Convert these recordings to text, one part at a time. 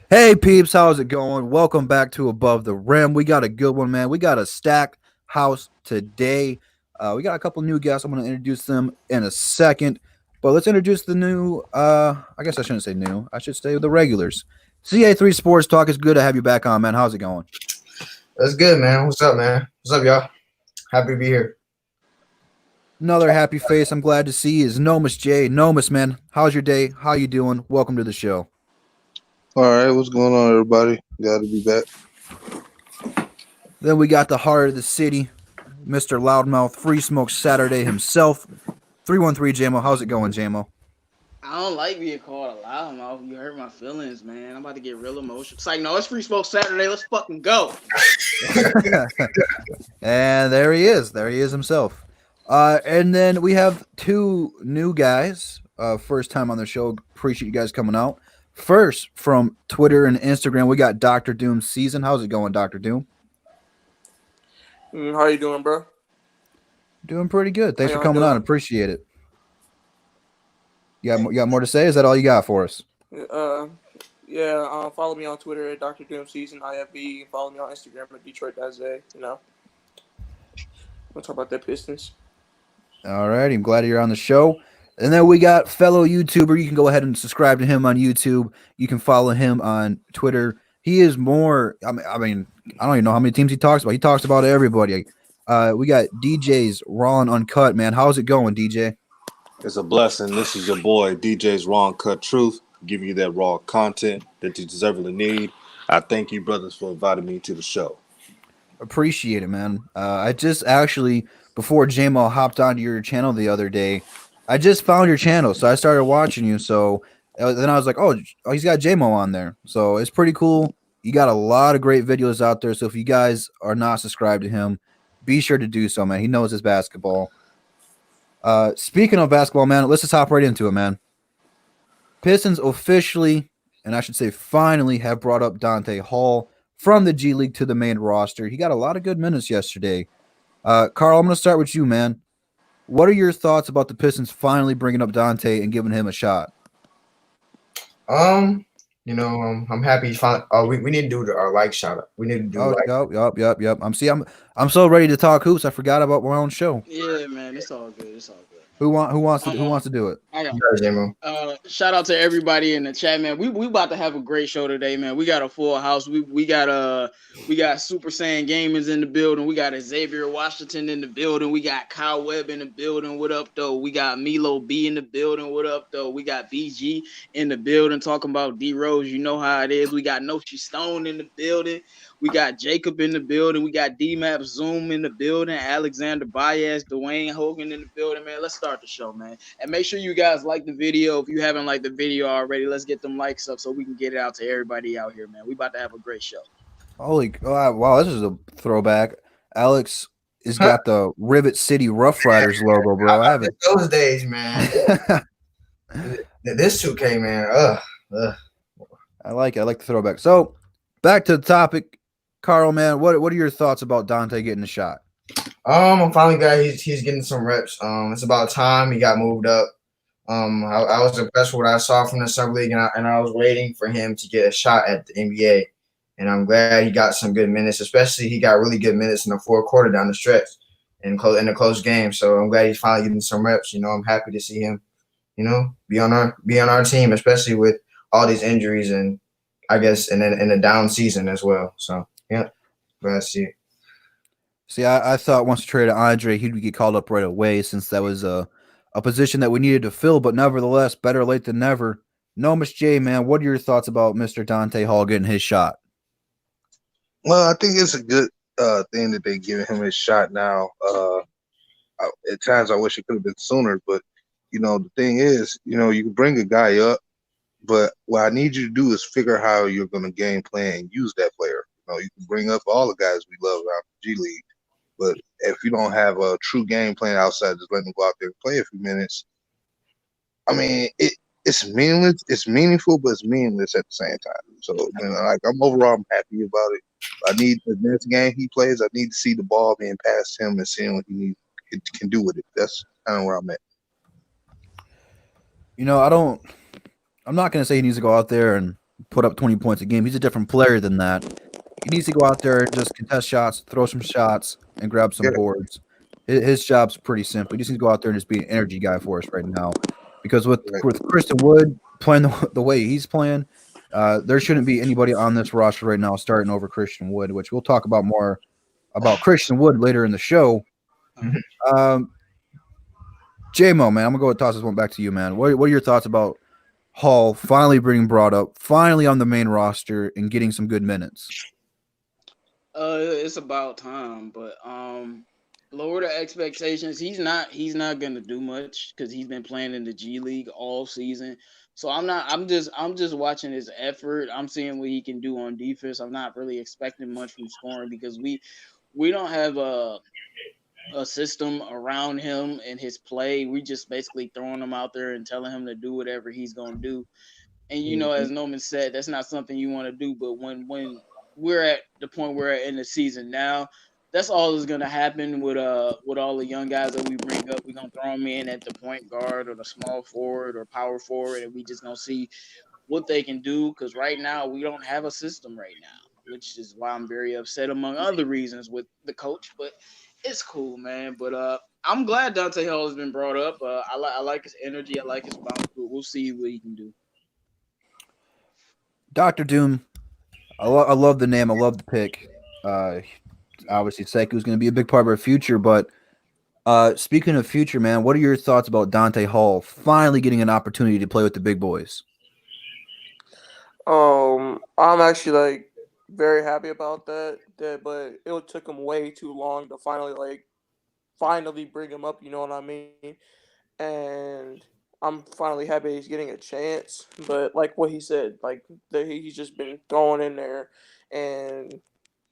Hey peeps, how's it going? Welcome back to Above the Rim. We got a good one, man. We got a stacked house today. We got a couple new guests. I'm going to introduce them in a second, but let's introduce the new. I guess I shouldn't say new. I should say the regulars. CA3 Sports Talk. Is good to have you back on, man. How's it going? That's good, man. What's up, man? What's up, y'all? Happy to be here. Another happy face. I'm glad to see is Nomus J. Nomus, man. How's your day? How you doing? Welcome to the show. All right, what's going on, everybody? Glad to be back. Then we got the heart of the city, Mr. Loudmouth, Free Smoke Saturday himself. 313 JMO. How's it going, JMO? I don't like being called a loudmouth. You hurt my feelings, man. I'm about to get real emotional. It's like, no, it's Free Smoke Saturday. Let's fucking go. And there he is. There he is himself. And then we have two new guys. First time on the show. Appreciate you guys coming out. First, from Twitter and Instagram, we got Dr. Doom Season. How's it going, Dr. Doom? How you doing, bro? Doing pretty good. Thanks How for y'all coming on. doing? Appreciate it. You got more to say? Is that all you got for us? Uh, follow me on Twitter at Dr. Doom Season IFB. Follow me on Instagram at Detroit.za. We'll talk about that Pistons. All right. I'm glad you're on the show. And then we got fellow YouTuber. You can go ahead and subscribe to him on YouTube. You can follow him on Twitter. He is more. I mean, I don't even know how many teams he talks about. He talks about everybody. We got DJ's Raw and Uncut. Man, how's it going, DJ? It's a blessing. This is your boy, DJ's Raw and Cut Truth, giving you that raw content that you deservedly need. I thank you, brothers, for inviting me to the show. Appreciate it, man. I just actually before JMO hopped onto your channel the other day, I just found your channel, so I started watching you. So then I was like, oh, he's got JMO on there, so it's pretty cool. You got a lot of great videos out there. So if you guys are not subscribed to him, be sure to do so, man. He knows his basketball. Speaking of basketball, man, let's just hop right into it, man. Pistons officially, and I should say finally, have brought up Dante Hall from the G League to the main roster. He got a lot of good minutes yesterday. Carl, I'm going to start with you, man. What are your thoughts about the Pistons finally bringing up Dante and giving him a shot? I'm happy. We need to do our like shout out. We need to do Oh, like. yep. I'm so ready to talk hoops. I forgot about my own show. Yeah, man. It's all good. It's all good. Who wants to do it? I got Jamo. shout out to everybody in the chat, man. We about to have a great show today, man. We got a full house. We got Super Saiyan Gamers in the building. We got Xavier Washington in the building. We got Kyle Webb in the building. What up though? We got Milo B in the building. What up though? We got BG in the building talking about D Rose. You know how it is. We got Nochi Stone in the building. We got Jacob in the building. We got D-Map Zoom in the building. Alexander Baez, Dwayne Hogan in the building, man. Let's start the show, man. And make sure you guys like the video. If you haven't liked the video already, let's get them likes up so we can get it out to everybody out here, man. We about to have a great show. Holy wow, this is a throwback. Alex has got the Rivet City Rough Riders logo, bro. I haven't. Those days, man. This 2K, man. I like it. I like the throwback. So back to the topic, Carl, man. What are your thoughts about Dante getting a shot? I'm finally glad he's getting some reps. It's about time he got moved up. I was impressed with what I saw from the summer league, and I was waiting for him to get a shot at the NBA. And I'm glad he got some good minutes, especially he got really good minutes in the fourth quarter down the stretch in a close game. So I'm glad he's finally getting some reps. I'm happy to see him, be on our team, especially with all these injuries and I guess in a down season as well. So yeah, glad to see it. See, I thought once we traded Andre, he'd get called up right away since that was a position that we needed to fill. But nevertheless, better late than never. No, Miss J, man, what are your thoughts about Mr. Dante Hall getting his shot? Well, I think it's a good thing that they're giving him his shot now. At times, I wish it could have been sooner, but the thing is, you can bring a guy up, but what I need you to do is figure how you're going to game plan and use that player. You can bring up all the guys we love around the G League, but if you don't have a true game plan outside, just letting them go out there and play a few minutes, I mean, it's meaningless. It's meaningful, but it's meaningless at the same time. So, I'm happy about it. I need the next game he plays. I need to see the ball being passed to him and seeing what he can do with it. That's kind of where I'm at. I'm not going to say he needs to go out there and put up 20 points a game. He's a different player than that. He needs to go out there and just contest shots, throw some shots, and grab some Yeah. boards. His job's pretty simple. He just needs to go out there and just be an energy guy for us right now. Because with Right. Christian Wood playing the way he's playing, there shouldn't be anybody on this roster right now starting over Christian Wood, which we'll talk about more about Christian Wood later in the show. J-Mo, man, I'm going to go and toss this one back to you, man. What are your thoughts about Hall finally being brought up, finally on the main roster and getting some good minutes? It's about time, but lower the expectations. He's not gonna do much because he's been playing in the G League all season. So I'm just watching his effort. I'm seeing what he can do on defense. I'm not really expecting much from scoring because we don't have a system around him and his play. We just basically throwing him out there and telling him to do whatever he's gonna do. And as Noman said, that's not something you want to do. But when we're at the point we're at in the season now, that's all that's gonna happen with all the young guys that we bring up. We're gonna throw them in at the point guard or the small forward or power forward, and we just gonna see what they can do. Because right now we don't have a system right now, which is why I'm very upset among other reasons with the coach. But it's cool, man. But I'm glad Dante Hall has been brought up. I like his energy. I like his bounce. But we'll see what he can do. Dr. Doom, I love the name. I love the pick. Obviously, Sekou's going to be a big part of our future. But speaking of future, man, what are your thoughts about Dante Hall finally getting an opportunity to play with the big boys? I'm actually very happy about that, but it took him way too long to finally bring him up. You know what I mean? And I'm finally happy he's getting a chance. But like what he said, he's just been thrown in there, and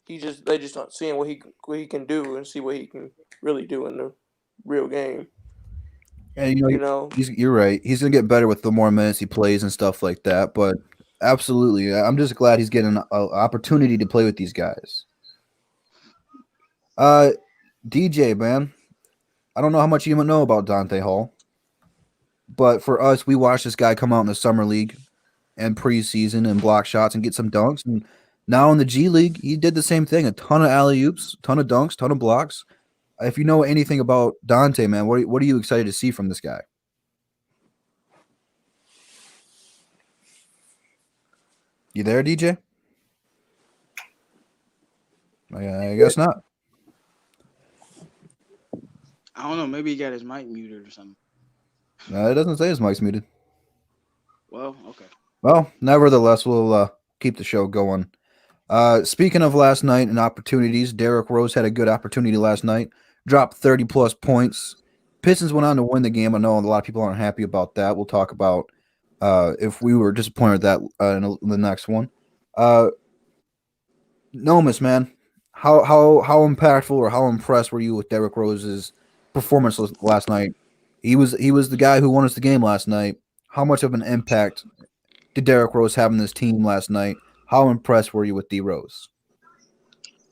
they just not seeing what he can do and see what he can really do in the real game. And you're right. He's gonna get better with the more minutes he plays and stuff like that. But absolutely, I'm just glad he's getting an opportunity to play with these guys. DJ, man, I don't know how much you know about Dante Hall, but for us, we watched this guy come out in the summer league and preseason and block shots and get some dunks. And now in the G League, he did the same thing: a ton of alley oops, ton of dunks, ton of blocks. If you know anything about Dante, man, what are you excited to see from this guy? You there, DJ? I guess not. I don't know. Maybe he got his mic muted or something. It doesn't say his mic's muted. Well, okay. Well, nevertheless, we'll keep the show going. Speaking of last night and opportunities, Derrick Rose had a good opportunity last night. Dropped 30-plus points. Pistons went on to win the game. I know a lot of people aren't happy about that. We'll talk about if we were disappointed with that in the next one. Nomus, man, how impactful or how impressed were you with Derrick Rose's performance last night? He was the guy who won us the game last night. How much of an impact did Derrick Rose have in this team last night? How impressed were you with D Rose?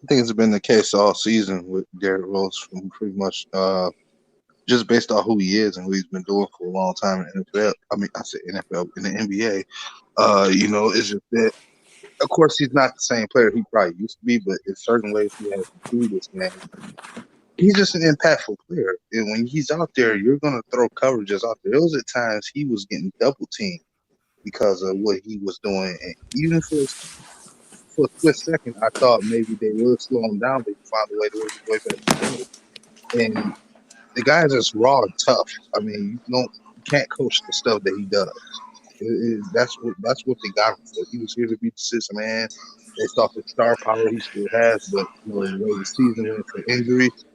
I think it's been the case all season with Derrick Rose, from pretty much just based on who he is and what he's been doing for a long time in the NFL. I mean, I said NFL in the NBA. It's just that, of course, he's not the same player he probably used to be, but in certain ways he has improved this game. He's just an impactful player, and when he's out there, you're gonna throw coverages out there. There was at times he was getting double teamed because of what he was doing, and even for a split second, I thought maybe they would slow him down, but he found a way to work his way back together. And the guy is just raw and tough. I mean, you can't coach the stuff that he does. That's what they got him for. He was here to be the sixth man. Based off the star power he still has, but the way the season went for injuries,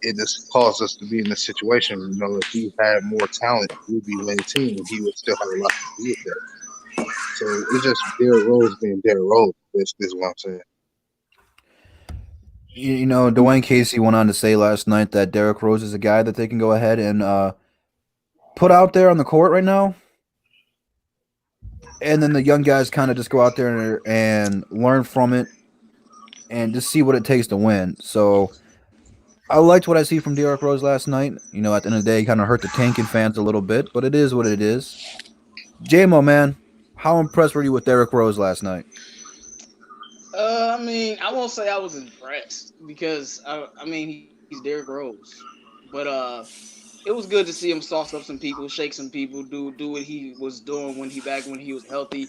it just caused us to be in this situation. If he had more talent, we'd be winning team, and he would still have a lot to do with that. So it's just Derrick Rose being Derrick Rose. This is what I'm saying. Dwayne Casey went on to say last night that Derrick Rose is a guy that they can go ahead and put out there on the court right now. And then the young guys kind of just go out there and learn from it and just see what it takes to win. So I liked what I see from Derrick Rose last night. At the end of the day, he kind of hurt the tanking fans a little bit, but it is what it is. J-Mo, man, How impressed were you with Derrick Rose last night? I mean, I won't say I was impressed because I mean he's Derrick Rose, but it was good to see him sauce up some people, shake some people, do what he was doing when he was healthy.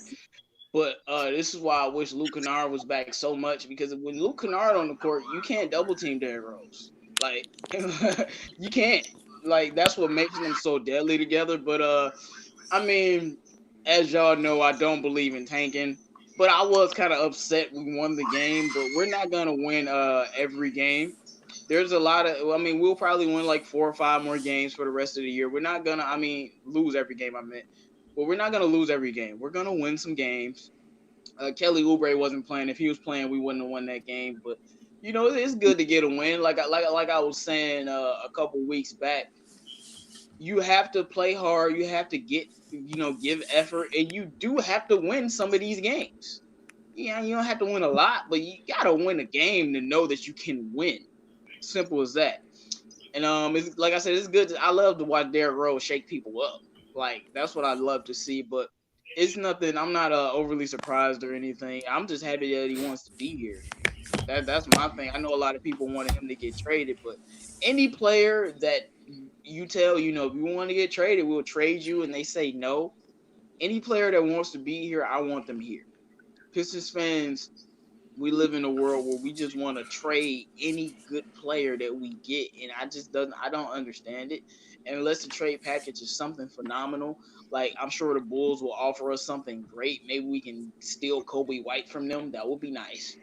But this is why I wish Luke Kennard was back so much because when Luke Kennard on the court, you can't double team Derrick Rose. Like you can't. Like that's what makes them so deadly together. But I mean, as y'all know, I don't believe in tanking. But I was kind of upset we won the game, but we're not gonna win every game. There's a lot of I mean, we'll probably win like 4 or 5 more games for the rest of the year. We're not gonna I mean lose every game I meant. But we're not gonna lose every game. We're gonna win some games. Kelly Oubre wasn't playing. If he was playing, we wouldn't have won that game. But you know, it's good to get a win. Like I was saying a couple weeks back, you have to play hard. You have to give effort, and you do have to win some of these games. Yeah, you don't have to win a lot, but you gotta win a game to know that you can win. Simple as that. And it's, like I said, it's good. I love to watch Derrick Rose shake people up. Like that's what I love to see. But it's nothing. I'm not overly surprised or anything. I'm just happy that he wants to be here. That's my thing. I know a lot of people wanted him to get traded, but any player that you tell, if you want to get traded, we'll trade you, and they say no. Any player that wants to be here, I want them here. Pistons fans, we live in a world where we just want to trade any good player that we get, and I don't understand it. And unless the trade package is something phenomenal, like I'm sure the Bulls will offer us something great. Maybe we can steal Kobe White from them. That would be nice.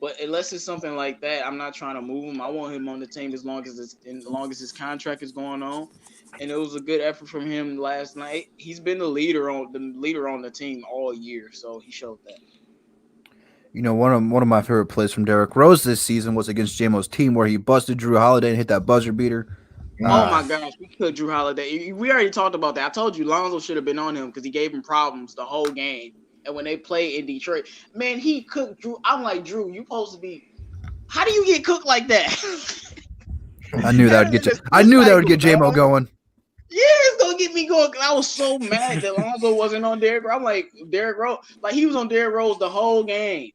But unless it's something like that, I'm not trying to move him. I want him on the team as long as his contract is going on. And it was a good effort from him last night. He's been the leader on the team all year, so he showed that. One of my favorite plays from Derrick Rose this season was against JMO's team where he busted Drew Holiday and hit that buzzer beater. Oh my gosh, we could Drew Holiday. We already talked about that. I told you Lonzo should have been on him because he gave him problems the whole game. And when they play in Detroit, man, he cooked Drew. I'm like, Drew, you supposed to be. How do you get cooked like that? I knew that would get you. I knew that would get JMO going. Yeah, it's gonna get me going. I was so mad that Lonzo wasn't on Derrick Rose. I'm like, Derrick Rose, like he was on Derrick Rose the whole game.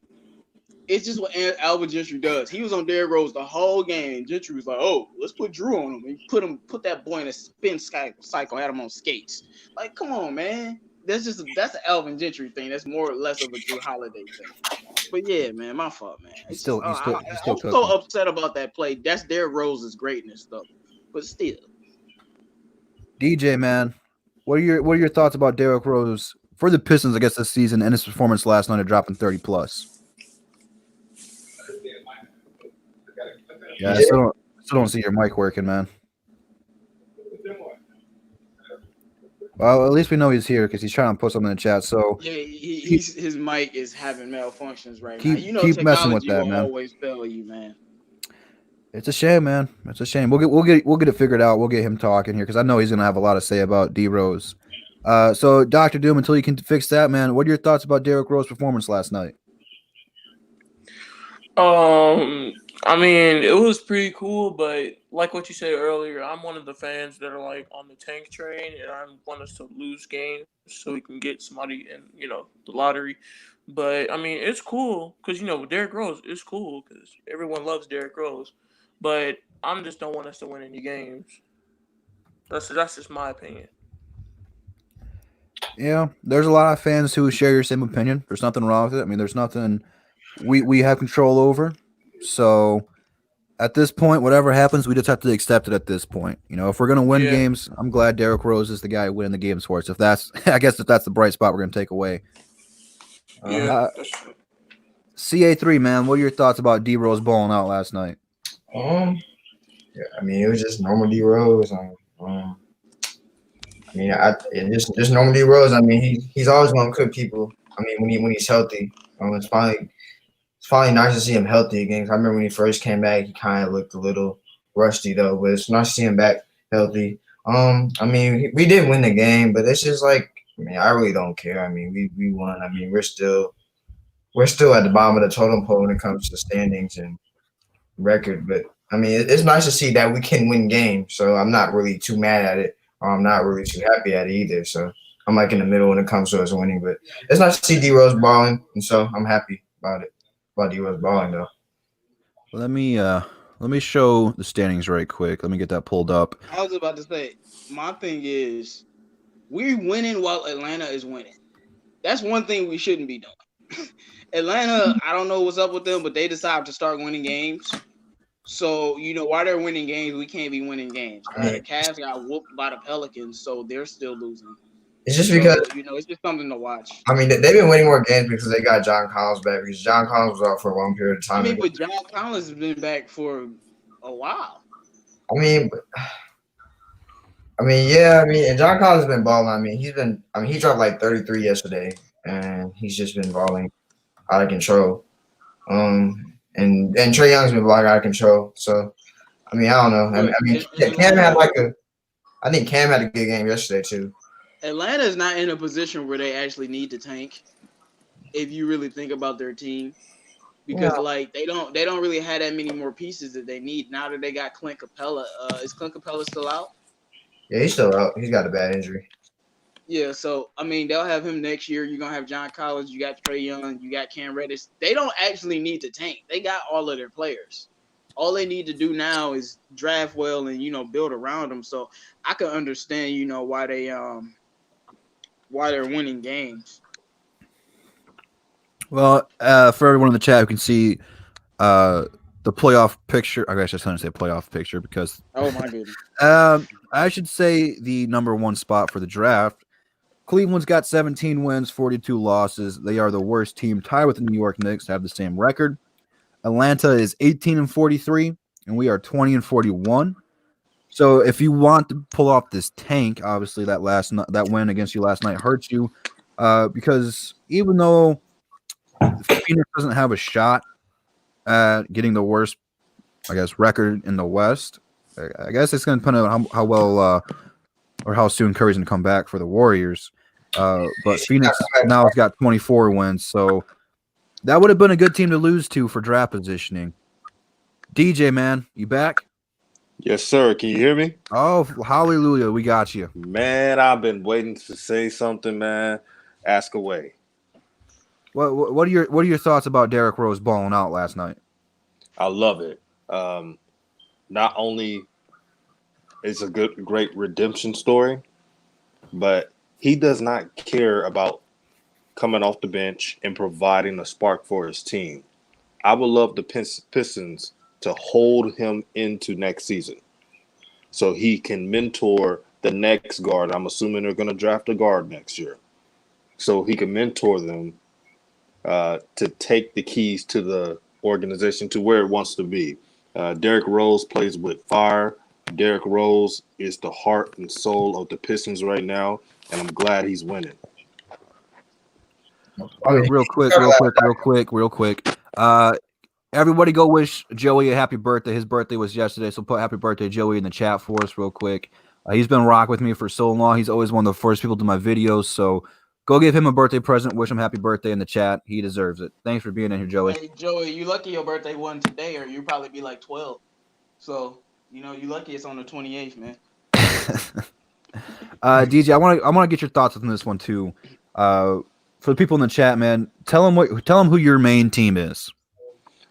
It's just what Alvin Gentry does. He was on Derrick Rose the whole game, and Gentry was like, "Oh, let's put Drew on him." And put that boy in a spin cycle, had him on skates. Like, come on, man. That's an Alvin Gentry thing. That's more or less of a Drew Holiday thing. But yeah, man, my fault, man. He's still I'm cooking. so upset about that play. That's Derrick Rose's greatness, though. But still, DJ, man, what are your thoughts about Derrick Rose for the Pistons? I guess this season and his performance last night of dropping 30+. Yeah, I still don't see your mic working, man. Well, at least we know he's here because he's trying to put something in the chat. So yeah, his mic is having malfunctions right now. Keep messing with that, man. Always fail you, man. It's a shame, man. It's a shame. We'll get it figured out. We'll get him talking here because I know he's gonna have a lot to say about D Rose. So Dr. Doom, until you can fix that, man, what are your thoughts about Derrick Rose's performance last night? I mean, it was pretty cool, but like what you said earlier, I'm one of the fans that are like on the tank train, and I want us to lose games so we can get somebody in, the lottery. But I mean, it's cool because Derrick Rose is cool because everyone loves Derrick Rose, but I just don't want us to win any games. That's just my opinion. Yeah, there's a lot of fans who share your same opinion. There's nothing wrong with it. I mean, there's nothing we have control over. So at this point, whatever happens, we just have to accept it at this point. If we're going to win games, I'm glad Derrick Rose is the guy winning the games for us. If that's the bright spot we're going to take away. CA3, man, what are your thoughts about D Rose balling out last night? Yeah, I mean, it was just normal D Rose. Just normal D Rose. I mean, he's always going to cook people. I mean, when he's healthy, it's finally nice to see him healthy again. I remember when he first came back, he kind of looked a little rusty though, but it's nice to see him back healthy. I mean, we did win the game, but it's just like, I really don't care. I mean, we won. I mean, we're still at the bottom of the totem pole when it comes to standings and record. But I mean, it's nice to see that we can win games. So I'm not really too mad at it. I'm not really too happy at it either. So I'm like in the middle when it comes to us winning. But it's nice to see D Rose balling, and so I'm happy about it. About D Rose balling though. Let me show the standings right quick. Let me get that pulled up. I was about to say, my thing is, we're winning while Atlanta is winning. That's one thing we shouldn't be doing. Atlanta, I don't know what's up with them, but they decided to start winning games. So, while they're winning games, we can't be winning games. The Cavs got whooped by the Pelicans, so they're still losing. It's just because it's just something to watch. I mean they've been winning more games because they got John Collins back. Because John Collins was out for a long period of time. But John Collins has been back for a while. And John Collins has been balling. He dropped like 33 yesterday, and he's just been balling out of control. And Trae Young's been balling out of control. So, I don't know. Cam had I think Cam had a good game yesterday too. Atlanta is not in a position where they actually need to tank. If you really think about their team, because they don't really have that many more pieces that they need now that they got Clint Capella. Is Clint Capella still out? Yeah, he's still out. He's got a bad injury. Yeah, so they'll have him next year. You're gonna have John Collins, you got Trae Young, you got Cam Reddish. They don't actually need to tank. They got all of their players. All they need to do now is draft well and build around them. So I can understand why they're winning games. Well, for everyone in the chat who can see the playoff picture, I guess I shouldn't say playoff picture because oh my goodness. I should say the number one spot for the draft. Cleveland's got 17 wins, 42 losses. They are the worst team, tied with the New York Knicks, have the same record. Atlanta is 18-43, and we are 20-41. So if you want to pull off this tank, obviously that win against you last night hurts you, because even though Phoenix doesn't have a shot at getting the worst, I guess, record in the West, I guess it's going to depend on how well or how soon Curry's going to come back for the Warriors. But Phoenix now has got 24 wins, so that would have been a good team to lose to for draft positioning. DJ, man, you back? Yes, sir. Can you hear me? Oh, hallelujah. We got you. Man, I've been waiting to say something, man. Ask away. What are your thoughts about Derrick Rose balling out last night? I love it. Not only is a great redemption story, but he does not care about coming off the bench and providing a spark for his team. I would love the Pistons to hold him into next season so he can mentor the next guard. I'm assuming they're going to draft a guard next year. So he can mentor them to take the keys to the organization to where it wants to be. Derrick Rose plays with fire. Derrick Rose is the heart and soul of the Pistons right now, and I'm glad he's winning. Real quick. Everybody go wish Joey a happy birthday. His birthday was yesterday, so put happy birthday, Joey, in the chat for us real quick. He's been rocking with me for so long. He's always one of the first people to my videos, so go give him a birthday present. Wish him happy birthday in the chat. He deserves it. Thanks for being in here, Joey. Hey, Joey, you lucky your birthday wasn't today, or you'd probably be like 12. So, you lucky it's on the 28th, man. DJ, I want to get your thoughts on this one too. For the people in the chat, man, tell them who your main team is.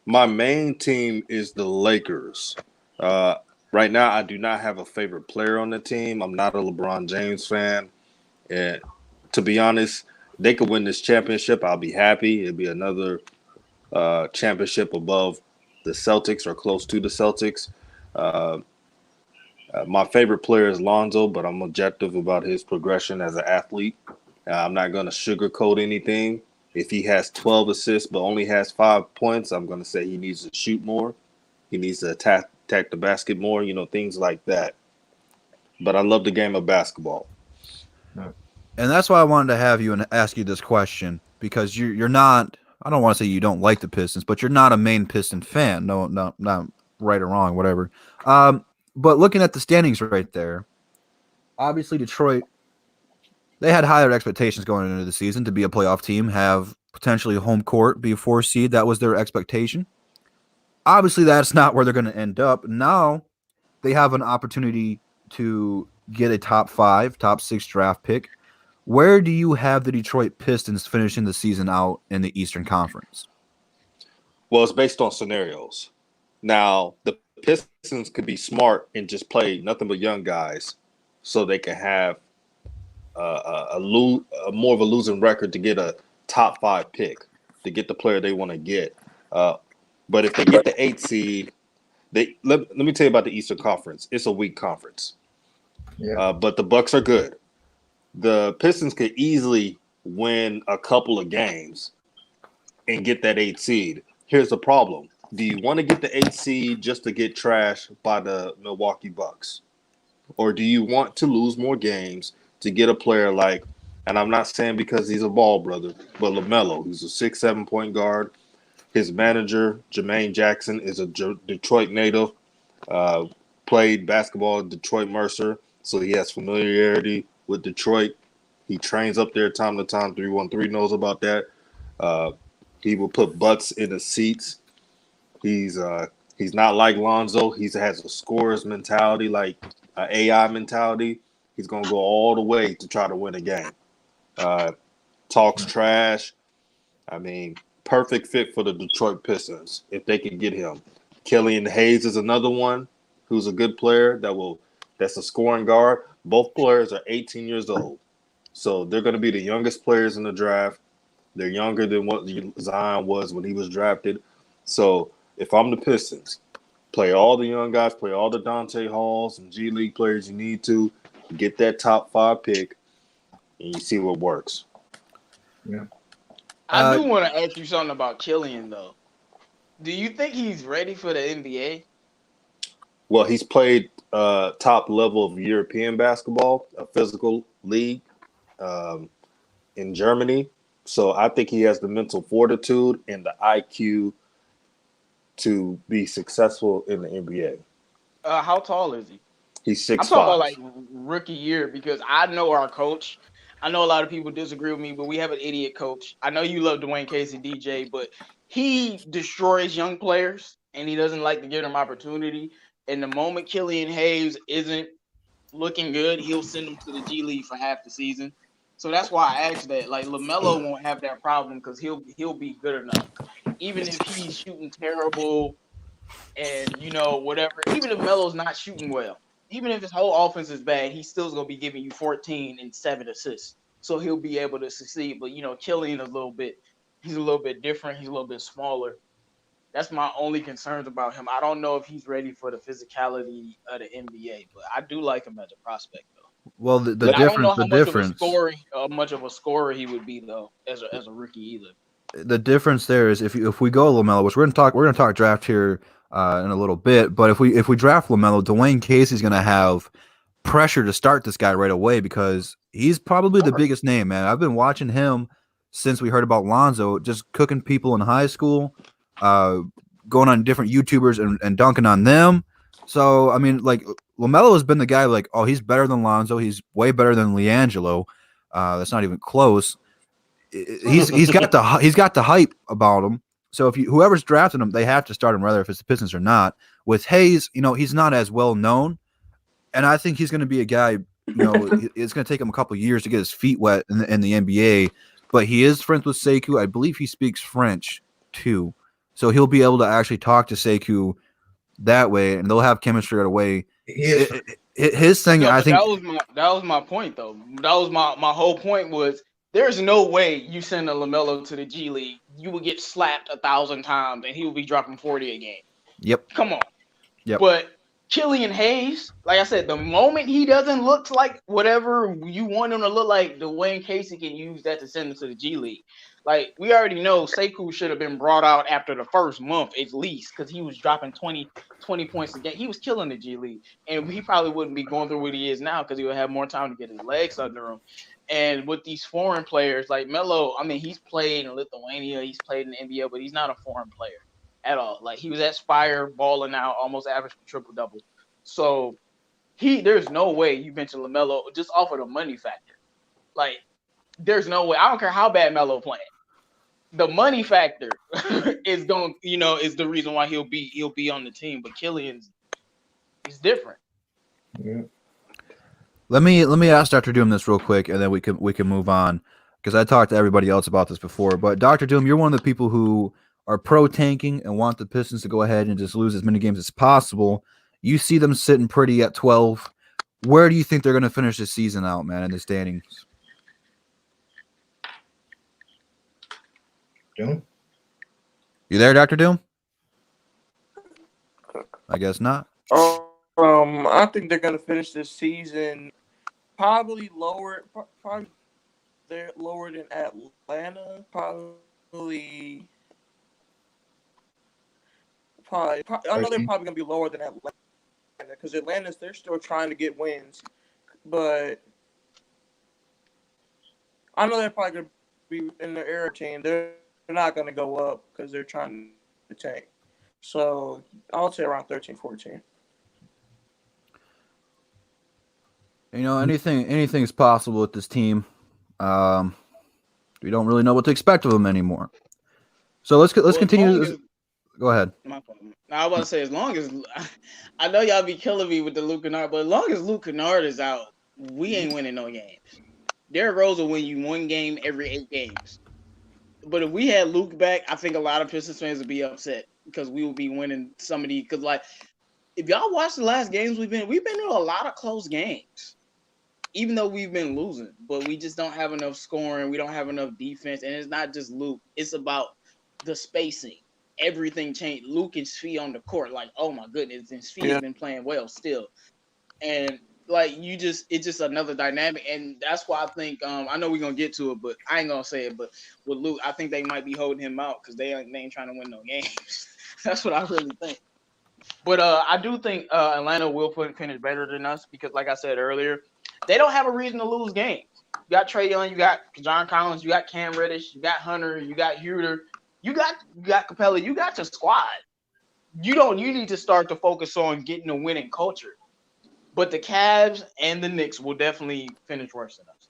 My main team is the Lakers. Right now, I do not have a favorite player on the team. I'm not a LeBron James fan. And to be honest, they could win this championship. I'll be happy. It'll be another championship above the Celtics or close to the Celtics. My favorite player is Lonzo, but I'm objective about his progression as an athlete. I'm not going to sugarcoat anything. If he has 12 assists but only has 5 points, I'm going to say he needs to shoot more. He needs to attack the basket more, things like that. But I love the game of basketball. And that's why I wanted to have you and ask you this question, because you're not – I don't want to say you don't like the Pistons, but you're not a main Piston fan. No, not right or wrong, whatever. But looking at the standings right there, obviously Detroit – they had higher expectations going into the season to be a playoff team, have potentially home court, be a 4 seed. That was their expectation. Obviously, that's not where they're going to end up. Now they have an opportunity to get a top 5, top 6 draft pick, Where do you have the Detroit Pistons finishing the season out in the Eastern Conference? Well, it's based on scenarios. Now, the Pistons could be smart and just play nothing but young guys, so they can have more of a losing record to get a top 5 pick, to get the player they want to get. But if they get the 8th seed, let me tell you about the Eastern Conference. It's a weak conference. Yeah. But the Bucks are good. The Pistons could easily win a couple of games and get that 8th seed. Here's the problem. Do you want to get the 8th seed just to get trashed by the Milwaukee Bucks? Or do you want to lose more games to get a player like, and I'm not saying because he's a ball brother, but LaMelo, who's a 6'7" point guard. His manager, Jermaine Jackson, is a Detroit native, played basketball at Detroit Mercer, so he has familiarity with Detroit. He trains up there time to time. 313 knows about that. He will put butts in the seats. He's not like Lonzo. He has a scorer's mentality, like an AI mentality. He's going to go all the way to try to win a game. Talks trash. I mean, perfect fit for the Detroit Pistons if they can get him. Killian Hayes is another one who's a good player that's a scoring guard. Both players are 18 years old. So they're going to be the youngest players in the draft. They're younger than what Zion was when he was drafted. So if I'm the Pistons, play all the young guys, play all the Dante Halls and G League players you need to, get that top 5 pick, and you see what works. Yeah. I do want to ask you something about Killian, though. Do you think he's ready for the NBA? Well, he's played top level of European basketball, a physical league in Germany. So I think he has the mental fortitude and the IQ to be successful in the NBA. How tall is he? He's 6'5". I'm talking about like rookie year, because I know our coach. I know a lot of people disagree with me, but we have an idiot coach. I know you love Dwayne Casey, DJ, but he destroys young players and he doesn't like to give them opportunity. And the moment Killian Hayes isn't looking good, he'll send him to the G League for half the season. So that's why I asked that. Like LaMelo won't have that problem because he'll be good enough. Even if he's shooting terrible and whatever, even if Melo's not shooting well, even if his whole offense is bad, he's still gonna be giving you 14 and 7 assists. So he'll be able to succeed. But Killian he's a little bit different. He's a little bit smaller. That's my only concerns about him. I don't know if he's ready for the physicality of the NBA, but I do like him as a prospect, though. Well, the I don't know difference, how much of a scorer he would be though as a rookie either. the difference there is if we go LaMelo, which we're gonna talk draft here in a little bit, but if we draft LaMelo, Dwayne Casey's gonna have pressure to start this guy right away because he's probably the biggest name, man. I've been watching him since we heard about Lonzo, just cooking people in high school, going on different YouTubers and dunking on them. So I mean, like LaMelo has been the guy. Like, oh, he's better than Lonzo. He's way better than LiAngelo. That's not even close. He's got the hype about him. So if whoever's drafting him, they have to start him, whether if it's the Pistons or not. With Hayes, he's not as well known, and I think he's going to be a guy. It's going to take him a couple of years to get his feet wet in the NBA. But he is friends with Sekou. I believe he speaks French too, so he'll be able to actually talk to Sekou that way, and they'll have chemistry right away. His thing, I think that was my point, though. That was my whole point was there's no way you send a LaMelo to the G League, you will get slapped 1,000 times, and he will be dropping 40 a game. Yep. Come on. Yep. But Killian Hayes, like I said, the moment he doesn't look like whatever you want him to look like, Dwayne Casey can use that to send him to the G League. Like, we already know Sekou should have been brought out after the first month at least because he was dropping 20 points a game. He was killing the G League. And he probably wouldn't be going through what he is now because he would have more time to get his legs under him. And with these foreign players, like Melo, I mean, he's played in Lithuania, he's played in the NBA, but he's not a foreign player at all. Like, he was at Spire, balling out, almost averaged triple-double. So, there's no way you mention LaMelo just off of the money factor. Like, there's no way. I don't care how bad Melo playing. The money factor is going, is the reason why he'll be on the team. But Killian's is different. Yeah. Let me ask Dr. Doom this real quick, and then we can move on because I talked to everybody else about this before. But Dr. Doom, you're one of the people who are pro tanking and want the Pistons to go ahead and just lose as many games as possible. You see them sitting pretty at 12. Where do you think they're going to finish this season out, man, in the standings? Doom? You there, Dr. Doom? I guess not. I think they're gonna finish this season probably lower. Probably they're lower than Atlanta. Probably. I know they're probably gonna be lower than Atlanta because they're still trying to get wins, but I know they're probably gonna be in the air team. They're not gonna go up because they're trying to tank. So I'll say around 13, 14. You know, anything is possible with this team. We don't really know what to expect of them anymore. So let's continue. Go ahead. My fault. I was about to say, as long as I know y'all be killing me with the Luke Kennard, but as long as Luke Kennard is out, we ain't winning no games. Derrick Rose will win you one game every 8 games. But if we had Luke back, I think a lot of Pistons fans would be upset because we would be winning some of these. Because like, if y'all watch the last games we've been in a lot of close games, even though we've been losing. But we just don't have enough scoring. We don't have enough defense, and it's not just Luke. It's about the spacing. Everything changed. Luke and Svi on the court, like, oh my goodness, and Svi has been playing well still. And like it's just another dynamic, and that's why I think I know we're gonna get to it, but I ain't gonna say it. But with Luke, I think they might be holding him out because they ain't trying to win no games. That's what I really think. But I do think Atlanta will finish better than us because, like I said earlier, they don't have a reason to lose games. You got Trae Young, you got John Collins, you got Cam Reddish, you got Hunter, you got Huter, you got Capella, you got your squad. You need to start to focus on getting a winning culture. But the Cavs and the Knicks will definitely finish worse than us.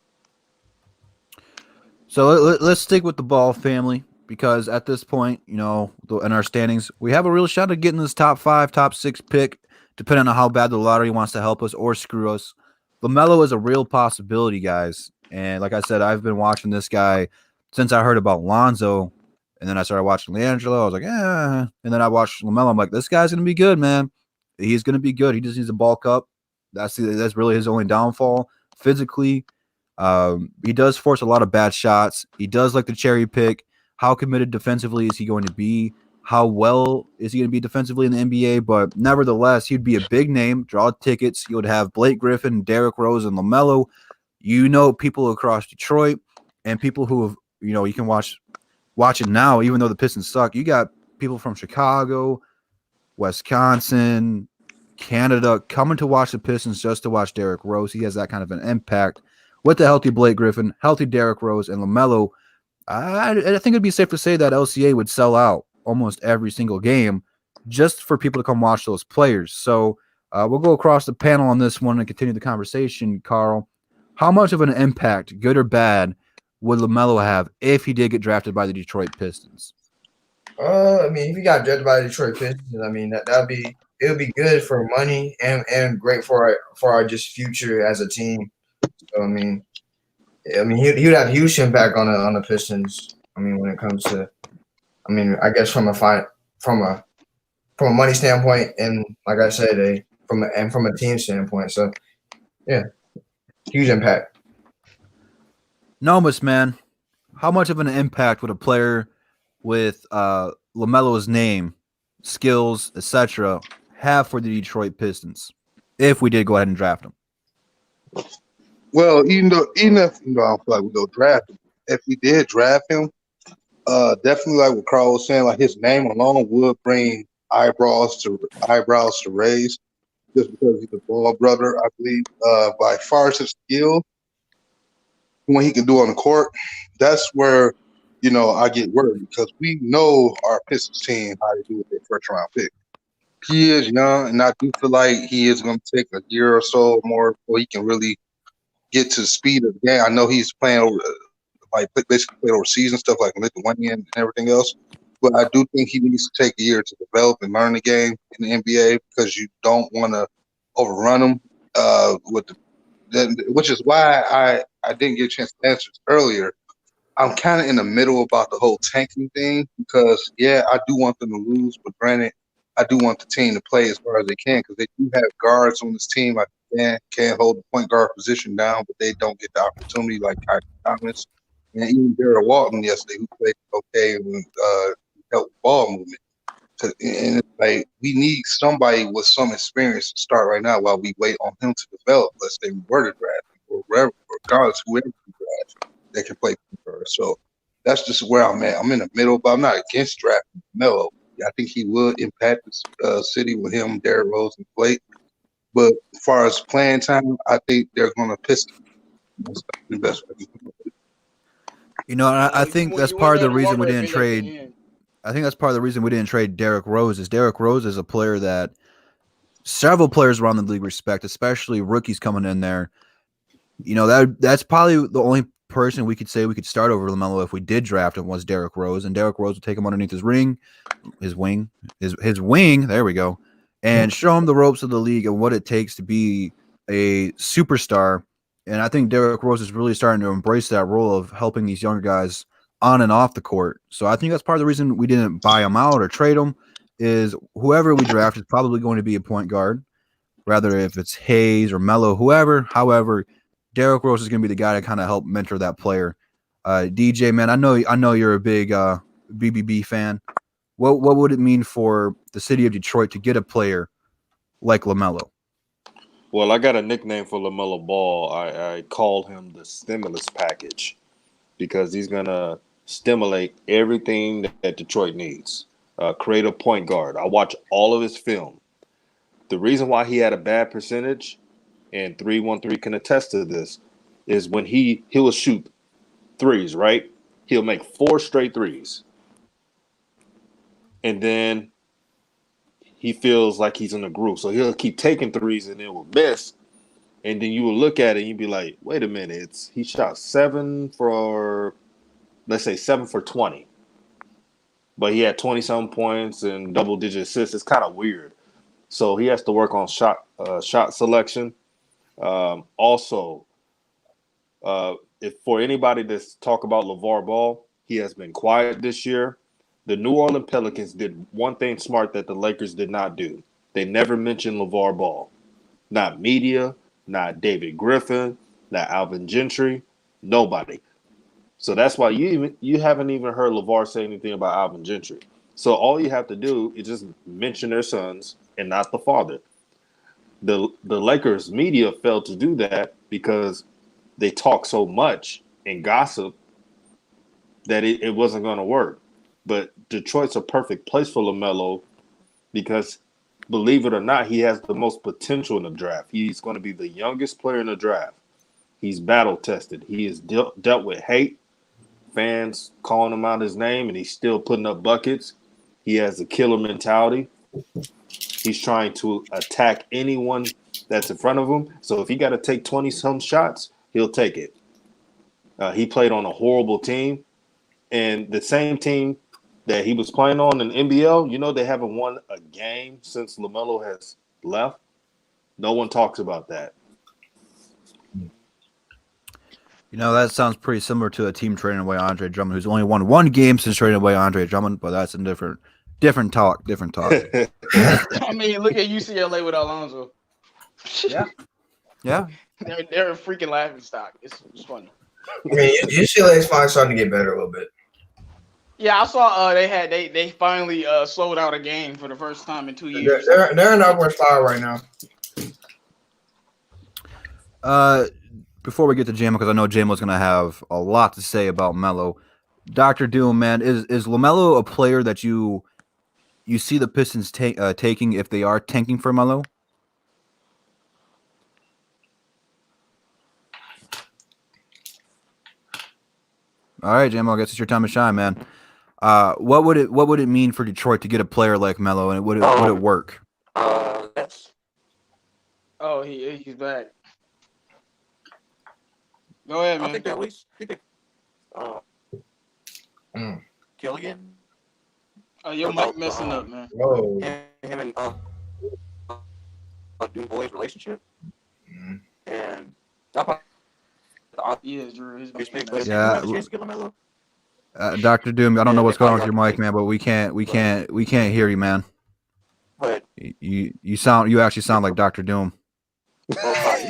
So let's stick with the Ball family because at this point, you know, in our standings, we have a real shot at getting this top 5, top 6 pick, depending on how bad the lottery wants to help us or screw us. LaMelo is a real possibility, guys. And like I said, I've been watching this guy since I heard about Lonzo, and then I started watching LiAngelo. I was like, and then I watched LaMelo. I'm like, this guy's gonna be good, man. He's gonna be good. He just needs to bulk up. That's really his only downfall physically. He does force a lot of bad shots. He does like the cherry pick. How committed defensively is he going to be? How well is he going to be defensively in the NBA? But nevertheless, he'd be a big name, draw tickets. You would have Blake Griffin, Derrick Rose, and LaMelo. You know, people across Detroit and people who have, you know, you can watch it now, even though the Pistons suck. You got people from Chicago, Wisconsin, Canada coming to watch the Pistons just to watch Derrick Rose. He has that kind of an impact. With the healthy Blake Griffin, healthy Derrick Rose, and LaMelo, I think it'd be safe to say that LCA would sell out almost every single game just for people to come watch those players. So we'll go across the panel on this one and continue the conversation. Carl, how much of an impact, good or bad, would LaMelo have if he did get drafted by the Detroit Pistons? I mean, if he got drafted by the Detroit Pistons, I mean it would be good for money and great for our just future as a team. So I mean, he would have huge impact on the Pistons. I mean, when it comes to, I mean, I guess from a money standpoint, and like I said, from a team standpoint. So yeah, huge impact. Nomus, man, how much of an impact would a player with LaMelo's name, skills, etc., have for the Detroit Pistons if we did go ahead and draft him? Well, even if I don't feel like we go draft him, if we did draft him, definitely like what Carl was saying, like his name alone would bring eyebrows to raise, just because he's a Ball brother. I believe by far as his skill, when he can do on the court, that's where I get worried because we know our Pistons team how to do with their first round pick. He is young, and I do feel like he is going to take a year or so more before he can really get to the speed of the game. I know he's playing over, basically played overseas and stuff like Lithuania and everything else. But I do think he needs to take a year to develop and learn the game in the NBA because you don't want to overrun him with the which is why I didn't get a chance to answer this earlier. I'm kind of in the middle about the whole tanking thing because, yeah, I do want them to lose, but granted, I do want the team to play as far as they can because they do have guards on this team. Like can hold the point guard position down, but they don't get the opportunity like Kai Thomas and even Darrell Walton yesterday, who played okay and helped ball movement. And it's like we need somebody with some experience to start right now while we wait on him to develop. Let's say we were to draft him or wherever, regardless whoever we draft, that can play first. So that's just where I'm at. I'm in the middle, but I'm not against drafting LaMelo. I think he would impact the city with him, Derrick Rose, and Blake. But as far as playing time, I think they're going to Pistons. That's the best way. You know, I think that's part of the reason we didn't trade. trade. I think that's part of the reason we didn't trade Derrick Rose. Is Derrick Rose is a player that several players around the league respect, especially rookies coming in there. You know, that's probably the only person we could say we could start over LaMelo if we did draft him was Derrick Rose, and Derrick Rose would take him underneath his wing. There we go, and show him the ropes of the league and what it takes to be a superstar. And I think Derrick Rose is really starting to embrace that role of helping these younger guys on and off the court. So I think that's part of the reason we didn't buy him out or trade him is whoever we draft is probably going to be a point guard, rather if it's Hayes or Melo, whoever. However, Derrick Rose is going to be the guy to kind of help mentor that player. DJ, man, I know you're a big BBB fan. What would it mean for the city of Detroit to get a player like LaMelo? Well, I got a nickname for LaMelo Ball. I call him the stimulus package because he's going to stimulate everything that Detroit needs. Create a point guard. I watch all of his film. The reason why he had a bad percentage, and 313 can attest to this, is when he'll shoot threes, right? He'll make 4 straight threes. And then he feels like he's in a groove. So he'll keep taking threes and then will miss. And then you will look at it and you'd be like, wait a minute, he shot 7 for 20. But he had 20-some points and double-digit assists. It's kind of weird. So he has to work on shot selection. Also, if for anybody that's talk about LeVar Ball, he has been quiet this year. The New Orleans Pelicans did one thing smart that the Lakers did not do. They never mentioned LeVar Ball. Not media, not David Griffin, not Alvin Gentry, nobody. So that's why you haven't even heard LeVar say anything about Alvin Gentry. So all you have to do is just mention their sons and not the father. The Lakers media failed to do that because they talk so much and gossip that it wasn't going to work. But Detroit's a perfect place for LaMelo because, believe it or not, he has the most potential in the draft. He's going to be the youngest player in the draft. He's battle-tested. He has dealt with hate, fans calling him out his name, and he's still putting up buckets. He has a killer mentality. He's trying to attack anyone that's in front of him. So if he got to take 20-some shots, he'll take it. He played on a horrible team, and the same team that he was playing on in NBL, you know, they haven't won a game since LaMelo has left. No one talks about that. You know, that sounds pretty similar to a team trading away Andre Drummond, who's only won 1 game since trading away Andre Drummond, but that's a different talk. I mean, look at UCLA with Alonzo. Yeah. They're a freaking laughing stock. It's funny. I mean, UCLA's finally starting to get better a little bit. Yeah, I saw they finally sold out a game for the first time in 2 years. They're in upward spiral right now. Before we get to JMO, because I know JMO's going to have a lot to say about Melo. Dr. Doom, man, is LaMelo a player that you see the Pistons taking if they are tanking for Melo? All right, JMO, I guess it's your time to shine, man. What would it mean for Detroit to get a player like Melo, and would it work? Yes. Oh, he's back. Go ahead, man. I think at least Killian. Oh, your mic messing up, man. Whoa. Him and Doumbouya's relationship, and Yeah, Drew. His Big big play. mess. Yeah. You have a chance to get LaMelo? Dr. Doom, I don't Yeah, know they what's going probably on with your got mic, big. man, but we can't hear you, man. But You actually sound like Dr. Doom. I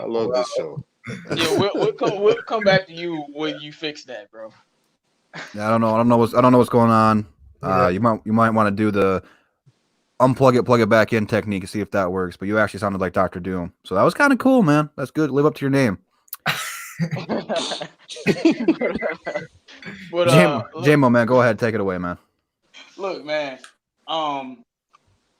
love this show. Yeah, we'll come back to you when you fix that, bro. Yeah, I don't know what's going on. Yeah. You might want to do the unplug it, plug it back in technique and see if that works. But you actually sounded like Dr. Doom, so that was kind of cool, man. That's good. Live up to your name, But JMO, man. Go ahead, take it away, man. look, man.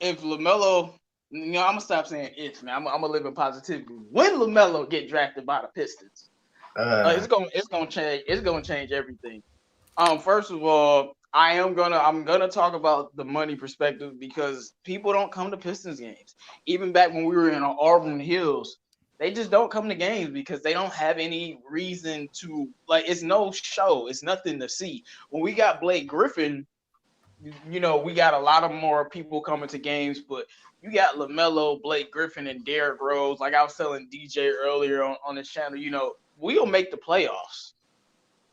If LaMelo, I'm gonna stop saying if, man. I'm gonna live in positivity. When LaMelo get drafted by the Pistons, it's gonna change. It's gonna change everything. First of all, I'm gonna talk about the money perspective because people don't come to Pistons games. Even back when we were in Auburn Hills, they just don't come to games because they don't have any reason to, like, it's no show, it's nothing to see. When we got Blake Griffin, we got a lot of more people coming to games, but you got LaMelo, Blake Griffin, and Derrick Rose. Like I was telling DJ earlier on this channel, we'll make the playoffs.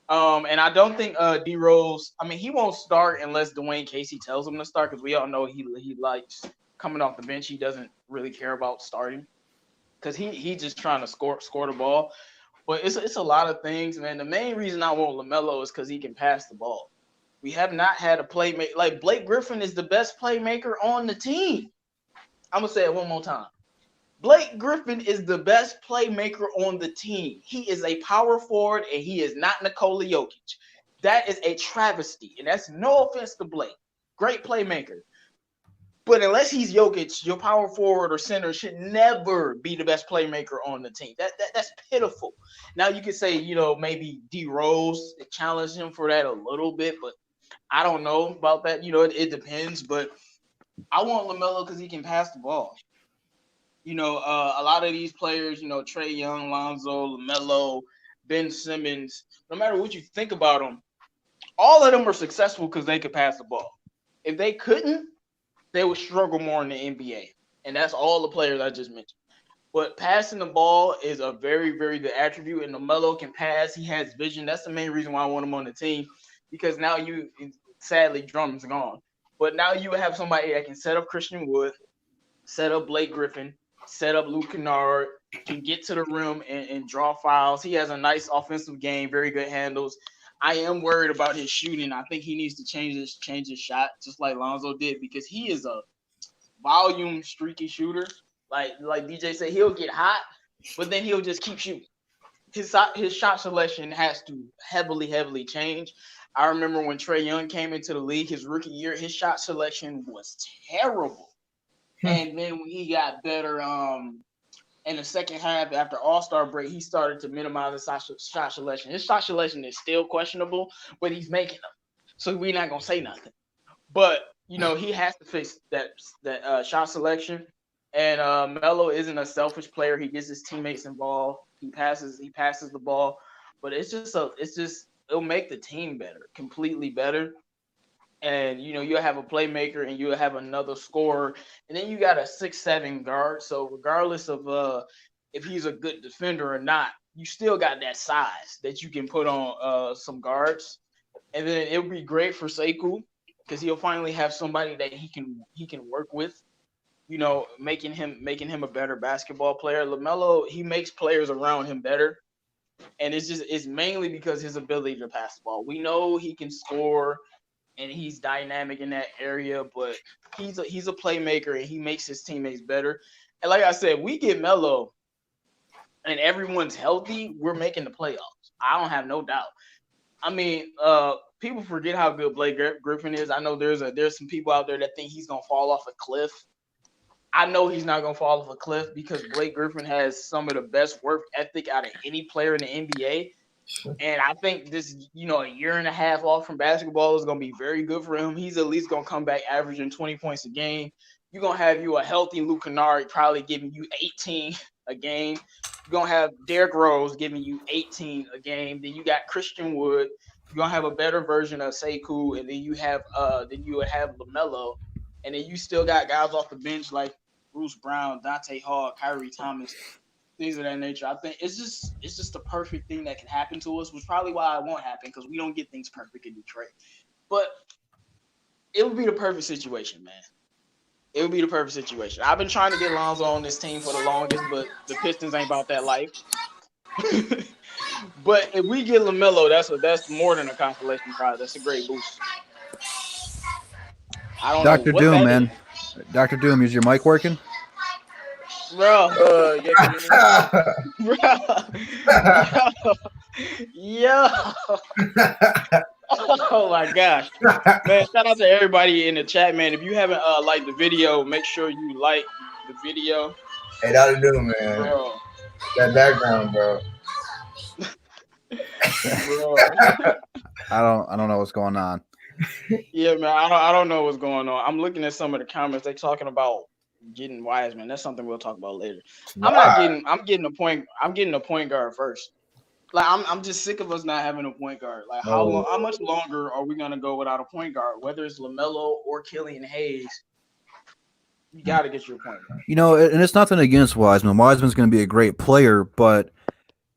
And I don't think D Rose. I mean, he won't start unless Dwayne Casey tells him to start, because we all know he likes coming off the bench. He doesn't really care about starting because he just trying to score the ball. But it's a lot of things, man. The main reason I want LaMelo is because he can pass the ball. We have not had a playmaker. Like, Blake Griffin is the best playmaker on the team. I'm gonna say it one more time. Blake Griffin is the best playmaker on the team. He is a power forward, and he is not Nikola Jokic. That is a travesty, and that's no offense to Blake. Great playmaker. But unless he's Jokic, your power forward or center should never be the best playmaker on the team. That's pitiful. Now you could say, maybe D Rose challenged him for that a little bit, but I don't know about that. It depends. But I want LaMelo because he can pass the ball. A lot of these players, Trae Young, Lonzo, LaMelo, Ben Simmons, no matter what you think about them, all of them are successful because they could pass the ball. If they couldn't, they would struggle more in the NBA. And that's all the players I just mentioned. But passing the ball is a very, very good attribute. And LaMelo can pass. He has vision. That's the main reason why I want him on the team. Because now sadly, Drummond's gone. But now you have somebody that can set up Christian Wood, set up Blake Griffin, set up Luke Kennard, can get to the rim and draw fouls. He has a nice offensive game, very good handles. I am worried about his shooting. I think he needs to change his shot, just like Lonzo did, because he is a volume streaky shooter. Like DJ said, he'll get hot, but then he'll just keep shooting. His shot selection has to heavily change. I remember when Trae Young came into the league his rookie year, his shot selection was terrible. And then when he got better in the second half after All-Star break, he started to minimize his shot selection. His shot selection is still questionable, but he's making them. So we're not going to say nothing. But, he has to fix that shot selection. And Melo isn't a selfish player. He gets his teammates involved. He passes the ball. But it'll make the team better, completely better. And you'll have a playmaker and you'll have another scorer, and then you got a 6'7" guard. So regardless of if he's a good defender or not, you still got that size that you can put on some guards. And then it'll be great for Sekou because he'll finally have somebody that he can work with, making him a better basketball player. LaMelo, he makes players around him better. And it's mainly because his ability to pass the ball. We know he can score and he's dynamic in that area, but he's a playmaker and he makes his teammates better. And like I said, we get Melo and everyone's healthy, we're making the playoffs. I don't have no doubt. I mean, people forget how good Blake Griffin is. I know there's some people out there that think he's gonna fall off a cliff. I know he's not gonna fall off a cliff because Blake Griffin has some of the best work ethic out of any player in the NBA. And I think this, a year and a half off from basketball is going to be very good for him. He's at least going to come back averaging 20 points a game. You're going to have a healthy Luke Kennard probably giving you 18 a game. You're going to have Derrick Rose giving you 18 a game. Then you got Christian Wood. You're going to have a better version of Sekou. And then you would have LaMelo. And then you still got guys off the bench like Bruce Brown, Dante Hall, Kyrie Thomas, things of that nature. I think it's just the perfect thing that can happen to us, which is probably why it won't happen because we don't get things perfect in Detroit. But it would be the perfect situation, man. It would be the perfect situation. I've been trying to get Lonzo on this team for the longest, but the Pistons ain't about that life. But if we get LaMelo, that's more than a consolation prize. That's a great boost. I don't know Dr. what Doom, that is, man. Dr. Doom, is your mic working? bro. Yeah, can you hear me? Bro, yo. Oh my gosh, man! Shout out to everybody in the chat, man. If you haven't liked the video, make sure you like the video, Hey, that'll do, man. bro. That background, bro. Bro. I don't know what's going on. Yeah, man. I don't know what's going on. I'm looking at some of the comments. They talking about getting Wiseman. That's something we'll talk about later. I'm getting a point. I'm getting a point guard first. Like I'm just sick of us not having a point guard. Like how much longer are we gonna go without a point guard? Whether it's LaMelo or Killian Hayes, you got to get your point guard. You know, and it's nothing against Wiseman. Wiseman's going to be a great player, but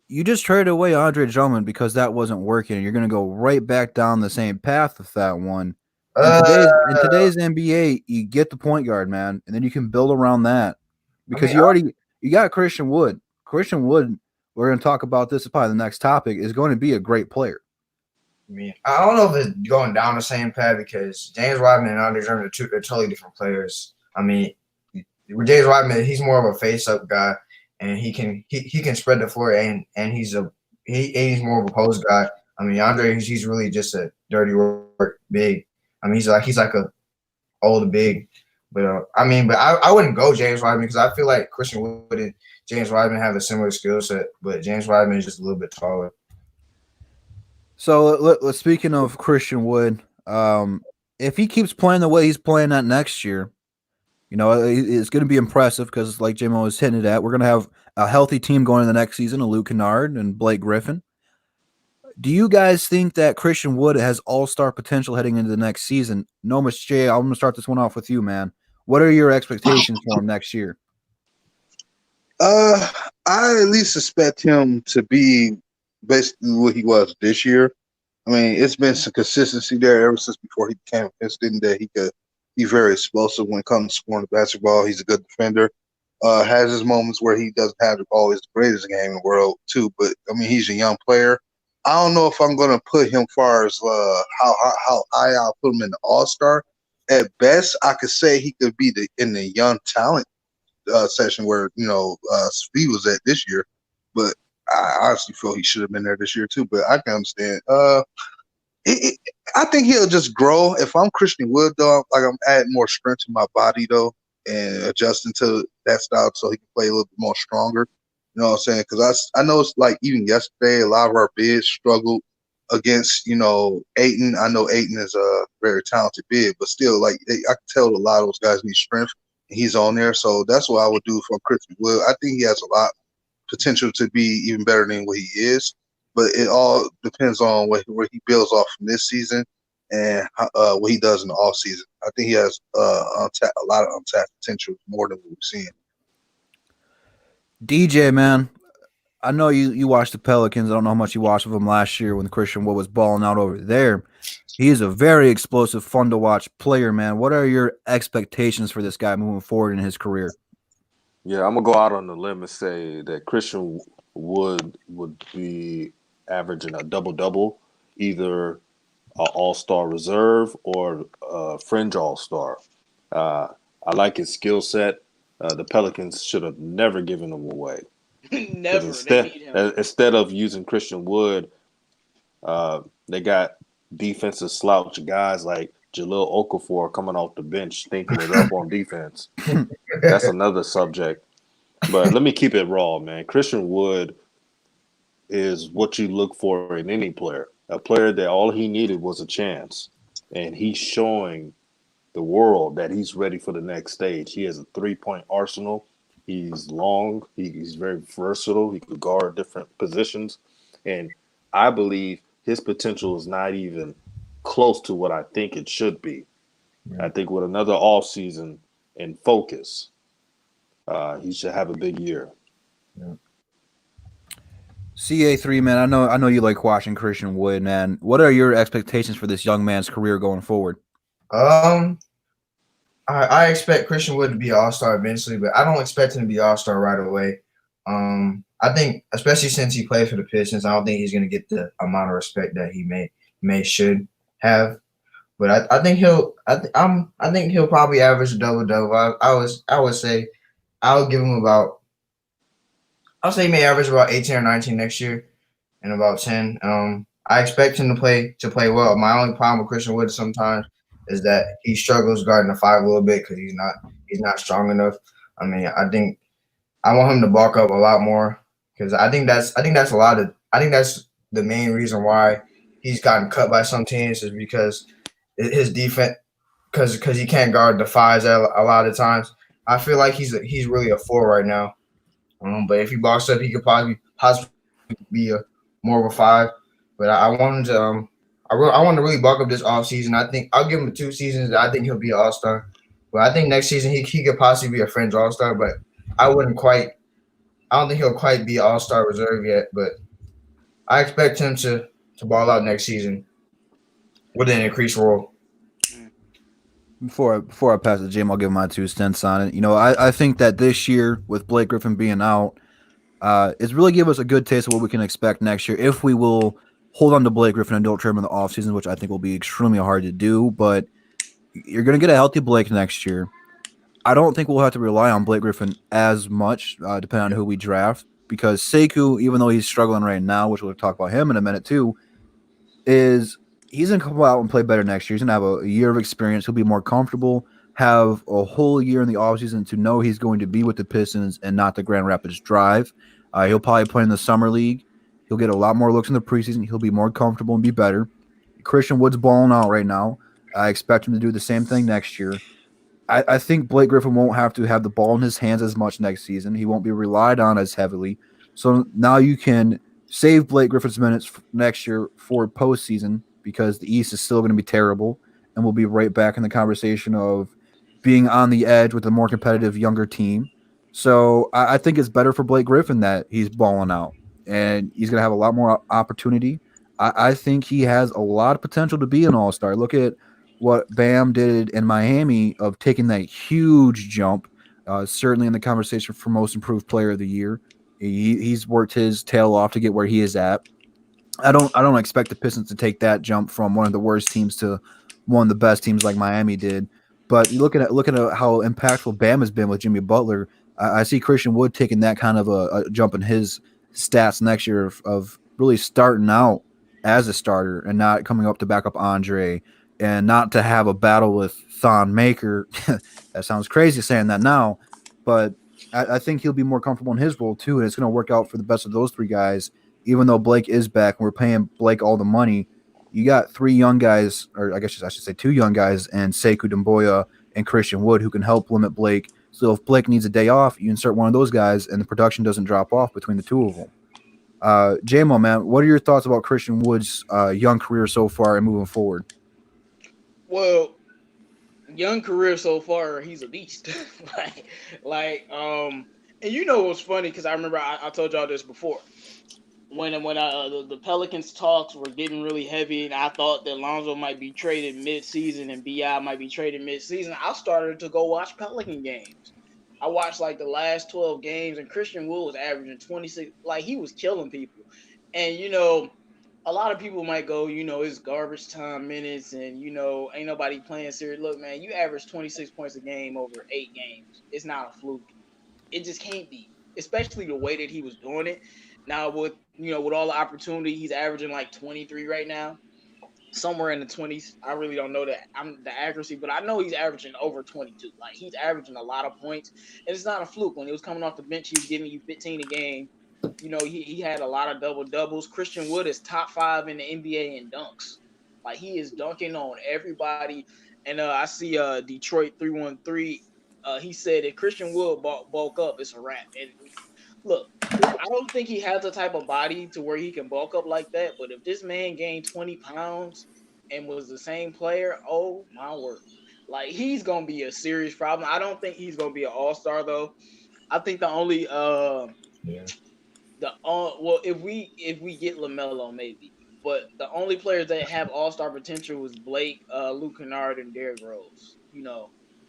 you just traded away Andre Drummond because that wasn't working, and you're going to go right back down the same path with that one. In today's NBA, you get the point guard, man, and then you can build around that because you got Christian Wood. Christian Wood, we're going to talk about this probably the next topic, is going to be a great player. I mean, I don't know if it's going down the same path because James Wiseman and Andre Drummond are totally different players. I mean, with James Wiseman, he's more of a face-up guy, and he can spread the floor, and he's more of a post guy. I mean, Andre, he's really just a dirty work big. I mean, he's like a old big, but I wouldn't go James Wiseman because I feel like Christian Wood and James Wiseman have a similar skill set, but James Wiseman is just a little bit taller. So, speaking of Christian Wood, if he keeps playing the way he's playing that next year, you know, it's going to be impressive because, like J-Mo was hitting it at, we're going to have a healthy team going in the next season of Luke Kennard and Blake Griffin. Do you guys think that Christian Wood has all-star potential heading into the next season? No, Mr. J, I'm going to start this one off with you, man. What are your expectations for him next year? I at least expect him to be basically what he was this year. I mean, it's been some consistency there ever since before he became a Piston that he could be very explosive when it comes to scoring the basketball. He's a good defender. Has his moments where he doesn't have always the greatest game in the world too, but I mean, he's a young player. I don't know if I'm going to put him far as how high I'll put him in the All-Star. At best, I could say he could be in the young talent session where he was at this year, but I honestly feel he should have been there this year too. But I can understand. I think he'll just grow. If I'm Christian Wood, though, I'm adding more strength to my body though, and adjusting to that style so he can play a little bit more stronger. You know what I'm saying? Because I know it's like even yesterday, a lot of our bigs struggled against, Ayton. I know Ayton is a very talented big, but still, I can tell a lot of those guys need strength, and he's on there. So that's what I would do for Christian Wood. I think he has a lot of potential to be even better than what he is, but it all depends on where he builds off from this season and what he does in the off season. I think he has a lot of untapped potential, more than what we've seen. DJ, man, I know you watched the Pelicans. I don't know how much you watched of them last year when Christian Wood was balling out over there. He is a very explosive, fun to watch player, man. What are your expectations for this guy moving forward in his career? Yeah, I'm going to go out on the limb and say that Christian Wood would be averaging a double-double, either an all-star reserve or a fringe all-star. I like his skill set. The Pelicans should have never given him away. Never. Instead of using Christian Wood, they got defensive slouch guys like Jahlil Okafor coming off the bench, thinking it up on defense. That's another subject. But let me keep it raw, man. Christian Wood is what you look for in any player. A player that all he needed was a chance. And he's showing the world that he's ready for the next stage. He has a three-point arsenal. He's long. He's very versatile. He could guard different positions. And I believe his potential is not even close to what I think it should be. Yeah. I think with another offseason and focus, He should have a big year. Yeah. CA3, man, I know you like watching Christian Wood, man. What are your expectations for this young man's career going forward? Um, I expect Christian Wood to be an all-star eventually, but I don't expect him to be an all-star right away. I think, especially since he plays for the Pistons, I don't think he's going to get the amount of respect that he should have. But I think I think he'll probably average a double. I would say I'll give him about I'll say he may average about 18 or 19 next year and about 10. I expect him to play well. My only problem with Christian Wood sometimes is that he struggles guarding the five a little bit because he's not strong enough. I mean, I think I want him to bulk up a lot more because I think that's the main reason why he's gotten cut by some teams is because his defense because he can't guard the fives a lot of times. I feel like he's really a four right now. But if he bulks up, he could possibly be a more of a five. But I want him to I want to really bulk up this offseason. I think I'll give him 2 seasons. I think he'll be an all-star. But I think next season he could possibly be a fringe all-star. But I wouldn't quite. I don't think he'll quite be all-star reserve yet. But I expect him to ball out next season with an increased role. Before I pass it to Jim, I'll give my 2 cents on it. You know, I think that this year with Blake Griffin being out, it's really give us a good taste of what we can expect next year if we will hold on to Blake Griffin and don't trade him in the offseason, which I think will be extremely hard to do. But you're going to get a healthy Blake next year. I don't think we'll have to rely on Blake Griffin as much, depending on who we draft, because Sekou, even though he's struggling right now, which we'll talk about him in a minute too, he's going to come out and play better next year. He's going to have a year of experience. He'll be more comfortable, have a whole year in the offseason to know he's going to be with the Pistons and not the Grand Rapids Drive. He'll probably play in the summer league. He'll get a lot more looks in the preseason. He'll be more comfortable and be better. Christian Wood's balling out right now. I expect him to do the same thing next year. I think Blake Griffin won't have to have the ball in his hands as much next season. He won't be relied on as heavily. So now you can save Blake Griffin's minutes next year for postseason because the East is still going to be terrible, and we'll be right back in the conversation of being on the edge with a more competitive younger team. So I think it's better for Blake Griffin that he's balling out, and he's going to have a lot more opportunity. I think he has a lot of potential to be an all-star. Look at what Bam did in Miami of taking that huge jump, certainly in the conversation for most improved player of the year. He's worked his tail off to get where he is at. I don't expect the Pistons to take that jump from one of the worst teams to one of the best teams like Miami did. But looking at how impactful Bam has been with Jimmy Butler, I see Christian Wood taking that kind of a jump in his stats next year of really starting out as a starter and not coming up to back up Andre and not to have a battle with Thon Maker. That sounds crazy saying that now, but I think he'll be more comfortable in his role too, and it's going to work out for the best of those 3 guys. Even though Blake is back and we're paying Blake all the money, you got 3 young guys, or I guess I should say 2 young guys, and Sekou Doumbouya and Christian Wood who can help limit Blake. So if Blake needs a day off, you insert one of those guys, and the production doesn't drop off between the 2 of them. J-Mo, man, what are your thoughts about Christian Wood's young career so far and moving forward? Well, young career so far, he's a beast. And you know what's funny? Because I remember I told y'all this before. When the Pelicans talks were getting really heavy, and I thought that Lonzo might be traded mid-season and Bi might be traded mid-season, I started to go watch Pelican games. I watched like the last 12 games, and Christian Wood was averaging 26. Like he was killing people, and a lot of people might go, it's garbage time minutes, and ain't nobody playing serious. Look, man, you average 26 points a game over 8 games. It's not a fluke. It just can't be, especially the way that he was doing it. Now with all the opportunity, he's averaging like 23 right now, somewhere in the 20s. I really don't know the accuracy, but I know he's averaging over 22. Like he's averaging a lot of points, and it's not a fluke. When he was coming off the bench, he was giving you 15 a game. He had a lot of double doubles. Christian Wood is top 5 in the NBA in dunks. Like he is dunking on everybody. And I see Detroit 313. He said if Christian Wood bulk up, it's a wrap. And look, I don't think he has the type of body to where he can bulk up like that. But if this man gained 20 pounds and was the same player, oh my word. Like he's gonna be a serious problem. I don't think he's gonna be an all-star though. I think the only Yeah. well, if we get LaMelo maybe, but the only players that have All Star potential was Blake, Luke Kennard, and Derrick Rose.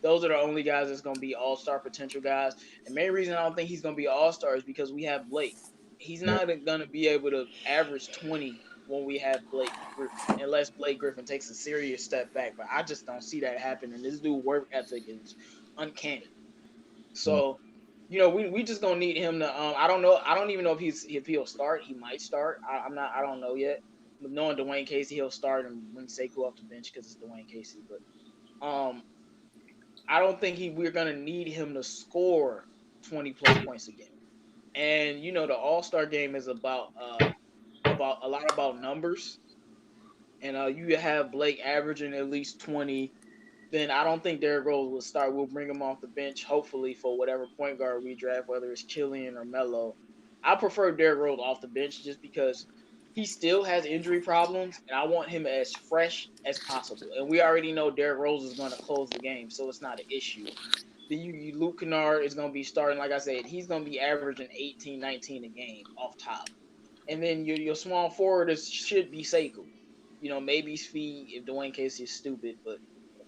Those are the only guys that's gonna be All Star potential guys. And main reason I don't think he's gonna be All Star is because we have Blake. He's Yeah. not gonna be able to average 20 when we have Blake Griffin, unless Blake Griffin takes a serious step back. But I just don't see that happening. This dude work ethic is uncanny. So, we just gonna need him to. I don't know. I don't even know if he'll start. He might start. I'm not. I don't know yet. But knowing Dwayne Casey, he'll start and bring Sekou off the bench because it's Dwayne Casey. But I don't think we're gonna need him to score 20 plus points a game. And the All Star game is about a lot about numbers. And you have Blake averaging at least 20, then I don't think Derrick Rose will start. We'll bring him off the bench, hopefully, for whatever point guard we draft, whether it's Killian or Melo. I prefer Derrick Rose off the bench just because he still has injury problems, and I want him as fresh as possible. And we already know Derrick Rose is going to close the game, so it's not an issue. Then Luke Kennard is going to be starting, like I said, he's going to be averaging 18, 19 a game off top. And then your small forward should be Sekou. Maybe Speed if Dwayne Casey is stupid, but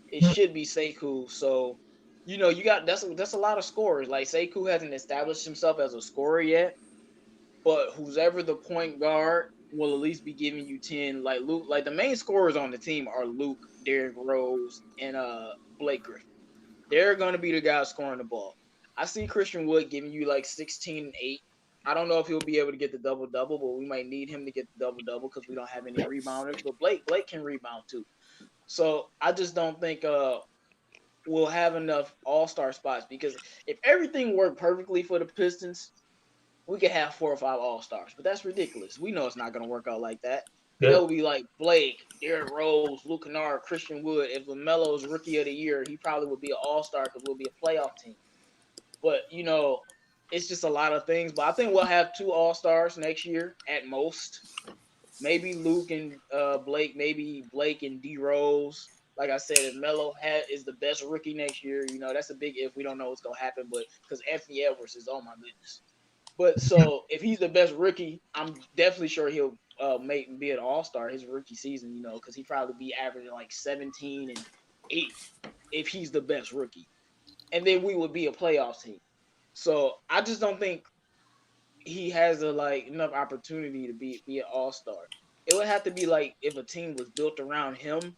it should be Sekou. So, you got that's a lot of scorers. Like Sekou hasn't established himself as a scorer yet, but who's ever the point guard will at least be giving you 10. Like Luke, like the main scorers on the team are Luke, Derrick Rose, and Blake Griffin. They're gonna be the guys scoring the ball. I see Christian Wood giving you like 16 and 8. I don't know if he'll be able to get the double double, but we might need him to get the double double because we don't have any rebounders. But Blake can rebound too. So I just don't think we'll have enough all-star spots because if everything worked perfectly for the Pistons, we could have 4 or 5 all-stars. But that's ridiculous. We know it's not going to work out like that. Yeah. It'll be like Blake, Derrick Rose, Luke Kennard, Christian Wood. If LaMelo's rookie of the year, he probably would be an all-star because we'll be a playoff team. But, it's just a lot of things. But I think we'll have 2 all-stars next year at most. Maybe Luke and Blake, maybe Blake and D Rose. Like I said, if Melo is the best rookie next year, that's a big if. We don't know what's gonna happen, but because Anthony Edwards is, oh my goodness. But so if he's the best rookie, I'm definitely sure he'll be an all-star his rookie season. Because he probably be averaging like 17 and 8 if he's the best rookie, and then we would be a playoff team. So I just don't think he has enough opportunity to be an all-star. It would have to be like if a team was built around him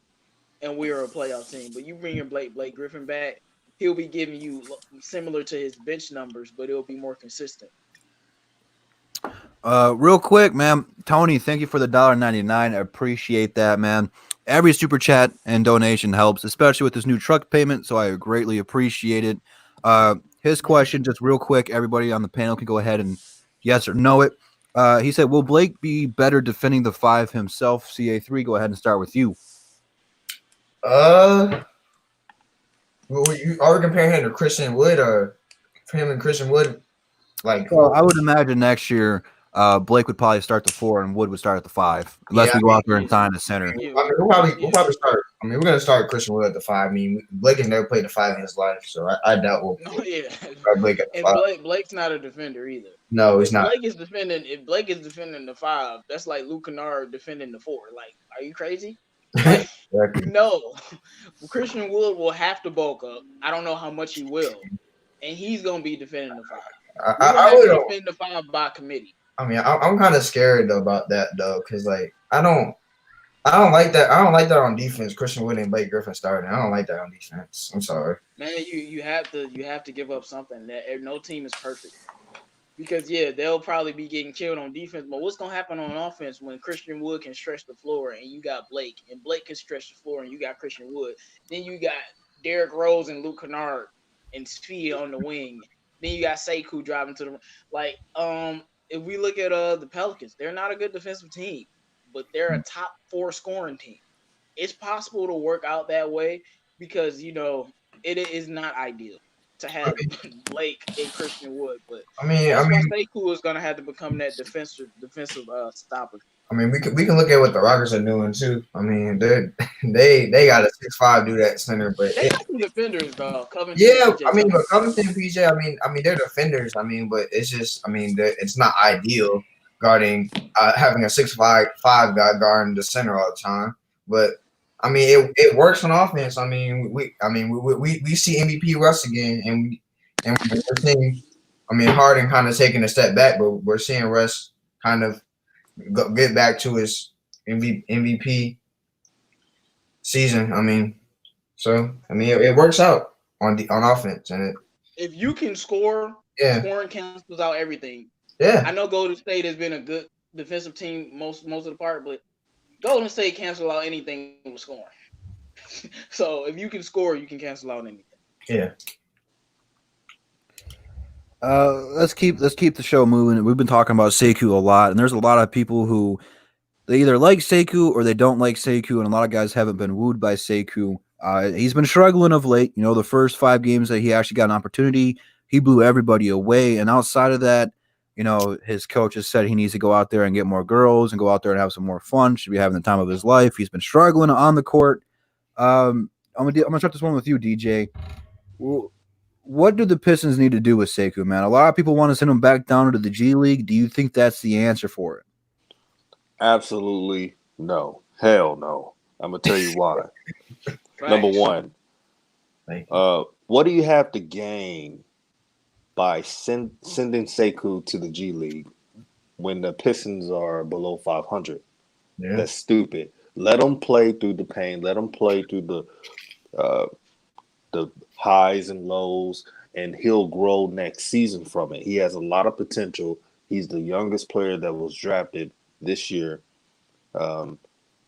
and we were a playoff team. But you bring your Blake Griffin back, he'll be giving you similar to his bench numbers, but it'll be more consistent. Real quick, man. Tony, thank you for the $1.99. I appreciate that, man. Every super chat and donation helps, especially with this new truck payment. So I greatly appreciate it. His question, just real quick, everybody on the panel can go ahead and yes or no it. He said, will Blake be better defending the 5 himself? CA3, go ahead and start with you. Are we comparing him to Christian Wood or him and Christian Wood? Well, I would imagine next year Blake would probably start the 4 and Wood would start at the 5, unless we go out there and sign a center. We'll probably start. We're gonna start Christian Wood at the 5. I mean, Blake has never played the 5 in his life, so I doubt we'll. Blake at the 5. Blake's not a defender either. No, he's not. If Blake is defending the 5, that's like Luke Kennard defending the 4. Like, are you crazy? Exactly. No, Christian Wood will have to bulk up. I don't know how much he will, and he's gonna be defending the 5. I would defend the 5 by committee. I mean, I'm kind of scared though about that though, because I don't like that. I don't like that on defense. Christian Wood and Blake Griffin starting. I don't like that on defense. I'm sorry, man. You have to give up something. That no team is perfect. Because they'll probably be getting killed on defense, but what's gonna happen on offense when Christian Wood can stretch the floor and you got Blake, and Blake can stretch the floor and you got Christian Wood? Then you got Derrick Rose and Luke Kennard and Speed on the wing. Then you got Sekou driving to the if we look at the Pelicans, they're not a good defensive team, but they're a top 4 scoring team. It's possible to work out that way because it is not ideal to have Blake and Christian Wood, but that's why Sekou is gonna have to become that defensive stopper. I mean, we can look at what the Rockets are doing too. I mean, they got a 6'5" dude at center, but They got some defenders though. Covington and yeah, PJ I mean, but Tucker. Covington and PJ, I mean, they're defenders. I mean, but it's just, I mean, it's not ideal guarding having a 6'5" guy guarding the center all the time. But I mean, it works on offense. I mean, we see MVP Russ again, and we're seeing, I mean, Harden kind of taking a step back, but we're seeing Russ kind of get back to his MVP season. I mean, so I mean, it works out on offense, and If you can score, scoring cancels out everything. Yeah, I know Golden State has been a good defensive team most of the part, but Golden State cancel out anything with scoring. So if you can score, you can cancel out anything. Yeah. Let's keep the show moving. We've been talking about Sekou a lot, and there's a lot of people who they either like Sekou or they don't like Sekou, and a lot of guys haven't been wooed by Sekou. He's been struggling of late. You know, the first 5 games that he actually got an opportunity, he blew everybody away. And outside of that, you know, his coach has said he needs to go out there and get more girls and go out there and have some more fun. Should be having the time of his life. He's been struggling on the court. I'm gonna start this one with you, DJ. What do the Pistons need to do with Sekou, man? A lot of people want to send him back down to the G League. Do you think that's the answer for it? Absolutely no. Hell no. I'm gonna tell you why. Number one, what do you have to gain by sending Sekou to the G League when the Pistons are below 500? Yeah. That's stupid. Let him play through the pain. Let him play through the highs and lows, and he'll grow next season from it. He has a lot of potential. He's the youngest player that was drafted this year.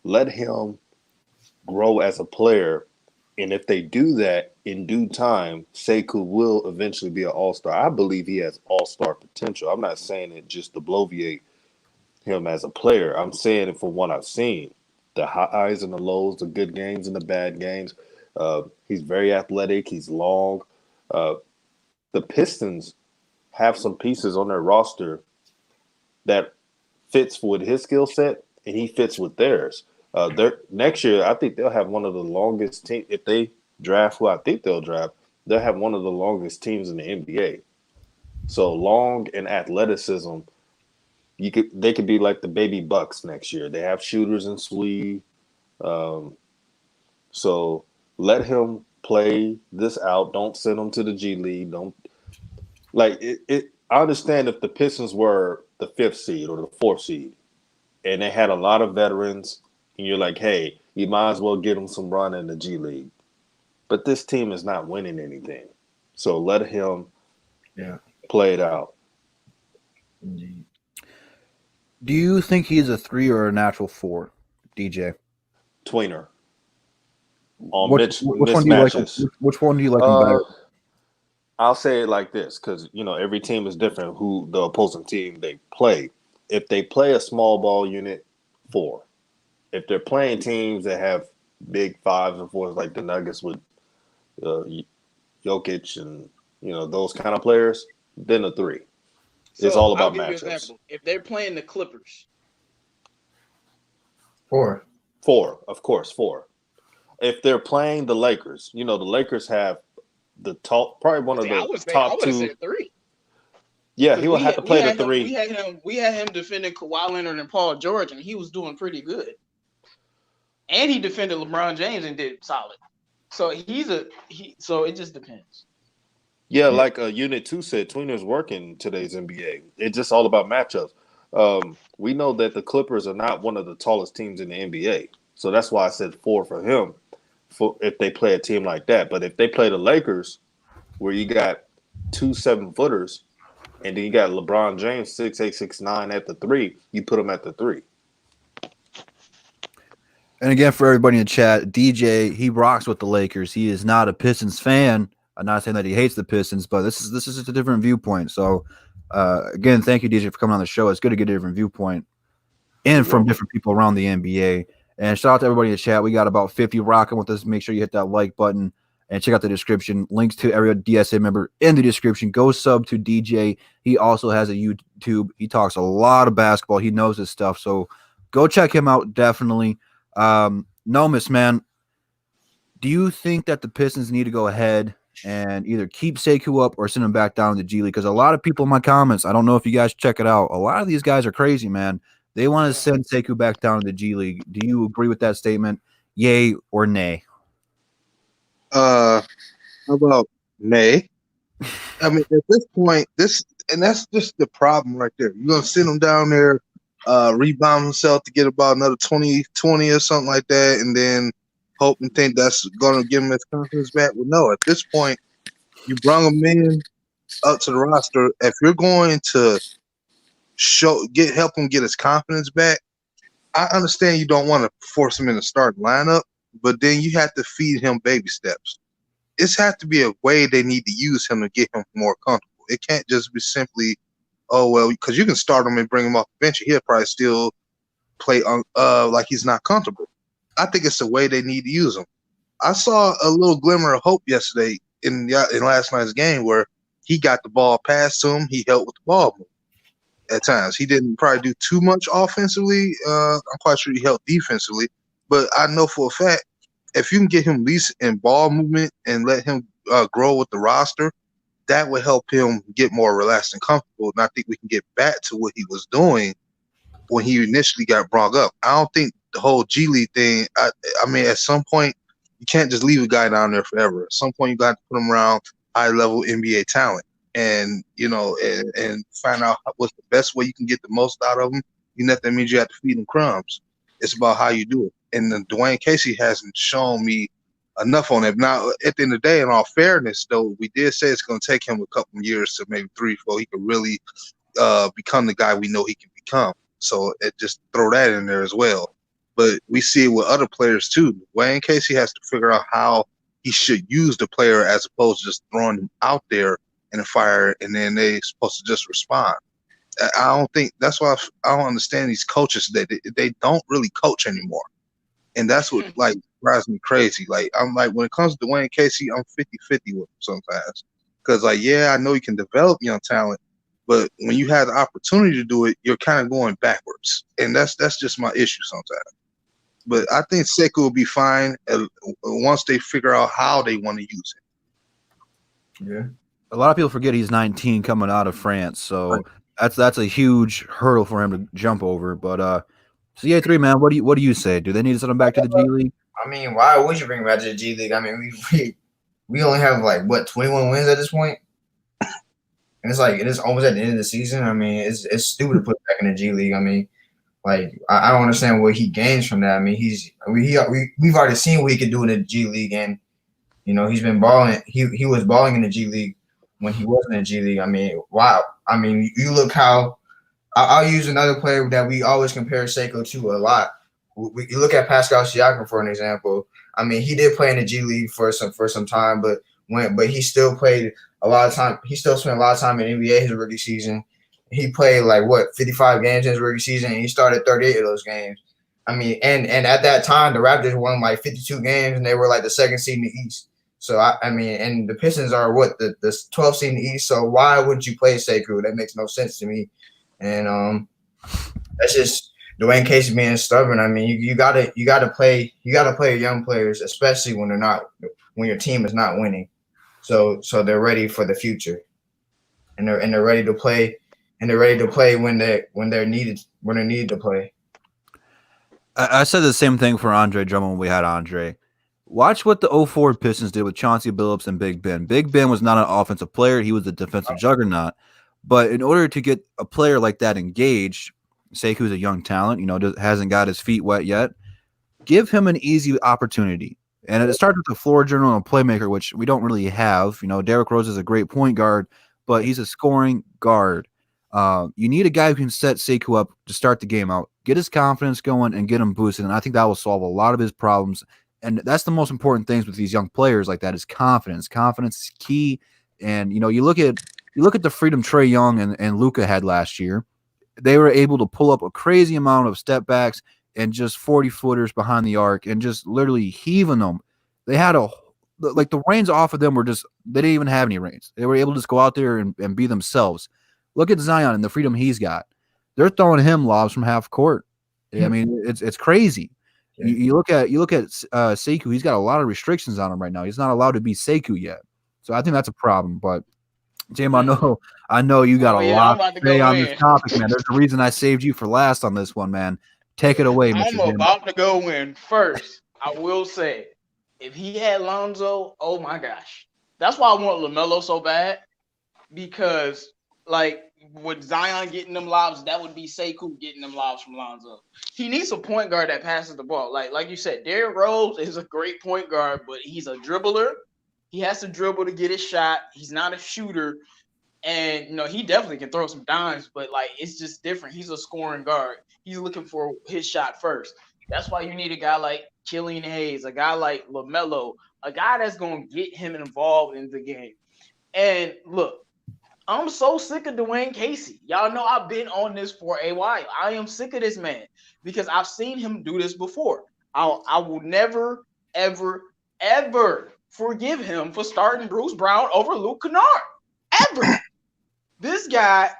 Let him grow as a player, and if they do that in due time, Sekou will eventually be an all-star. I believe he has all-star potential. I'm not saying it just to bloviate him as a player. I'm saying it from what I've seen. The highs and the lows, the good games and the bad games. He's very athletic. He's long. The Pistons have some pieces on their roster that fits with his skill set, and he fits with theirs. Next year, I think they'll have one of the longest teams. If they draft who I think they'll draft, they'll have one of the longest teams in the NBA. So long and athleticism, they could be like the baby Bucks next year. They have shooters and Sweet. So let him play this out. Don't send him to the G League. Don't like it. I understand if the Pistons were the 5th seed or the 4th seed, and they had a lot of veterans, and you're like, hey, you might as well get them some run in the G League. But this team is not winning anything, so let him play it out. Indeed. Do you think he's a 3 or a natural 4, DJ? Tweener. Which one do you like? Which one do you like him better? I'll say it like this, because every team is different. Who the opposing team they play. If they play a small ball unit, 4. If they're playing teams that have big 5s and 4s like the Nuggets with Jokic and those kind of players, then a 3. So it's all about matchups. If they're playing the Clippers, 4. 4, of course, 4. If they're playing the Lakers, the Lakers have the top, probably one of the top 2. Said 3. Yeah, he will have to play the 3. We had him defending Kawhi Leonard and Paul George, and he was doing pretty good. And he defended LeBron James and did solid. So so it just depends. Yeah, like Unit 2 said, Tweener's working in today's NBA. It's just all about matchups. We know that the Clippers are not one of the tallest teams in the NBA. So that's why I said 4 for him if they play a team like that. But if they play the Lakers, where you got 2 7-footers, and then you got LeBron James 6'8", 6'9" at the 3, you put him at the 3. And again, for everybody in the chat, DJ, he rocks with the Lakers. He is not a Pistons fan. I'm not saying that he hates the Pistons, but this is just a different viewpoint. So, again, thank you, DJ, for coming on the show. It's good to get a different viewpoint and from different people around the NBA. And shout out to everybody in the chat. We got about 50 rocking with us. Make sure you hit that like button and check out the description. Links to every DSA member in the description. Go sub to DJ. He also has a YouTube. He talks a lot of basketball. He knows his stuff. So go check him out definitely. Nomis, man, do you think that the Pistons need to go ahead and either keep Sekou up or send him back down to the G League? Because a lot of people in my comments, I don't know if you guys check it out. A lot of these guys are crazy, man. They want to send Sekou back down to the G League. Do you agree with that statement? Yay or nay? How about nay? I mean, at this point, that's just the problem right there. You're gonna send him down there, rebound himself to get about another 20 or something like that, and then hope and think that's gonna give him his confidence back. Well, no, at this point, you brought him in up to the roster. If you're going to help him get his confidence back, I understand you don't want to force him in the starting lineup, but then you have to feed him baby steps. This has to be a way they need to use him to get him more comfortable. It can't just be simply, oh, well, because you can start him and bring him off the bench. He'll probably still play like he's not comfortable. I think it's the way they need to use him. I saw a little glimmer of hope yesterday in last night's game where he got the ball passed to him. He helped with the ball movement at times. He didn't probably do too much offensively. I'm quite sure he helped defensively. But I know for a fact, if you can get him at least in ball movement and let him grow with the roster, that would help him get more relaxed and comfortable. And I think we can get back to what he was doing when he initially got brought up. I don't think the whole G League thing, I mean, at some point, you can't just leave a guy down there forever. At some point, you got to put him around high-level NBA talent and, and find out what's the best way you can get the most out of him. That means you have to feed him crumbs. It's about how you do it. And Dwayne Casey hasn't shown me enough on it. Now, at the end of the day, in all fairness, though, we did say it's going to take him a couple of years to maybe 3 before he could really become the guy we know he can become. So just throw that in there as well. But we see it with other players too. Dwayne Casey has to figure out how he should use the player as opposed to just throwing him out there in the fire and then they're supposed to just respond. I don't think that's why I don't understand these coaches that they don't really coach anymore. And that's what drives me crazy. I'm when it comes to Dwayne Casey, I'm 50-50 with him sometimes. Because I know you can develop young talent, but when you have the opportunity to do it, you're kind of going backwards. And that's just my issue sometimes. But I think Sekou will be fine once they figure out how they want to use it. Yeah. A lot of people forget he's 19 coming out of France, so that's a huge hurdle for him to jump over. But CA3, man, what do you say? Do they need to send him back to the G League? I mean, why would you bring him back to the G League? I mean, we only have 21 wins at this point, and it is almost at the end of the season. I mean, it's stupid to put him back in the G League. I mean, I don't understand what he gains from that. I mean, we've already seen what he could do in the G League, and he's been balling. He was balling in the G League when he wasn't in the G League. I mean, wow. I mean, you look how I'll use another player that we always compare Sekou to a lot. You look at Pascal Siakam for an example. I mean, he did play in the G League for some time, but he still played a lot of time. He still spent a lot of time in NBA his rookie season. He played 55 games in his rookie season, and he started 38 of those games. I mean, and at that time, the Raptors won 52 games, and they were the second seed in the East. So I mean, and the Pistons are the 12th seed in the East. So why wouldn't you play Sekou? That makes no sense to me. And that's just Dwayne Casey being stubborn. I mean, you gotta play young players, especially when your team is not winning. So they're ready for the future, and they're ready to play. And they're ready to play when they're needed to play. I said the same thing for Andre Drummond when we had Andre. Watch what the 04 Pistons did with Chauncey Billups and Big Ben. Big Ben was not an offensive player. He was a defensive juggernaut. But in order to get a player like that engaged, Sekou's a young talent, hasn't got his feet wet yet, give him an easy opportunity. And it starts with the floor general and playmaker, which we don't really have. Derrick Rose is a great point guard, but he's a scoring guard. You need a guy who can set Sekou up to start the game out, get his confidence going, and get him boosted. And I think that will solve a lot of his problems. And that's the most important things with these young players like that is confidence. Confidence is key. And you look at the freedom Trae Young and Luka had last year. They were able to pull up a crazy amount of step backs and just 40-footers behind the arc and just literally heaving them. They had the reins off of them were just they didn't even have any reins. They were able to just go out there and be themselves. Look at Zion and the freedom he's got. They're throwing him lobs from half court. I mean, it's crazy. You look at Sekou. He's got a lot of restrictions on him right now. He's not allowed to be Sekou yet. So I think that's a problem. But Jim, I know you got a lot I'm about to to say go on this in. topic, man. There's a reason I saved you for last on this one, man. Take it away, Mr. I'm Jim. about to go in first. I will say, if he had Lonzo, oh my gosh, that's why I want LaMelo so bad, because like with Zion getting them lobs, that would be Sekou getting them lobs from Lonzo. He needs a point guard that passes the ball. Like you said, Derrick Rose is a great point guard, but he's a dribbler. He has to dribble to get his shot. He's not a shooter. And he definitely can throw some dimes, but like it's just different. He's a scoring guard. He's looking for his shot first. That's why you need a guy like Killian Hayes, a guy like LaMelo, a guy that's gonna get him involved in the game. And look, I'm so sick of Dwayne Casey. Y'all know I've been on this for a while. I am sick of this man because I've seen him do this before. I will never, ever, ever forgive him for starting Bruce Brown over Luke Kennard. Ever. This guy,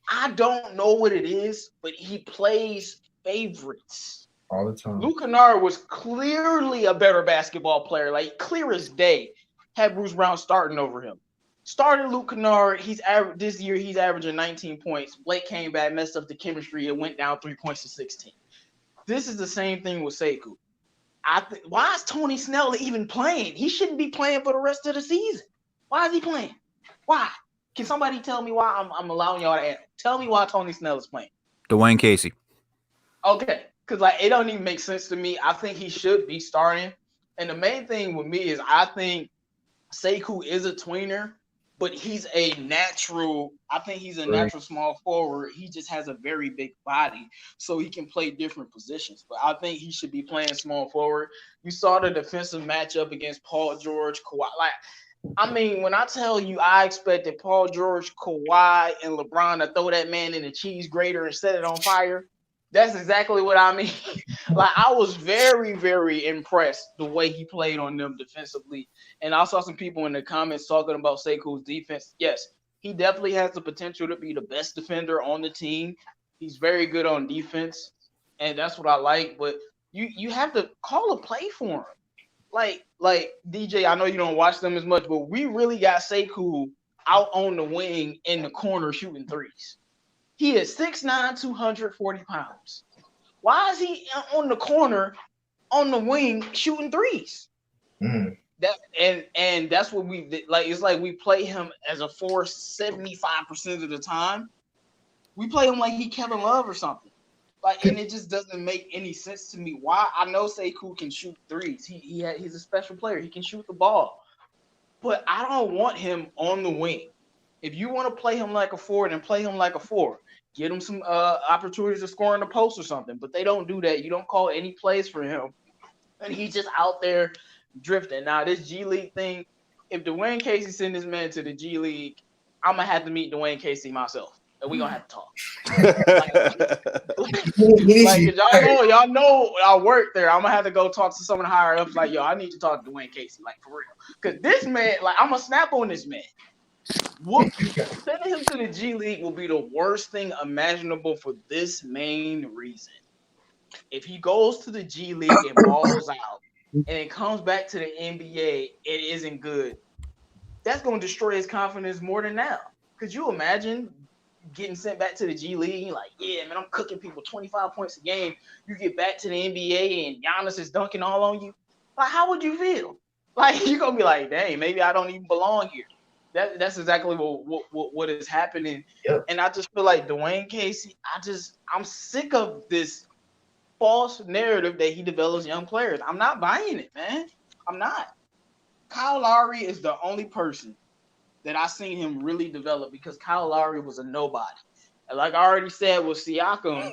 I don't know what it is, but he plays favorites all the time. Luke Kennard was clearly a better basketball player, like clear as day. Had Bruce Brown starting over him. Started Luke Kennard. This year he's averaging 19 points. Blake came back, messed up the chemistry. It went down 3 points to 16. This is the same thing with Sekou. Why is Tony Snell even playing? He shouldn't be playing for the rest of the season. Why is he playing? Why? Can somebody tell me why? I'm allowing y'all to answer. Tell me why Tony Snell is playing. Dwayne Casey. Okay, because it don't even make sense to me. I think he should be starting. And the main thing with me is I think Sekou is a tweener, but he's a natural. I think he's a natural small forward. He just has a very big body, so he can play different positions. But I think he should be playing small forward. You saw the defensive matchup against Paul George, Kawhi. When I tell you I expected Paul George, Kawhi, and LeBron to throw that man in a cheese grater and set it on fire, that's exactly what I mean. I was very, very impressed the way he played on them defensively. And I saw some people in the comments talking about Sekou's defense. Yes, he definitely has the potential to be the best defender on the team. He's very good on defense, and that's what I like. But you have to call a play for him. Like DJ, I know you don't watch them as much, but we really got Sekou out on the wing in the corner shooting threes. He is 6'9", 240 pounds. Why is he on the corner on the wing shooting threes? Mm. And that's what we did. It's like we play him as a force 75% of the time. We play him like he Kevin Love or something. And it just doesn't make any sense to me. Why? I know Sekou can shoot threes. He's a special player. He can shoot the ball. But I don't want him on the wing. If you want to play him like a forward, then play him like a forward. Get him some opportunities to score in the post or something. But they don't do that. You don't call any plays for him. And he's just out there drifting. Now, this G League thing, if Dwayne Casey send this man to the G League, I'm going to have to meet Dwayne Casey myself. And we're going to have to talk. Y'all know I work there. I'm going to have to go talk to someone higher up. I need to talk to Dwayne Casey, for real. Because this man, I'm going to snap on this man. Sending him to the G League will be the worst thing imaginable for this main reason. If he goes to the G League and balls out and it comes back to the NBA, it isn't good. That's going to destroy his confidence more than now. Could you imagine getting sent back to the G League? Yeah, man, I'm cooking people 25 points a game. You get back to the NBA and Giannis is dunking all on you. How would you feel? You're going to be like, dang, maybe I don't even belong here. That's exactly what is happening. Yep. And I just feel like Dwayne Casey, I'm sick of this false narrative that he develops young players. I'm not buying it, man. I'm not. Kyle Lowry is the only person that I seen him really develop, because Kyle Lowry was a nobody. And like I already said with Siakam,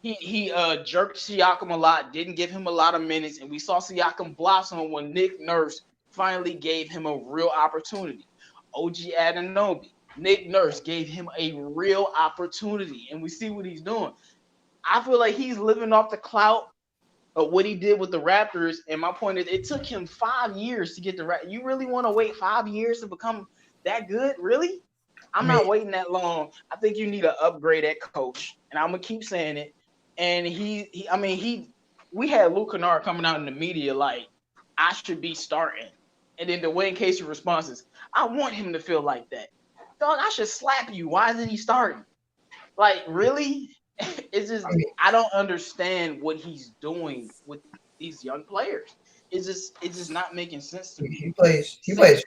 he jerked Siakam a lot, didn't give him a lot of minutes, and we saw Siakam blossom when Nick Nurse finally gave him a real opportunity. OG Anunoby, Nick Nurse gave him a real opportunity, and we see what he's doing. I feel like he's living off the clout of what he did with the Raptors, and my point is, it took him 5 years to get the Raptors. You really want to wait 5 years to become that good? Really? I'm not waiting that long. I think you need to upgrade at coach, and I'm going to keep saying it. And we had Luke Kennard coming out in the media like, I should be starting. And then the Wayne Casey response is, I want him to feel like that. Dog, I should slap you. Why isn't he starting? Like, really? It's just, I don't understand what he's doing with these young players. It's just not making sense to me. He plays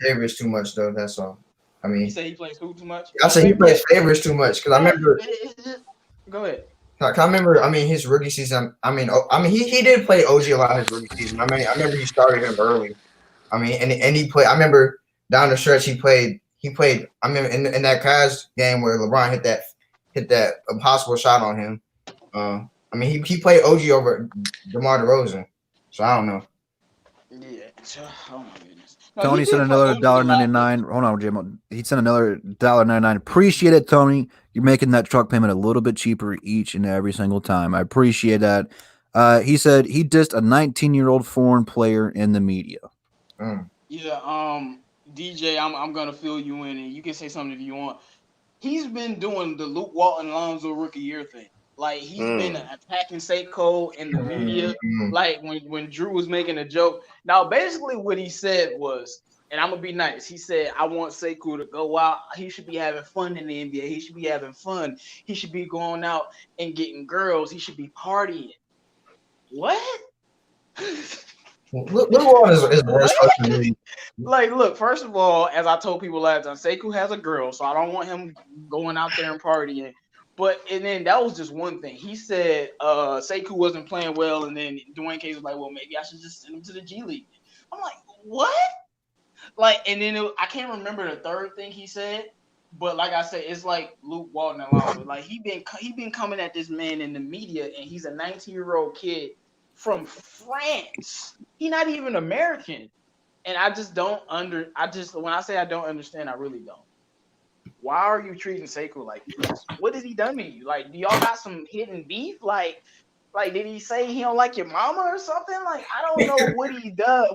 favorites too much though. That's all. I mean, You say he plays who too much? I say he plays favorites too much because I remember. Go ahead. I remember. I mean, his rookie season. He did play OG a lot his rookie season. I remember he started him early. I mean, and he played. I remember down the stretch he played. I mean, in that Cavs game where LeBron hit that impossible shot on him. I mean, he played OG over DeMar DeRozan. So I don't know. Yeah. Oh my goodness. Tony sent another $1.99. Hold on, Jim. He sent another $1.99. Appreciate it, Tony. You're making that truck payment a little bit cheaper each and every single time. I appreciate that. He said he dissed a 19-year-old foreign player in the media. Yeah. DJ, I'm gonna fill you in, and you can say something if you want. He's been doing the Luke Walton Lonzo rookie year thing. Like, he's been attacking Sekou in the media. Like, when Drew was making a joke. Now, basically what he said was, and I'm going to be nice, he said, I want Sekou to go out. He should be having fun in the NBA. He should be having fun. He should be going out and getting girls. He should be partying. What? Luke Walton is the worst person in the league. Like, look, first of all, as I told people last time, Sekou has a girl, so I don't want him going out there and partying. And then that was just one thing. He said Sekou wasn't playing well, and then Dwayne Casey was like, well, maybe I should just send him to the G League. I'm like, what? Like, and then I can't remember the third thing he said, but like I said, it's like Luke Walton and Lonzo. Like, he been coming at this man in the media, and he's a 19-year-old kid from France. He's not even American. And I just don't when I say I don't understand, I really don't. Why are you treating Sekou like this? What has he done to you? Like, do y'all got some hidden beef? Like did he say he don't like your mama or something? Like, I don't know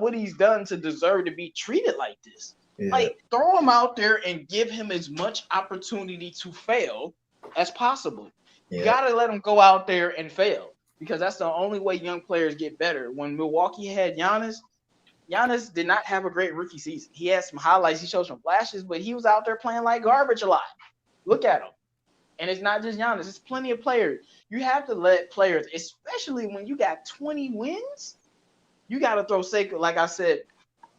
what he's done to deserve to be treated like this. Yeah. Like, throw him out there and give him as much opportunity to fail as possible. Yeah. You gotta let him go out there and fail, because that's the only way young players get better. When Milwaukee had Giannis did not have a great rookie season. He had some highlights. He showed some flashes, but he was out there playing like garbage a lot. Look at him. And it's not just Giannis. It's plenty of players. You have to let players, especially when you got 20 wins, you got to throw Sekou. Like I said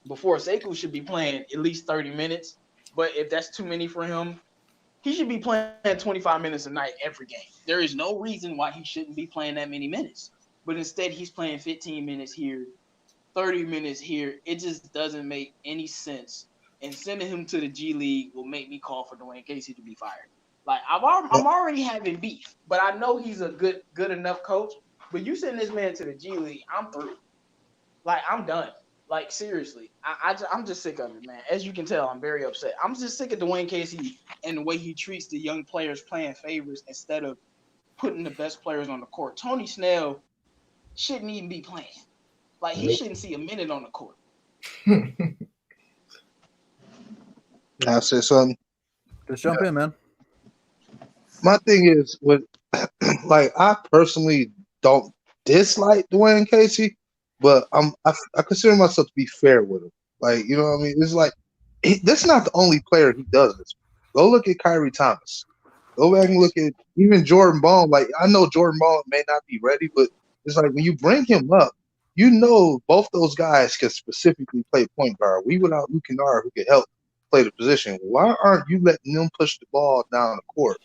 before, Sekou should be playing at least 30 minutes. But if that's too many for him, he should be playing 25 minutes a night every game. There is no reason why he shouldn't be playing that many minutes. But instead, he's playing 15 minutes here, 30 minutes here. It just doesn't make any sense. And sending him to the G League will make me call for Dwayne Casey to be fired. Like, I'm already having beef, but I know he's a good enough coach. But you send this man to the G League, I'm through. Like, I'm done. Like, seriously, I'm just sick of it, man. As you can tell, I'm very upset. I'm just sick of Dwayne Casey and the way he treats the young players playing favors instead of putting the best players on the court. Tony Snell shouldn't even be playing. Like, he shouldn't see a minute on the court. I'll say something. Just jump in, man. My thing is, like, I personally don't dislike Dwayne Casey, but I consider myself to be fair with him. Like, you know what I mean? It's like, that's not the only player he does this. Go look at Kyrie Thomas. Go back and look at even Jordan Ball. Like, I know Jordan Ball may not be ready, but it's like when you bring him up, you know both those guys can specifically play point guard. We without Luke Kennard who could help play the position. Why aren't you letting them push the ball down the court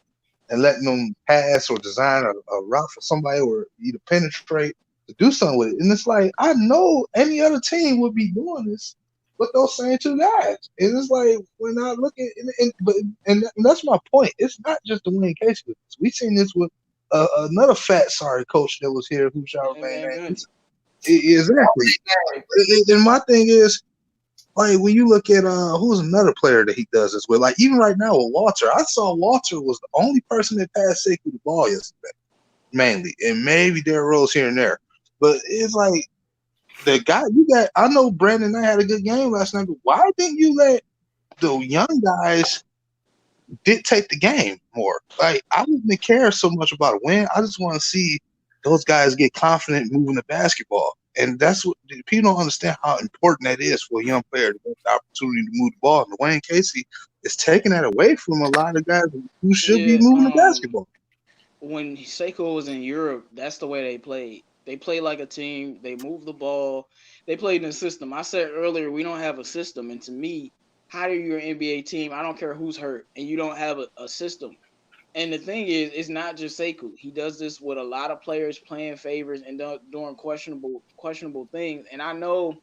and letting them pass or design a route for somebody or either penetrate to do something with it? And it's like, I know any other team would be doing this with those same two guys. And it's like, we're not looking, and that's my point. It's not just Dwayne Casey. We've seen this with another fat, sorry coach that was here who shall remain nameless. Exactly. And my thing is, like, when you look at who's another player that he does this with, like, even right now with Walter, I saw Walter was the only person that passed Sekou the ball yesterday, mainly, and maybe Derrick Rose here and there. But it's like the guy you got. I know Brandon and I had a good game last night, but why didn't you let the young guys dictate the game more? Like, I didn't care so much about a win. I just want to see those guys get confident moving the basketball. And that's what people don't understand how important that is for a young player to get the opportunity to move the ball. And Dwayne Casey is taking that away from a lot of guys who should be Yeah, moving the basketball. when Sekou was in Europe, that's the way they played. They play like a team. They move the ball. They played in a system. I said earlier, we don't have a system. And to me, how are you an NBA team? I don't care who's hurt, and you don't have a system. And the thing is, it's not just Sekou. He does this with a lot of players playing favors and doing questionable things. And I know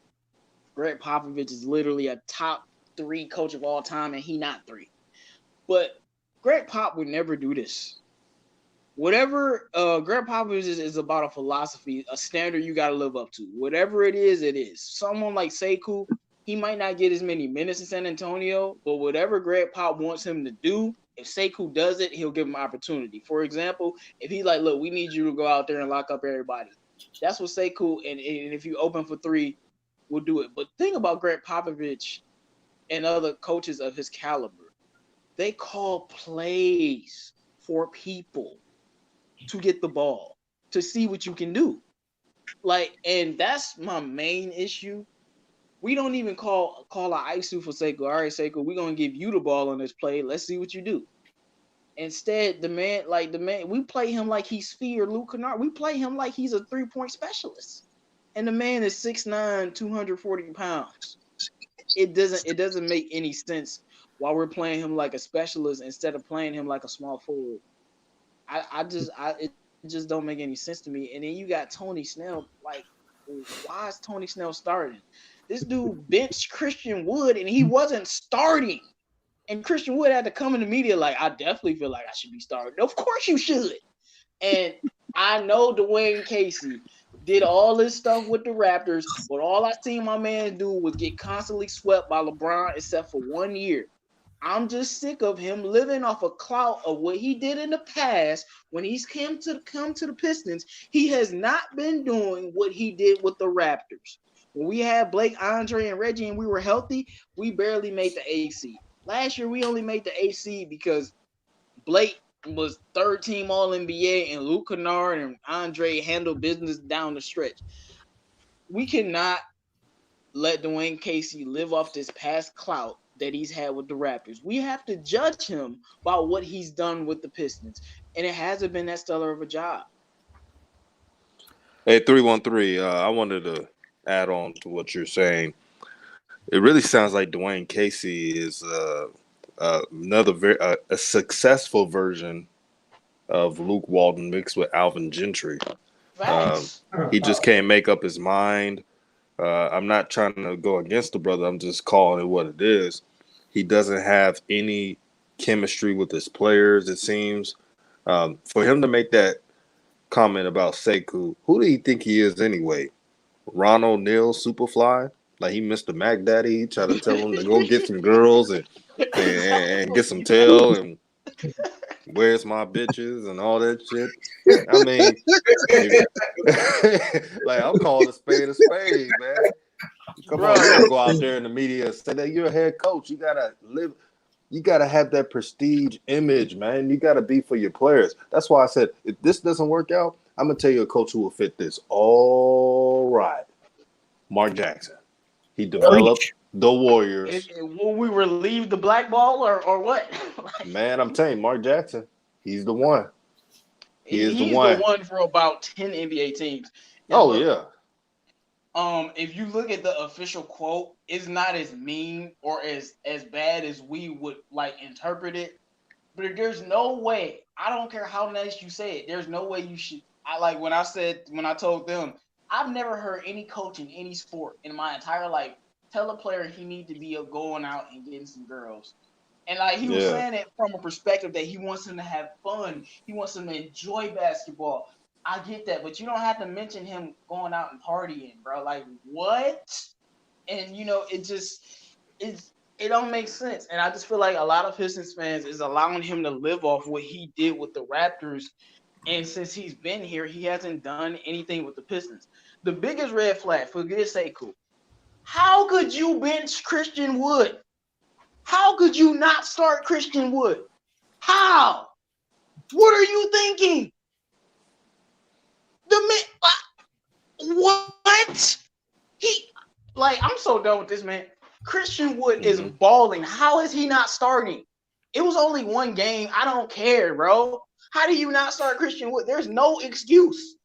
Greg Popovich is literally a top 3 coach of all time, and he not 3. But Greg Pop would never do this. Whatever Greg Popovich is about a philosophy, a standard you got to live up to. Whatever it is, it is. Someone like Sekou, he might not get as many minutes in San Antonio, but whatever Greg Pop wants him to do, if Sekou does it, he'll give him opportunity. For example, if he's like, look, we need you to go out there and lock up everybody. That's what Sekou, and if you open for 3, we'll do it. But the thing about Greg Popovich and other coaches of his caliber, they call plays for people to get the ball, to see what you can do. Like, and that's my main issue. We don't even call an ISO for Sekou. All right, Sekou, we're gonna give you the ball on this play. Let's see what you do. Instead, the man, we play him like he's Fee or Luke Kennard. We play him like he's a 3-point specialist. And the man is 6'9", 240 pounds. It doesn't make any sense why we're playing him like a specialist instead of playing him like a small forward. It just don't make any sense to me. And then you got Tony Snell. Like, why is Tony Snell starting? This dude benched Christian Wood, and he wasn't starting. And Christian Wood had to come in the media like, I definitely feel like I should be starting. Of course you should. And I know Dwayne Casey did all this stuff with the Raptors, but all I seen my man do was get constantly swept by LeBron except for 1 year. I'm just sick of him living off a clout of what he did in the past. When he's come to the Pistons, he has not been doing what he did with the Raptors. When we had Blake, Andre, and Reggie, and we were healthy, we barely made the AC. Last year, we only made the AC because Blake was 3rd team All-NBA, and Luke Kennard and Andre handled business down the stretch. We cannot let Dwayne Casey live off this past clout that he's had with the Raptors. We have to judge him by what he's done with the Pistons, and it hasn't been that stellar of a job. Hey, 313, I wanted to add on to what you're saying. It really sounds like Dwayne Casey is another a successful version of Luke Walton mixed with Alvin Gentry. He just can't make up his mind. I'm not trying to go against the brother. I'm just calling it what it is. He doesn't have any chemistry with his players, it seems. For him to make that comment about Sekou, who do you think he is anyway? Ron O'Neal, Superfly? Like he Mr. Mac Daddy? He tried to tell him to go get some girls and get some tail and where's my bitches and all that shit. I mean, like I'm calling a spade, man. Come on, you gotta go out there in the media and say that you're a head coach. You gotta have that prestige image, man. You gotta be for your players. That's why I said if this doesn't work out, I'm gonna tell you a coach who will fit this all right. Mark Jackson. He developed the Warriors. Will we relieve the black ball or what? Man, I'm telling you, Mark Jackson, he's the one. He's the one for about 10 NBA teams. Yeah. If you look at the official quote, it's not as mean or as bad as we would like interpret it. But there's no way. I don't care how nice you say it. There's no way you should. When I told them, I've never heard any coach in any sport in my entire life tell a player he need to be going out and getting some girls. And like he was saying it from a perspective that he wants them to have fun. He wants them to enjoy basketball. I get that, but you don't have to mention him going out and partying, bro. Like what? And it don't make sense. And I just feel like a lot of Pistons fans is allowing him to live off what he did with the Raptors. And since he's been here, he hasn't done anything with the Pistons. The biggest red flag, forget Sekou. How could you bench Christian Wood? How could you not start Christian Wood? How? What are you thinking? the man. What? I'm so done with this, man. Christian Wood is balling. How is he not starting? It was only one game. I don't care, bro. How do you not start Christian Wood? There's no excuse.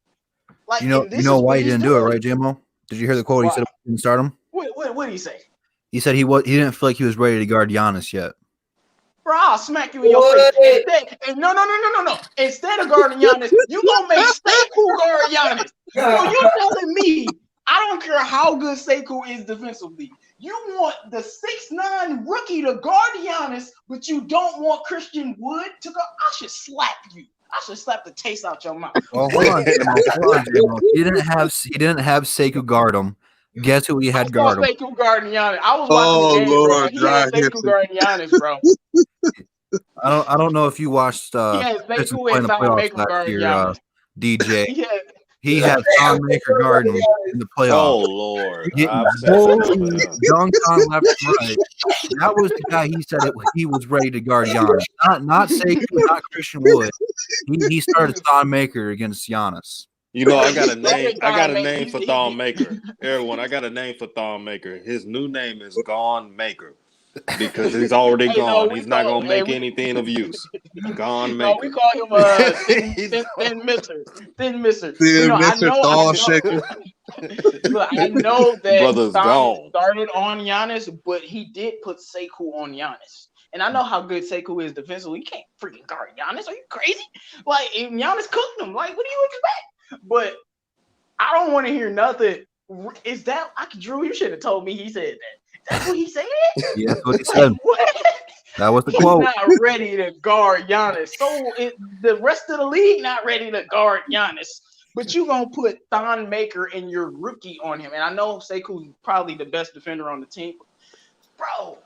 You know why he didn't do it, right, JMO? Did you hear the quote? He said he didn't start him. What did he say? He said he didn't feel like he was ready to guard Giannis yet. Bro, I'll smack you in your face. No. Instead of guarding Giannis, you gonna make Sekou guard Giannis. So you're telling me I don't care how good Sekou is defensively. You want the 6'9" rookie to guard Giannis, but you don't want Christian Wood to go. I should slap you. I should slap the taste out your mouth. Well, hold on, JMO. He didn't have Sekou guard him. Guess who he had guard him? Sekou guarding Giannis. I was watching the game, bro. He had Sekou guarding Giannis, bro. I don't know if you watched Pistons playing the playoffs last year, DJ. He had Thon Maker guarding in the playoffs. Oh Lord! Dunked on left and right. That was the guy he said he was ready to guard Giannis. Not Sekou, not Christian Wood. He started Thon Maker against Giannis. You know, I got a name. I got a name for Thon Maker. Everyone, I got a name for Thon Maker. His new name is Gone Maker. Because he's already gone. He's not gonna make anything of use. Gone Maker. No, we call him Thin Mister. Thin Mister. Thon Shaker. Look, I know that Brother's gone. Started on Giannis, but he did put Sekou on Giannis. And I know how good Sekou is defensively. You can't freaking guard Giannis. Are you crazy? Like, Giannis cooked him. Like, what do you expect? But I don't want to hear nothing. Is that Drew? You should have told me he said that. That's what he said? Yeah, that's what he said. That was the quote. He's not ready to guard Giannis. So the rest of the league not ready to guard Giannis. But you going to put Thon Maker and your rookie on him. And I know Sekou's probably the best defender on the team. Bro,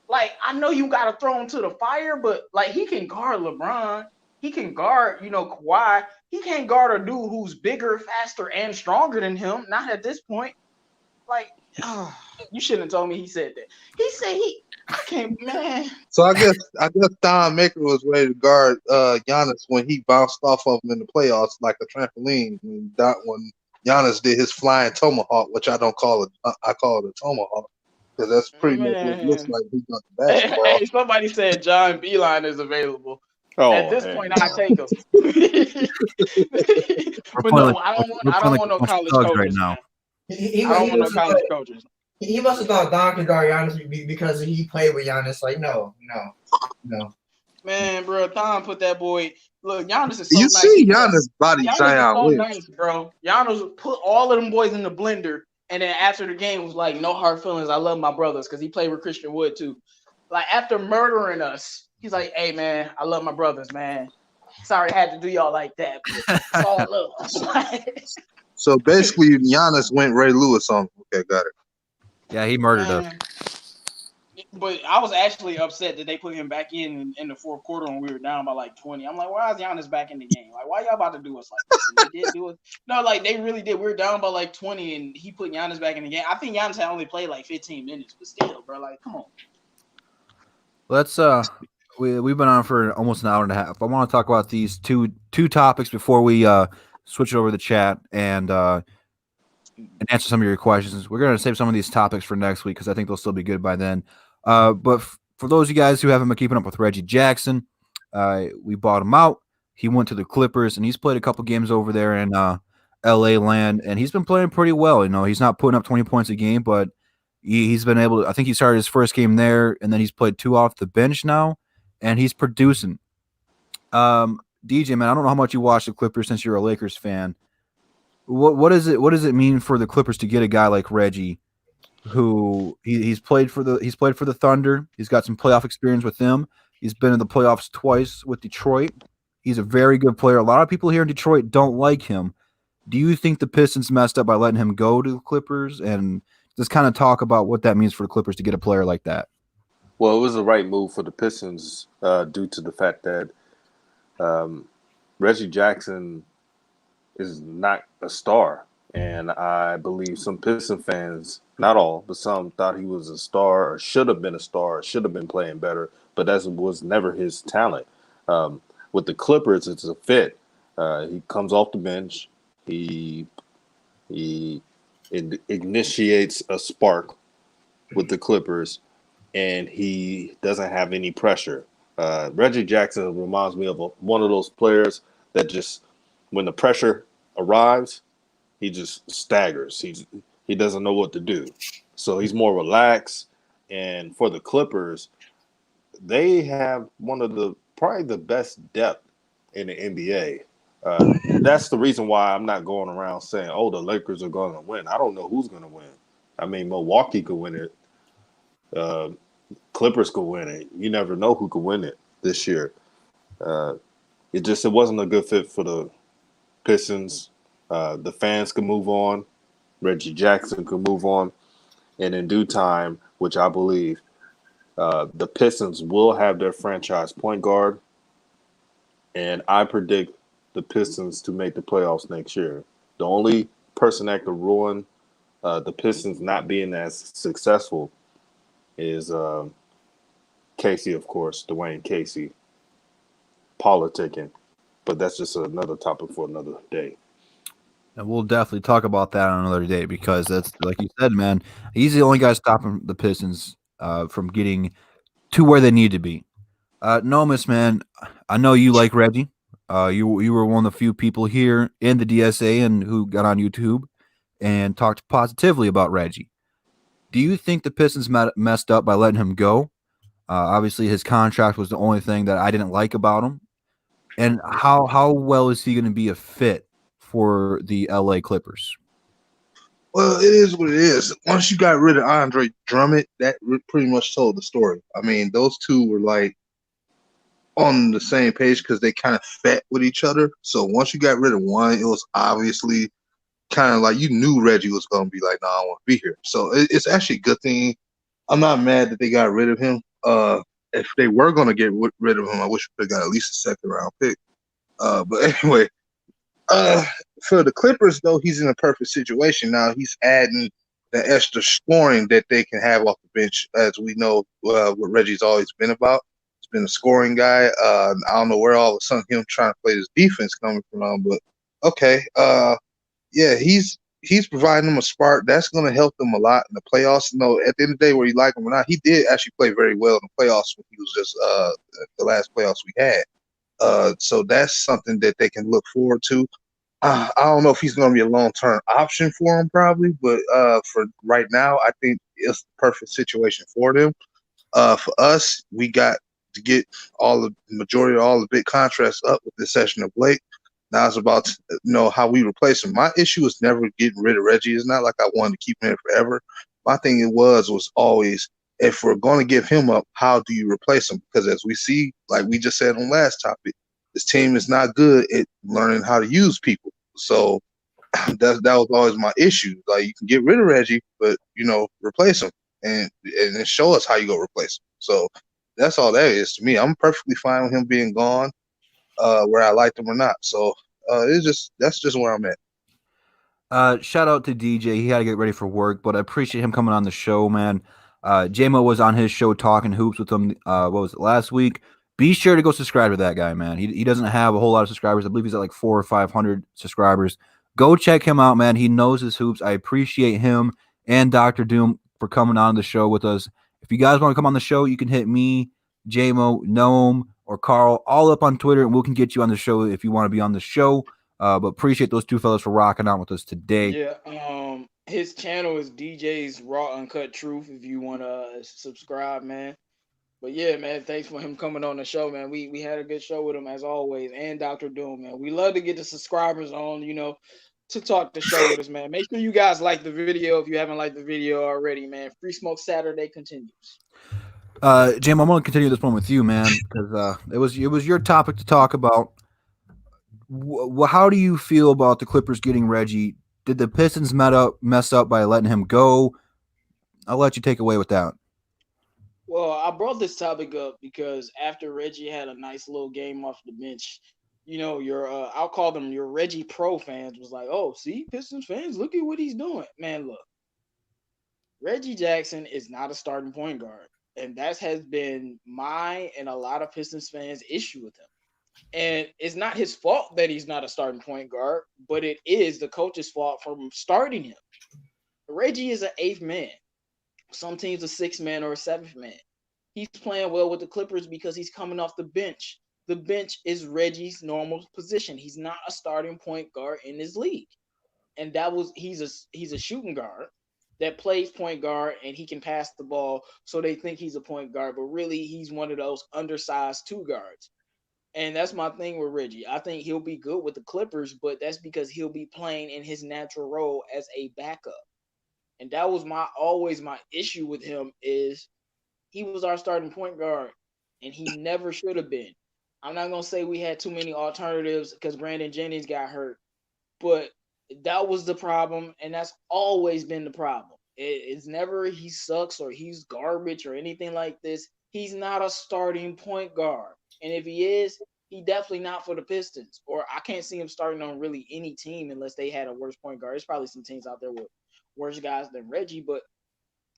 like, I know you got to throw him to the fire, but, like, he can guard LeBron. He can guard, Kawhi. He can't guard a dude who's bigger, faster, and stronger than him. Not at this point. Like, you shouldn't have told me he said that. He said I can't, man. So I guess Thon Maker was ready to guard Giannis when he bounced off of him in the playoffs like a trampoline. When Giannis did his flying tomahawk, which I don't call it, I call it a tomahawk because that's pretty much what it looks like. He's got the basketball. Hey, somebody said John Beeline is available. At this point, I take him. But no, I don't want no college coaches right now. I don't want no college coaches. He must have thought Don could guard Giannis because he played with Giannis. Like, no. Man, bro, Thon put that boy. Look, Giannis is so you nice. See Giannis body Giannis Zion so Williams. nice, bro. Giannis put all of them boys in the blender, and then after the game was like, no hard feelings. I love my brothers because he played with Christian Wood too. Like after murdering us, he's like, hey man, I love my brothers, man. Sorry I had to do y'all like that. But it's all love. So basically, Giannis went Ray Lewis on him. Okay, got it. Yeah, he murdered us. But I was actually upset that they put him back in the fourth quarter when we were down by like 20. I'm like, why is Giannis back in the game? Like, why y'all about to do us like this? They did do it. No, like they really did. We were down by like 20, and he put Giannis back in the game. I think Giannis had only played like 15 minutes, but still, bro, like, come on. Let's we've been on for almost an hour and a half. I want to talk about these two topics before we switch it over to the chat and answer some of your questions. We're going to save some of these topics for next week because I think they'll still be good by then. But for those of you guys who haven't been keeping up with Reggie Jackson, we bought him out. He went to the Clippers, and he's played a couple games over there in LA land, and he's been playing pretty well. You know, he's not putting up 20 points a game, but he's been able to – I think he started his first game there, and then he's played 2 off the bench now, and he's producing. DJ, man, I don't know how much you watch the Clippers since you're a Lakers fan. What does it mean for the Clippers to get a guy like Reggie, who he's played for the Thunder? He's got some playoff experience with them. He's been in the playoffs twice with Detroit. He's a very good player. A lot of people here in Detroit don't like him. Do you think the Pistons messed up by letting him go to the Clippers? And just kind of talk about what that means for the Clippers to get a player like that. Well, it was the right move for the Pistons due to the fact that Reggie Jackson is not a star. And I believe some Piston fans, not all, but some thought he was a star or should have been a star or should have been playing better, but that was never his talent. With the Clippers, it's a fit. He comes off the bench. He he initiates a spark with the Clippers, and he doesn't have any pressure. Reggie Jackson reminds me of one of those players that just, when the pressure arrives, he just staggers. He doesn't know what to do. So he's more relaxed. And for the Clippers, they have one of the probably the best depth in the NBA. That's the reason why I'm not going around saying, "Oh, the Lakers are going to win." I don't know who's going to win. I mean, Milwaukee could win it. Uh, Clippers could win it. You never know who could win it this year. Uh, it wasn't a good fit for the Pistons. The fans could move on. Reggie Jackson could move on, and in due time, which I believe, the Pistons will have their franchise point guard, and I predict the Pistons to make the playoffs next year. The only person that could ruin the Pistons not being as successful is Casey, of course, Dwayne Casey, politicking. But that's just another topic for another day. And we'll definitely talk about that on another day because that's like you said, man. He's the only guy stopping the Pistons from getting to where they need to be. Nomis, man, I know you like Reggie. You were one of the few people here in the DSA and who got on YouTube and talked positively about Reggie. Do you think the Pistons messed up by letting him go? Obviously, his contract was the only thing that I didn't like about him. And how well is he going to be a fit for the LA Clippers? Well, it is what it is. Once you got rid of Andre Drummond, that pretty much told the story. I mean, those two were like on the same page because they kind of fed with each other. So once you got rid of one, it was obviously kind of like you knew Reggie was going to be like, "No, I don't want to be here." So it's actually a good thing. I'm not mad that they got rid of him. If they were going to get rid of him, I wish we could have got at least a second round pick. But anyway, uh, for the Clippers, though, he's in a perfect situation now. He's adding the extra scoring that they can have off the bench, as we know what Reggie's always been about. He's been a scoring guy. I don't know where all of a sudden him trying to play this defense coming from, but okay. Yeah, he's providing them a spark. That's going to help them a lot in the playoffs. At the end of the day, whether you like him or not, he did actually play very well in the playoffs when he was just the last playoffs we had. So that's something that they can look forward to. I don't know if he's going to be a long-term option for him, probably, but for right now, I think it's the perfect situation for them. For us, we got to get all the majority of all the big contracts up with the session of Blake. Now it's about to know how we replace him. My issue is never getting rid of Reggie. It's not like I wanted to keep him forever. My thing was always, if we're going to give him up, how do you replace him? Because as we see, like we just said on last topic, this team is not good at learning how to use people. So that was always my issue. Like you can get rid of Reggie, but replace him and then show us how you go replace him. So that's all that is to me. I'm perfectly fine with him being gone, where I liked him or not. So that's just where I'm at. Shout out to DJ. He had to get ready for work, but I appreciate him coming on the show, man. JMO was on his show talking hoops with him. What was it, last week? Be sure to go subscribe to that guy, man. He doesn't have a whole lot of subscribers. I believe he's at like 400 or 500 subscribers. Go check him out, man. He knows his hoops. I appreciate him and Dr. Doom for coming on the show with us. If you guys want to come on the show, you can hit me, JMO, Noam, or Carl all up on Twitter, and we can get you on the show if you want to be on the show. But appreciate those two fellas for rocking out with us today. Yeah, his channel is DJ's Raw Uncut Truth. If you want to subscribe, man. But yeah, man, thanks for him coming on the show, man. We had a good show with him as always, and Dr. Doom, man. We love to get the subscribers on, to talk the show with us, man. Make sure you guys like the video if you haven't liked the video already, man. Free Smoke Saturday continues. Jim, I'm going to continue this one with you, man, because it was your topic to talk about. How do you feel about the Clippers getting Reggie? Did the Pistons mess up by letting him go? I'll let you take away with that. Well, I brought this topic up because after Reggie had a nice little game off the bench, your I'll call them your Reggie Pro fans was like, oh, see, Pistons fans, look at what he's doing. Man, look, Reggie Jackson is not a starting point guard. And that has been my and a lot of Pistons fans' issue with him. And it's not his fault that he's not a starting point guard, but it is the coach's fault from starting him. Reggie is an eighth man. Some teams a sixth man or a seventh man. He's playing well with the Clippers because he's coming off the bench. The bench is Reggie's normal position. He's not a starting point guard in this league. And he's a shooting guard that plays point guard and he can pass the ball, so they think he's a point guard, but really he's one of those undersized two guards. And that's my thing with Reggie. I think he'll be good with the Clippers, but that's because he'll be playing in his natural role as a backup. And that was always my issue with him is he was our starting point guard and he never should have been. I'm not going to say we had too many alternatives because Brandon Jennings got hurt, but that was the problem, and that's always been the problem. It's never he sucks or he's garbage or anything like this. He's not a starting point guard. And if he is, he definitely not for the Pistons. Or I can't see him starting on really any team unless they had a worse point guard. There's probably some teams out there with worse guys than Reggie, but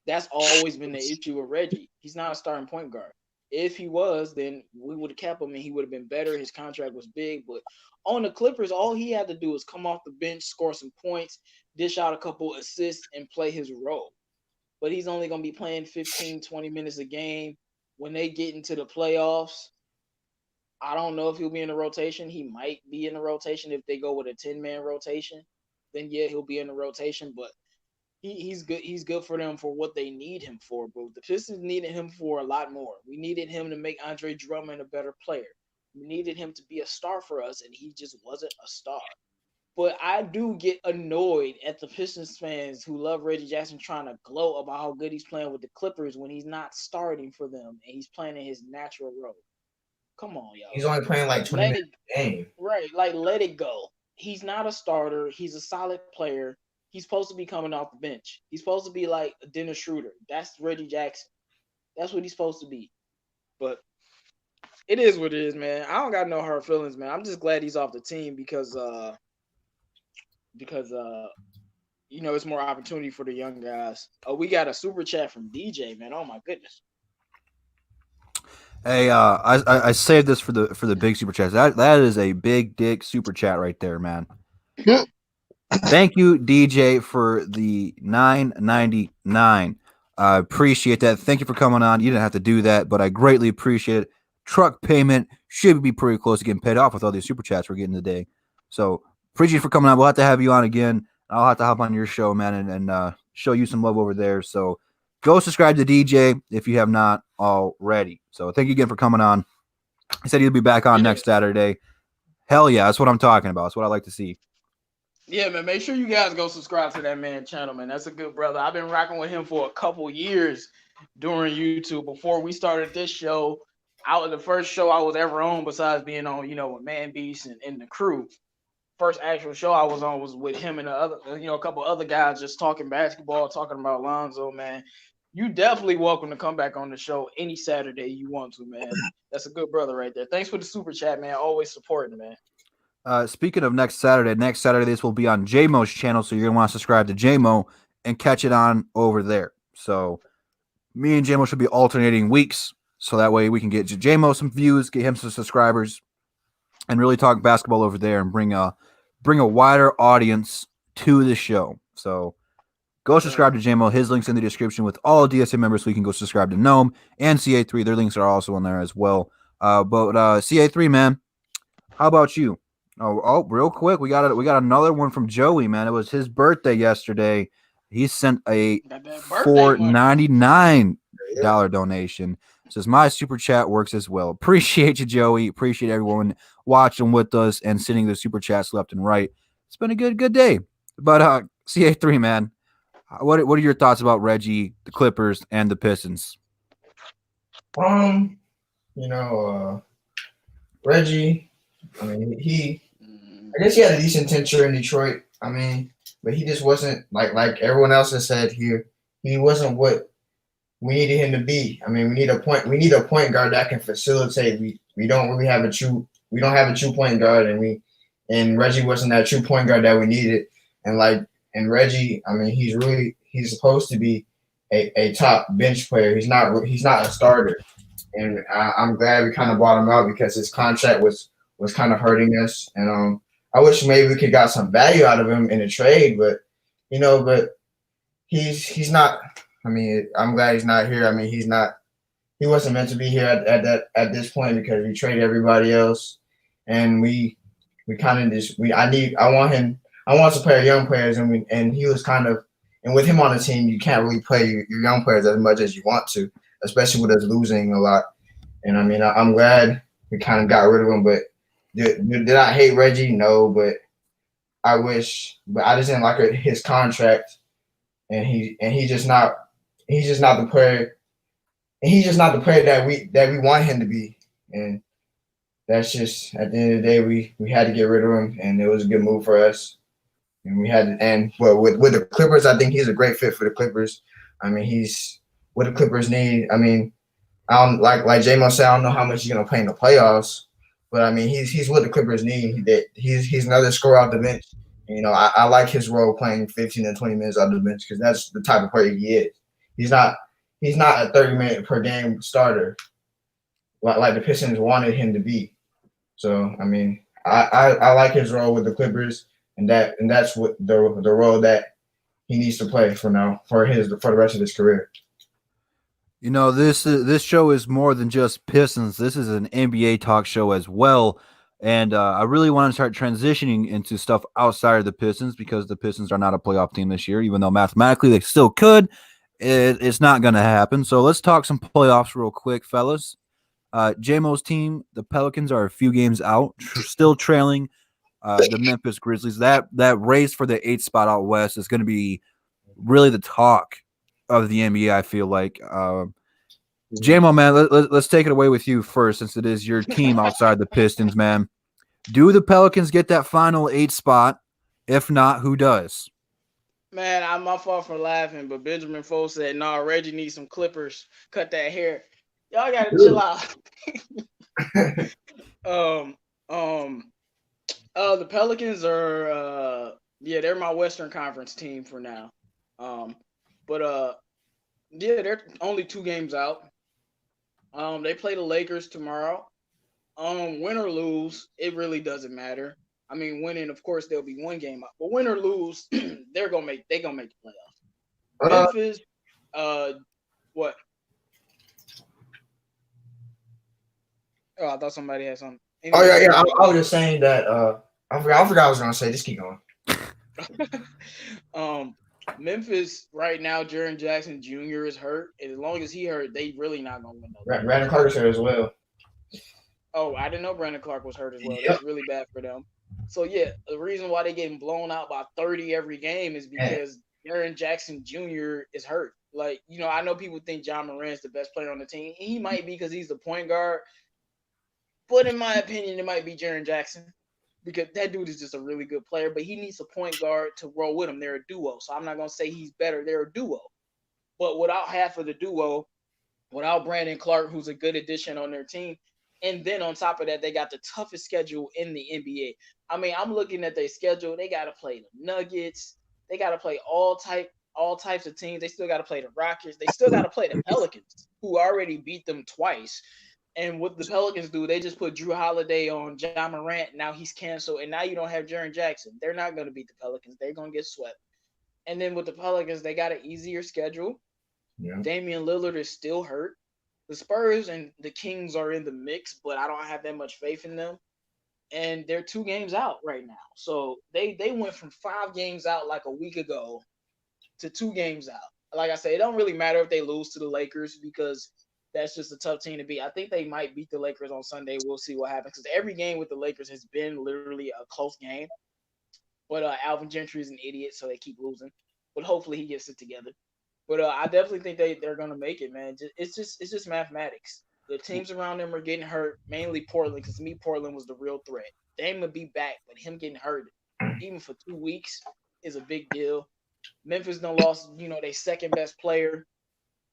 that's always been the issue with Reggie. He's not a starting point guard. If he was, then we would have kept him and he would have been better. His contract was big, but on the Clippers, all he had to do was come off the bench, score some points, dish out a couple assists, and play his role. But he's only going to be playing 15, 20 minutes a game. When they get into the playoffs, I don't know if he'll be in the rotation. He might be in the rotation if they go with a 10-man rotation. Then, yeah, he'll be in the rotation, but he's good. He's good for them for what they need him for. But the Pistons needed him for a lot more. We needed him to make Andre Drummond a better player. We needed him to be a star for us, and he just wasn't a star. But I do get annoyed at the Pistons fans who love Reggie Jackson trying to gloat about how good he's playing with the Clippers when he's not starting for them and he's playing in his natural role. Come on, y'all. He's only playing like 20 minutes a game. Right, like let it go. He's not a starter. He's a solid player. He's supposed to be coming off the bench. He's supposed to be like a Dennis Schroeder. That's Reggie Jackson. That's what he's supposed to be. But it is what it is, man. I don't got no hard feelings, man. I'm just glad he's off the team because you know, it's more opportunity for the young guys. We got a super chat from DJ, man. Oh my goodness. Hey, I saved this for the big super chat. That is a big dick super chat right there, man. Thank you, DJ, for the $9.99. I appreciate that. Thank you for coming on. You didn't have to do that, but I greatly appreciate it. Truck payment should be pretty close to getting paid off with all these super chats we're getting today. So appreciate you for coming on. We'll have to have you on again. I'll have to hop on your show, man, and show you some love over there. So go subscribe to DJ if you have not already. So thank you again for coming on. He said he'll be back on next Saturday. Hell yeah, that's what I'm talking about. That's what I like to see. Yeah, man, make sure you guys go subscribe to that man channel, man. That's a good brother. I've been rocking with him for a couple years during YouTube. Before we started this show, the first show I was ever on, besides being on, you know, with Man Beast and the crew. First actual show I was on was with him and the other, you know, a couple other guys just talking basketball, talking about Lonzo, man. You definitely welcome to come back on the show any Saturday you want to, man. That's a good brother right there. Thanks for the super chat, man. Always supporting, man. Speaking of next Saturday, this will be on JMo's channel, so you're going to want to subscribe to JMo and catch it on over there. So me and JMo should be alternating weeks, so that way we can get JMo some views, get him some subscribers, and really talk basketball over there and bring a wider audience to the show. So go subscribe to JMo. His link's in the description with all DSA members, so you can go subscribe to Gnome and CA3. Their links are also in there as well. But CA3, man, how about you? Oh, real quick, we got another one from Joey, man. It was his birthday yesterday. He sent a $4.99 donation. Says my super chat works as well. Appreciate you, Joey. Appreciate everyone watching with us and sending the super chats left and right. It's been a good day. But CA3, man, what are your thoughts about Reggie, the Clippers, and the Pistons? You know, Reggie. I mean, I guess he had a decent tenure in Detroit. I mean, but he just wasn't like everyone else has said here. He wasn't what we needed him to be. I mean, we need a point guard that can facilitate. We don't have a true point guard, and Reggie wasn't that true point guard that we needed. And Reggie, I mean, he's supposed to be a top bench player. He's not a starter. And I'm glad we kind of bought him out because his contract was was kind of hurting us. And I wish maybe we could got some value out of him in a trade, but but he's not. I mean, I'm glad he's not here. I mean, he's not. He wasn't meant to be here at this point because we traded everybody else, and we kind of just I want him. I want to play our young players, and he was kind of. And with him on the team, you can't really play your young players as much as you want to, especially with us losing a lot. And I mean, I'm glad we kind of got rid of him. But did I hate Reggie? No, but I wish. But I just didn't like his contract, and he's just not the player. And he's just not the player that we want him to be. And that's just at the end of the day, we had to get rid of him, and it was a good move for us. And we had to, and well, with the Clippers, I think he's a great fit for the Clippers. I mean, he's what the Clippers need. I mean, I don't like J-Mo said, I don't know how much he's gonna play in the playoffs, but I mean, he's what the Clippers need. He's another scorer off the bench. I like his role playing 15 and 20 minutes off the bench because that's the type of player he is. He's not a 30-minute per game starter like the Pistons wanted him to be. So I mean, I like his role with the Clippers, and that's what the role that he needs to play for now for the rest of his career. This show is more than just Pistons. This is an NBA talk show as well. And I really want to start transitioning into stuff outside of the Pistons because the Pistons are not a playoff team this year, even though mathematically they still could. It's not going to happen. So let's talk some playoffs real quick, fellas. J-Mo's team, the Pelicans, are a few games out, still trailing the Memphis Grizzlies. That race for the 8th spot out west is going to be really the talk of the NBA, I feel like. J-Mo, man, let's take it away with you first, since it is your team outside the Pistons, man. Do the Pelicans get that final 8 spot? If not, who does? Man, I'm my fault for laughing, but Benjamin Foe said, "Nah, Reggie needs some clippers. Cut that hair. Y'all gotta chill out." The Pelicans are they're my Western Conference team for now. But they're only 2 games out. They play the Lakers tomorrow. Win or lose, it really doesn't matter. I mean, winning, of course, there'll be 1 game out, but win or lose, they're gonna make the playoffs. Memphis, what? Oh, I thought somebody had something. Anyway, yeah. I was just saying that. I forgot what I was gonna say. Just keep going. Memphis right now, Jaren Jackson Jr. is hurt, and as long as he hurt, they really not gonna win. Brandon Clark's hurt as well. Oh, I didn't know Brandon Clark was hurt as well. Yep. That's really bad for them. So yeah, the reason why they getting blown out by 30 every game is because Jaren Jackson Jr. is hurt. Like, I know people think John Morant's the best player on the team. He might be because he's the point guard, but in my opinion, it might be Jaren Jackson because that dude is just a really good player. But he needs a point guard to roll with him. They're a duo, so I'm not gonna say he's better. They're a duo, but without half of the duo, without Brandon Clark, who's a good addition on their team. And then on top of that, they got the toughest schedule in the NBA. I mean, I'm looking at their schedule. They got to play the Nuggets. They got to play all types of teams. They still got to play the Rockets. They still got to play the Pelicans, who already beat them twice. And what the Pelicans do, they just put Drew Holiday on John Morant. Now he's canceled. And now you don't have Jaren Jackson. They're not going to beat the Pelicans. They're going to get swept. And then with the Pelicans, they got an easier schedule. Yeah. Damian Lillard is still hurt. The Spurs and the Kings are in the mix, but I don't have that much faith in them. And they're 2 games out right now. So they went from 5 games out like a week ago to 2 games out. Like I said, it don't really matter if they lose to the Lakers because that's just a tough team to beat. I think they might beat the Lakers on Sunday. We'll see what happens because every game with the Lakers has been literally a close game. But Alvin Gentry is an idiot, so they keep losing. But hopefully he gets it together. But I definitely think they're gonna make it, man. It's just mathematics. The teams around them are getting hurt, mainly Portland, because to me Portland was the real threat. Dame would be back, but him getting hurt, even for 2 weeks, is a big deal. Memphis done lost, their second best player.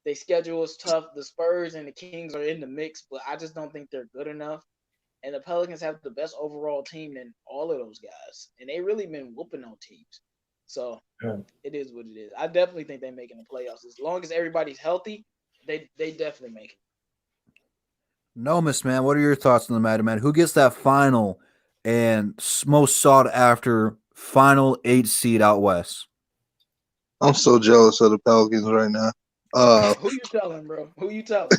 Their schedule is tough. The Spurs and the Kings are in the mix, but I just don't think they're good enough. And the Pelicans have the best overall team than all of those guys, and they really been whooping on teams. So it is what it is. I definitely think they're making the playoffs. As long as everybody's healthy, they definitely make it. No, Miss Man, what are your thoughts on the matter, man? Who gets that final and most sought after final 8 seed out west? I'm so jealous of the Pelicans right now. Who you telling, bro? Who you telling?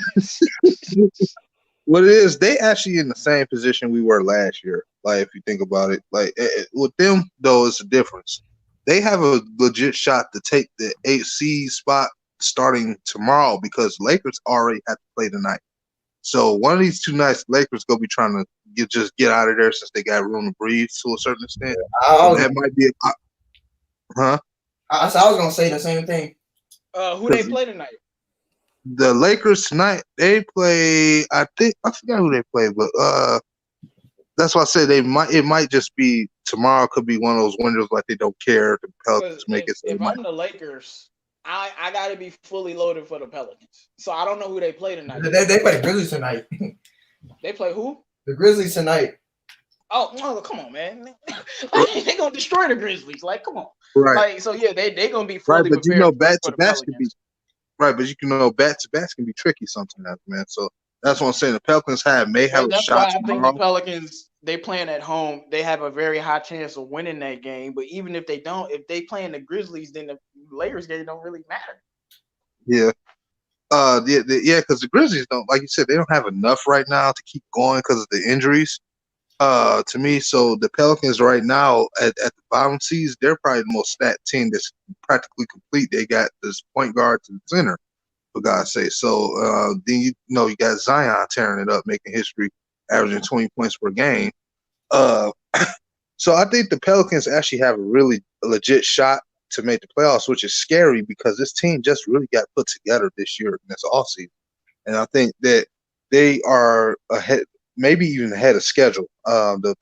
What it is, they actually in the same position we were last year. Like, if you think about it, like with them though, it's a difference. They have a legit shot to take the 8 seed spot starting tomorrow because Lakers already have to play tonight. So one of these 2 nights, Lakers gonna be trying to get out of there since they got room to breathe to a certain extent. So that might be, huh? I was gonna say the same thing. Who they play tonight? The Lakers tonight, they play. I forgot who they play, but that's why I said it might just be tomorrow. Could be one of those windows like they don't care. The Pelicans make it. If I'm the Lakers, I gotta be fully loaded for the Pelicans. So I don't know who they play tonight. They play the Grizzlies tonight. They play who? The Grizzlies tonight. Oh, come on, man. They gonna destroy the Grizzlies. Like, come on. Right. Like, so yeah, they gonna be fully right, but prepared back for to the backs can be Pelicans. right, but back to backs can be tricky sometimes, man. So that's what I'm saying. The Pelicans may have a That's shot why I think tomorrow. the Pelicans, they playing at home, they have a very high chance of winning that game. But even if they don't, if they playing the Grizzlies, then the Lakers game don't really matter. Yeah. Because the Grizzlies don't, like you said, they don't have enough right now to keep going because of the injuries. To me, so the Pelicans right now at the bottom seeds, they're probably the most stat team that's practically complete. They got this point guard to the center, for God's sake. So then you got Zion tearing it up, making history, averaging 20 points per game. So I think the Pelicans actually have a legit shot to make the playoffs, which is scary because this team just really got put together this year in this offseason. And I think that they are ahead, maybe even ahead of schedule. The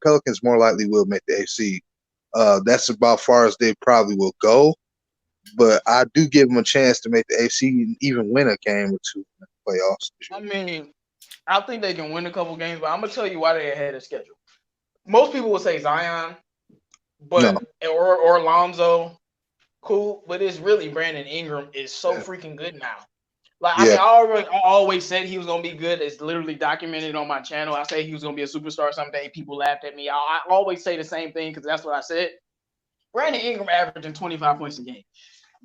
Pelicans more likely will make the AC. That's about far as they probably will go. But I do give them a chance to make the AC and even win a game or two in the playoffs. I mean, I think they can win a couple games, but I'm gonna tell you why they're ahead of schedule. Most people would say Zion, but or Lonzo, cool, but it's really Brandon Ingram is so freaking good now. Like, I mean, I always said he was gonna be good. It's literally documented on my channel. I say he was gonna be a superstar someday. People laughed at me. I always say the same thing because that's what I said. Brandon Ingram averaging 25 points a game.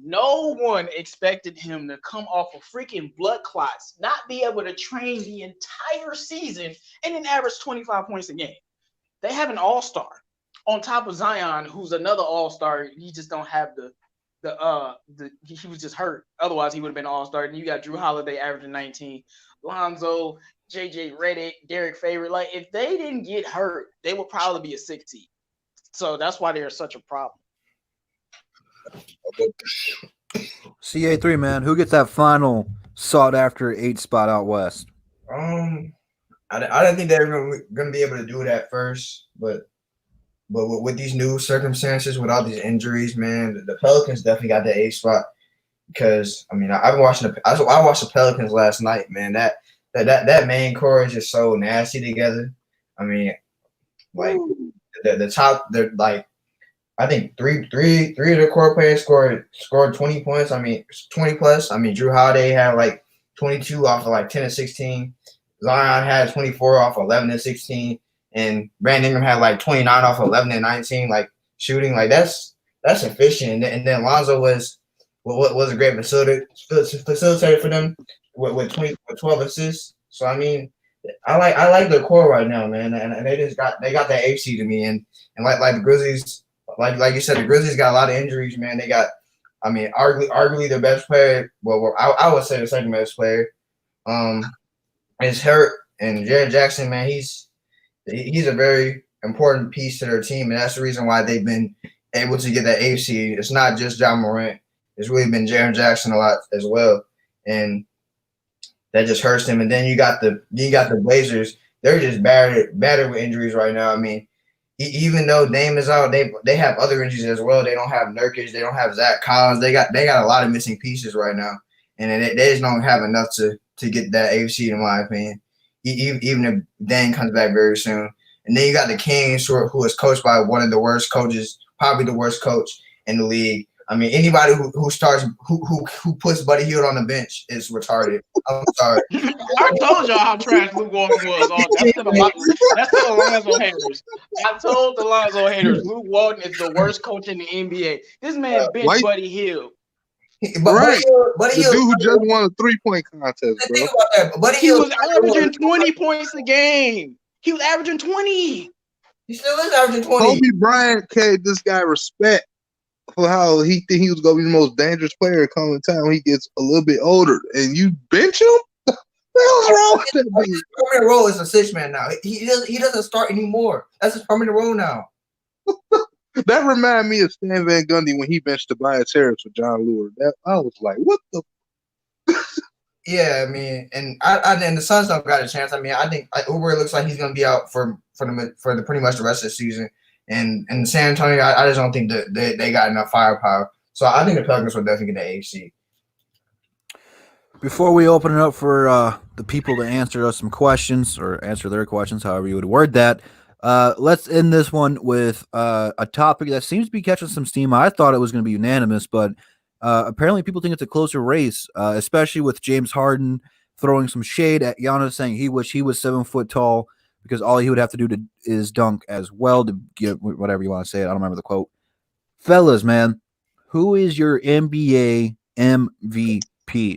No one expected him to come off of freaking blood clots, not be able to train the entire season, and then average 25 points a game. They have an all-star on top of Zion, who's another all-star. He just don't have he was just hurt. Otherwise, he would have been all-star. And you got Drew Holiday averaging 19, Lonzo, JJ Redick, Derek Favors. Like, if they didn't get hurt, they would probably be a 6 seed. So that's why they're such a problem. CA3, man, who gets that final sought after 8 spot out west? I didn't think they were going to be able to do it at first, but with these new circumstances, with all these injuries, man, the Pelicans definitely got the 8 spot. Because I mean, I watched the Pelicans last night, man. That main core is just so nasty together. I mean, like the top, they're like, I think three of the core players scored 20 points. I mean, 20 plus. I mean, Drew Holiday had like 22 off of like 10 and 16. Zion had 24 off 11 and 16, and Brandon Ingram had like 29 off 11 and 19. Like shooting, like that's efficient. And then Lonzo was a great facilitator for them with 12 assists. So I mean, I like their core right now, man, and they got that AC to me, and like the Grizzlies. Like you said, the Grizzlies got a lot of injuries, man. They got, I mean, arguably their best player. Well, I would say the second best player, is hurt, and Reggie Jackson, man, he's a very important piece to their team, and that's the reason why they've been able to get that AC. It's not just John Morant; it's really been Jaren Jackson a lot as well, and that just hurts them. And then you got the Blazers; they're just battered with injuries right now. I mean, even though Dame is out, they have other injuries as well. They don't have Nurkic, they don't have Zach Collins. They got a lot of missing pieces right now, and they just don't have enough to get that AFC, in my opinion. Even if Dame comes back very soon, and then you got the Kings, who is coached by one of the worst coaches, probably the worst coach in the league, I mean, anybody who starts who puts Buddy Hield on the bench is retarded. I'm sorry. I told y'all how trash Luke Walton was. That's to the Lonzo haters. I told the Lonzo haters Luke Walton is the worst coach in the NBA. This man benched Buddy Hield. But Right. Buddy The Hield, dude who just won a 3-point contest, bro. think about that. Buddy He Hield was averaging 20 points a game. He was averaging 20. He still is averaging 20. Kobe Bryant gave this guy respect for how he think he was going to be the most dangerous player coming time when he gets a little bit older. And you bench him? What the hell's wrong with that dude? His permanent role is a 6-man now. He doesn't start anymore. That's his permanent role now. That reminded me of Stan Van Gundy when he benched Tobias Harris for John Lewis. I was like, what the? Yeah, I mean, and and the Suns don't got a chance. I mean, I think Uber looks like he's going to be out for the pretty much the rest of the season. And San Antonio, I just don't think that they got enough firepower. So I think the Pelicans will definitely get the AC. Before we open it up for the people to answer us some questions or answer their questions, however you would word that, let's end this one with a topic that seems to be catching some steam. I thought it was going to be unanimous, but apparently people think it's a closer race, especially with James Harden throwing some shade at Giannis, saying he wished he was 7 foot tall because all he would have to do is dunk as well to get whatever you want to say. I don't remember the quote. Fellas, man, who is your NBA MVP?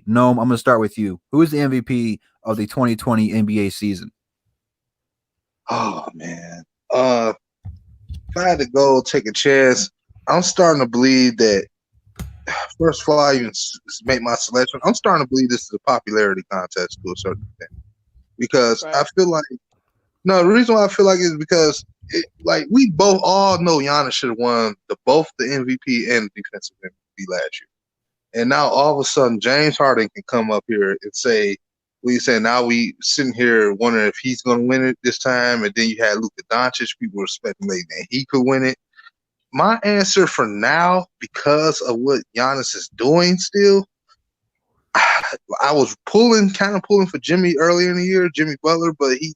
Noam, I'm going to start with you. Who is the MVP of the 2020 NBA season? Oh, man. If I had to go take a chance, I'm starting to believe that first of all, I even make my selection. I'm starting to believe this is a popularity contest to a certain extent because I feel like the reason why I feel like it is because we both all know Giannis should have won both the MVP and the defensive MVP last year, and now all of a sudden James Harden can come up here and say, "We say now we sitting here wondering if he's going to win it this time," and then you had Luka Doncic, people were speculating that he could win it. My answer for now, because of what Giannis is doing still, I was kind of pulling for Jimmy earlier in the year, Jimmy Butler, but he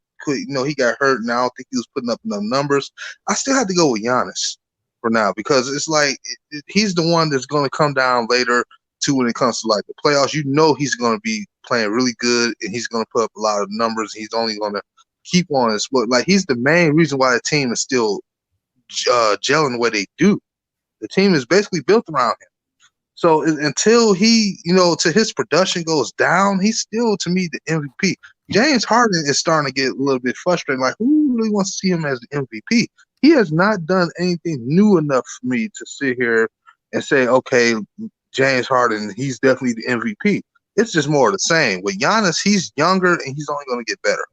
got hurt, and I don't think he was putting up enough numbers. I still have to go with Giannis for now because it's like he's the one that's going to come down later too when it comes to like the playoffs. You know he's going to be playing really good, and he's going to put up a lot of numbers. He's only going to keep on his foot. Like he's the main reason why the team is still gelling the way they do. The team is basically built around him. So until he, till his production goes down, he's still, to me, the MVP. James Harden is starting to get a little bit frustrated. Like, who really wants to see him as the MVP? He has not done anything new enough for me to sit here and say, okay, James Harden, he's definitely the MVP. It's just more of the same. With Giannis, he's younger and he's only going to get better,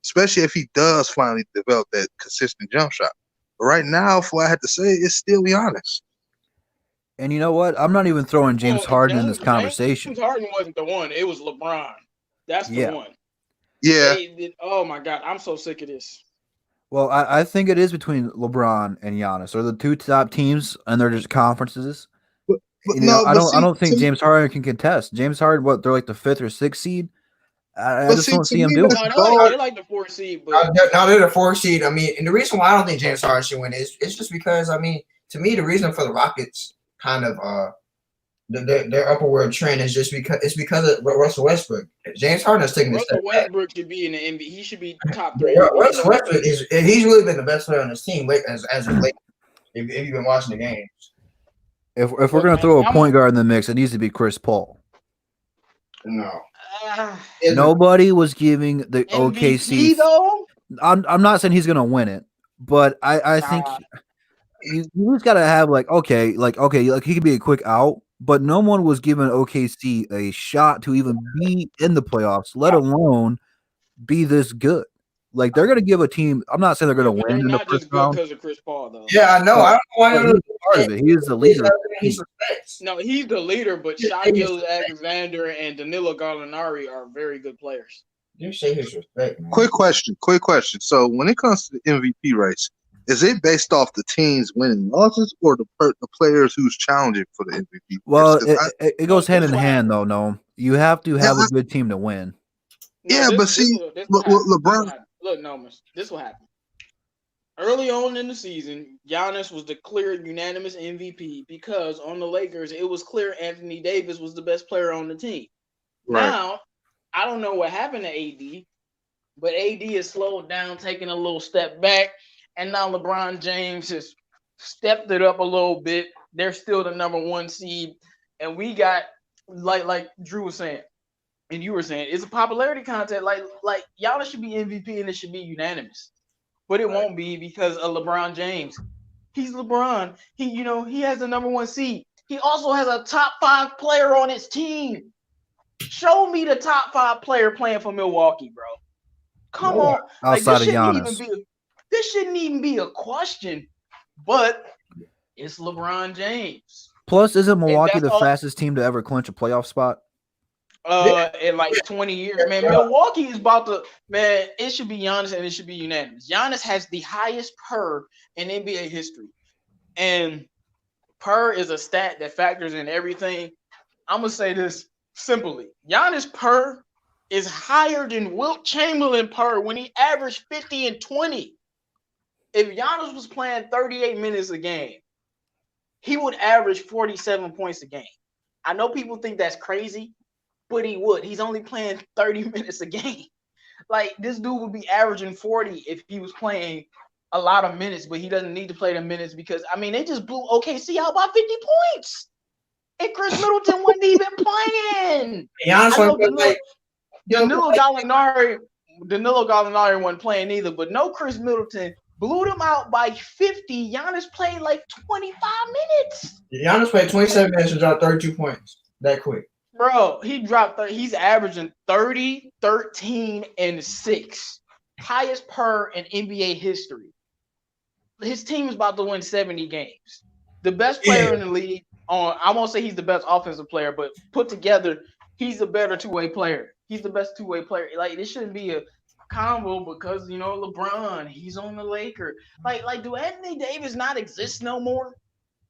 especially if he does finally develop that consistent jump shot. But right now, for what I had to say, it's still Giannis. And you know what? I'm not even throwing James Harden in this conversation. James Harden wasn't the one. It was LeBron. That's the one. Yeah. Oh, my God. I'm so sick of this. Well, I think it is between LeBron and Giannis. They're the two top teams, and they're just conferences. But I don't think James Harden can contest. James Harden, they're like the 5th or 6th seed? I just don't see him doing it. They're like the 4th seed. But now they're the 4th seed. I mean, and the reason why I don't think James Harden should win is it's just because, I mean, to me, the reason for the Rockets kind of their upward trend is just because of Russell Westbrook. James Harden is taking this step back. Russell Westbrook should be in the NBA. He should be top 3. Russell Westbrook he's really been the best player on his team as of late. If you've been watching the games. If we're gonna throw a point guard in the mix, it needs to be Chris Paul. No. Nobody was giving the MVP, OKC. though? I'm not saying he's gonna win it, but I think you just gotta have like he could be a quick out, but no one was giving OKC a shot to even be in the playoffs, let alone be this good. Like they're gonna give a team. I'm not saying they're gonna win in the first round because of Chris Paul, though. Yeah, I know. I don't know why he's part of it. He is the leader. No, he's the leader, but Shai Gilgeous-Alexander and Danilo Gallinari are very good players. You say his respect, man. Quick question. So when it comes to the MVP race, is it based off the teams winning losses or the players who's challenging for the MVP? Well, it goes hand in hand, though. No, you have to have a good team to win. LeBron. Look, no, this will happen. early on in the season, Giannis was the clear unanimous MVP because on the Lakers, it was clear Anthony Davis was the best player on the team. Right. Now, I don't know what happened to AD, but AD has slowed down, taking a little step back, and now LeBron James has stepped it up a little bit. They're still the number one seed, and we got like Drew was saying, and you were saying, it's a popularity contest. Like Giannis should be MVP and it should be unanimous, but it won't be because of LeBron James. He's LeBron. He has the number one seed. He also has a top 5 player on his team. Show me the top 5 player playing for Milwaukee, bro. Come on. Outside of Giannis. This shouldn't even be a question, but it's LeBron James. Plus, isn't Milwaukee the fastest team to ever clinch a playoff spot? In like 20 years. Man, Milwaukee is about to, man, it should be Giannis and it should be unanimous. Giannis has the highest PER in NBA history. And PER is a stat that factors in everything. I'm going to say this simply. Giannis PER is higher than Wilt Chamberlain PER when he averaged 50 and 20. If Giannis was playing 38 minutes a game, he would average 47 points a game. I know people think that's crazy, but he would. He's only playing 30 minutes a game. Like, this dude would be averaging 40 if he was playing a lot of minutes, but he doesn't need to play the minutes because, I mean, they just blew OKC out by 50 points. And Chris Middleton wasn't even playing. Danilo Gallinari wasn't playing either, but no Chris Middleton. Blew them out by 50. Giannis played like 25 minutes. Giannis played 27 minutes and dropped 32 points that quick. Bro, he's averaging 30, 13, and 6. Highest PER in NBA history. His team is about to win 70 games. The best player in the league, I won't say he's the best offensive player, but put together, he's a better two-way player. He's the best two-way player. Like, this shouldn't be a combo because LeBron, he's on the Lakers. Like do Anthony Davis not exist no more?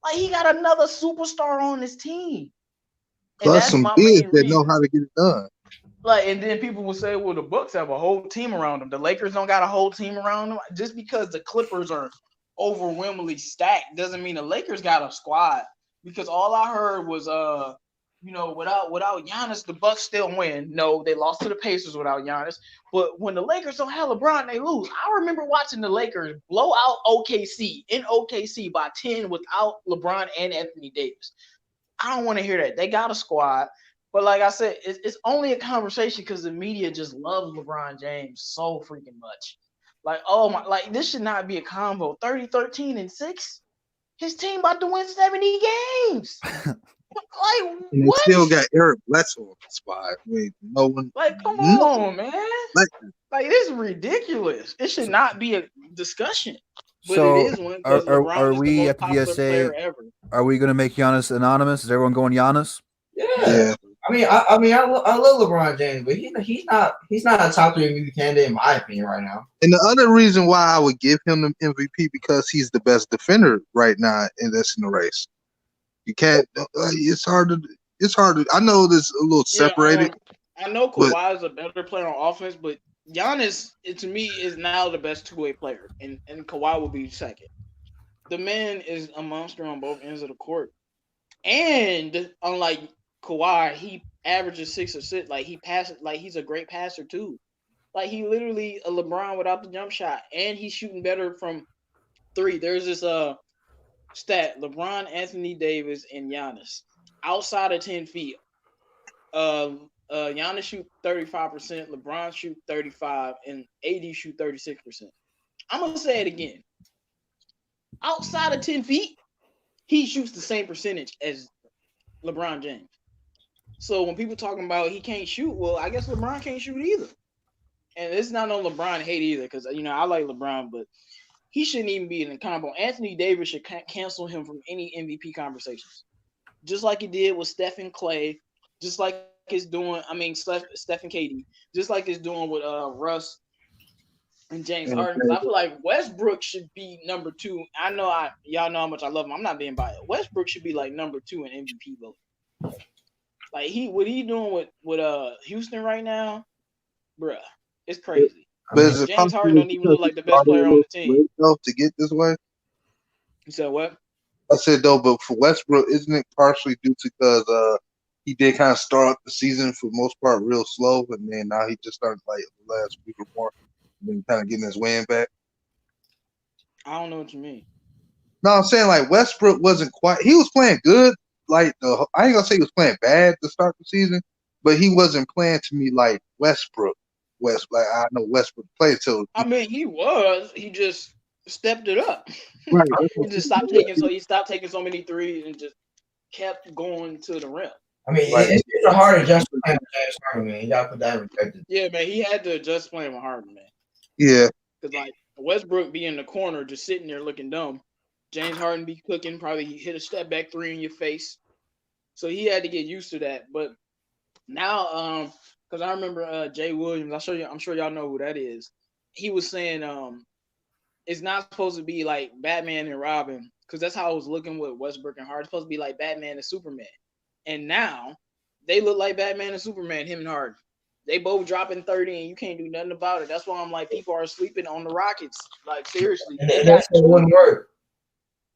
Like, he got another superstar on his team. Plus some bigs that know how to get it done. Like, and then people will say, well, the Bucks have a whole team around them. The Lakers don't got a whole team around them. Just because the Clippers are overwhelmingly stacked doesn't mean the Lakers got a squad. Because all I heard was without Giannis, the Bucks still win. No, they lost to the Pacers without Giannis. But when the Lakers don't have LeBron, they lose. I remember watching the Lakers blow out OKC in OKC by 10 without LeBron and Anthony Davis. I don't want to hear that. They got a squad. But like I said, it's only a conversation because the media just loves LeBron James so freaking much. Like, oh my, like, this should not be a combo. 30, 13, and 6. His team about to win 70 games. Like, and what? They still got Eric Bledsoe on the spot. Wait, no one. Like, come on, man. Like, this is ridiculous. It should not be a discussion. But so, it is one. Are we at the DSA? Are we going to make Giannis anonymous? Is everyone going Giannis? Yeah. I love LeBron James, but he's not a top 3 MVP candidate in my opinion right now. And the other reason why I would give him the MVP because he's the best defender right now, and that's in the race. You can't. It's hard to. I know this a little separated. I know Kawhi is a better player on offense, but Giannis, to me, is now the best two-way player, and Kawhi will be second. The man is a monster on both ends of the court, and unlike Kawhi, he averages 6 assists. Like, he passes. Like, he's a great passer too. Like, he literally a LeBron without the jump shot, and he's shooting better from 3. There's this stat: LeBron, Anthony Davis, and Giannis outside of 10 feet. Giannis shoot 35%, LeBron shoot 35%, and AD shoot 36%. I'm gonna say it again. Outside of 10 feet, he shoots the same percentage as LeBron James. So when people talking about he can't shoot, well, I guess LeBron can't shoot either. And it's not on LeBron hate either, because I like LeBron, but he shouldn't even be in the combo. Anthony Davis should cancel him from any MVP conversations, just like he did with Steph and Clay, just like it's doing. Steph and KD, just like it's doing with Russ and James Harden. I feel like Westbrook should be number 2. I know y'all know how much I love him. I'm not being biased. Westbrook should be like number 2 in MVP vote. Like what he doing with Houston right now, bruh, it's crazy. But is it James Harden possible don't even look like the best started player a on the little team. late, though, to get this way? You said what? I said though, but for Westbrook, isn't it partially due to because he did kind of start up the season for the most part real slow, and then now he just started like the last week or more, and then kind of getting his wind back. I don't know what you mean. No, I'm saying like Westbrook wasn't quite. He was playing good. Like I ain't gonna say he was playing bad to start the season, but he wasn't playing to me like Westbrook. Like I know Westbrook played till. I mean, he was. He just stepped it up. Right. He just stopped taking. So he stopped taking so many threes and just kept going to the rim. I mean, Right. it's a hard adjustment playing with James Harden, man. You gotta put that in perspective. Yeah, man. He had to adjust playing with Harden, man. Yeah. Because like Westbrook be in the corner just sitting there looking dumb. James Harden be cooking, probably hit a step back three in your face. So he had to get used to that. But now, because I remember Jay Williams, I'm sure y'all know who that is. He was saying it's not supposed to be like Batman and Robin, because that's how I was looking with Westbrook and Harden. It's supposed to be like Batman and Superman. And now they look like Batman and Superman, him and Harden. They both dropping 30 and you can't do nothing about it. That's why I'm like, people are sleeping on the Rockets. Like, seriously. Wouldn't work.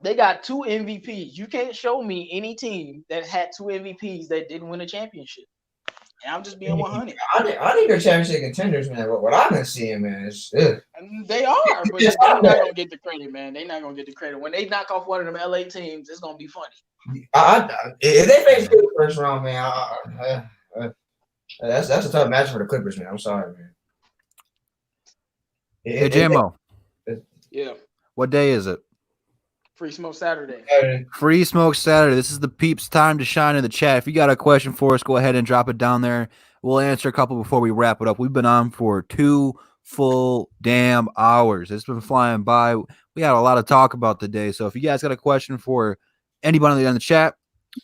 They got 2 MVPs. You can't show me any team that had 2 MVPs that didn't win a championship. And I'm just being 100. I think they're championship contenders, man. What I've been seeing, man, is And they are, but they're not gonna get the credit, man. They're not gonna get the credit. When they knock off one of them LA teams, it's gonna be funny. If they face the first round, man, that's a tough match for the Clippers, man. I'm sorry, man. Hey, JMO. Yeah. What day is it? Free Smoke Saturday. Free Smoke Saturday. This is the peeps' time to shine in the chat. If you got a question for us, go ahead and drop it down there. We'll answer a couple before we wrap it up. We've been on for 2 full damn hours. It's been flying by. We had a lot of talk about today. So if you guys got a question for anybody in the chat,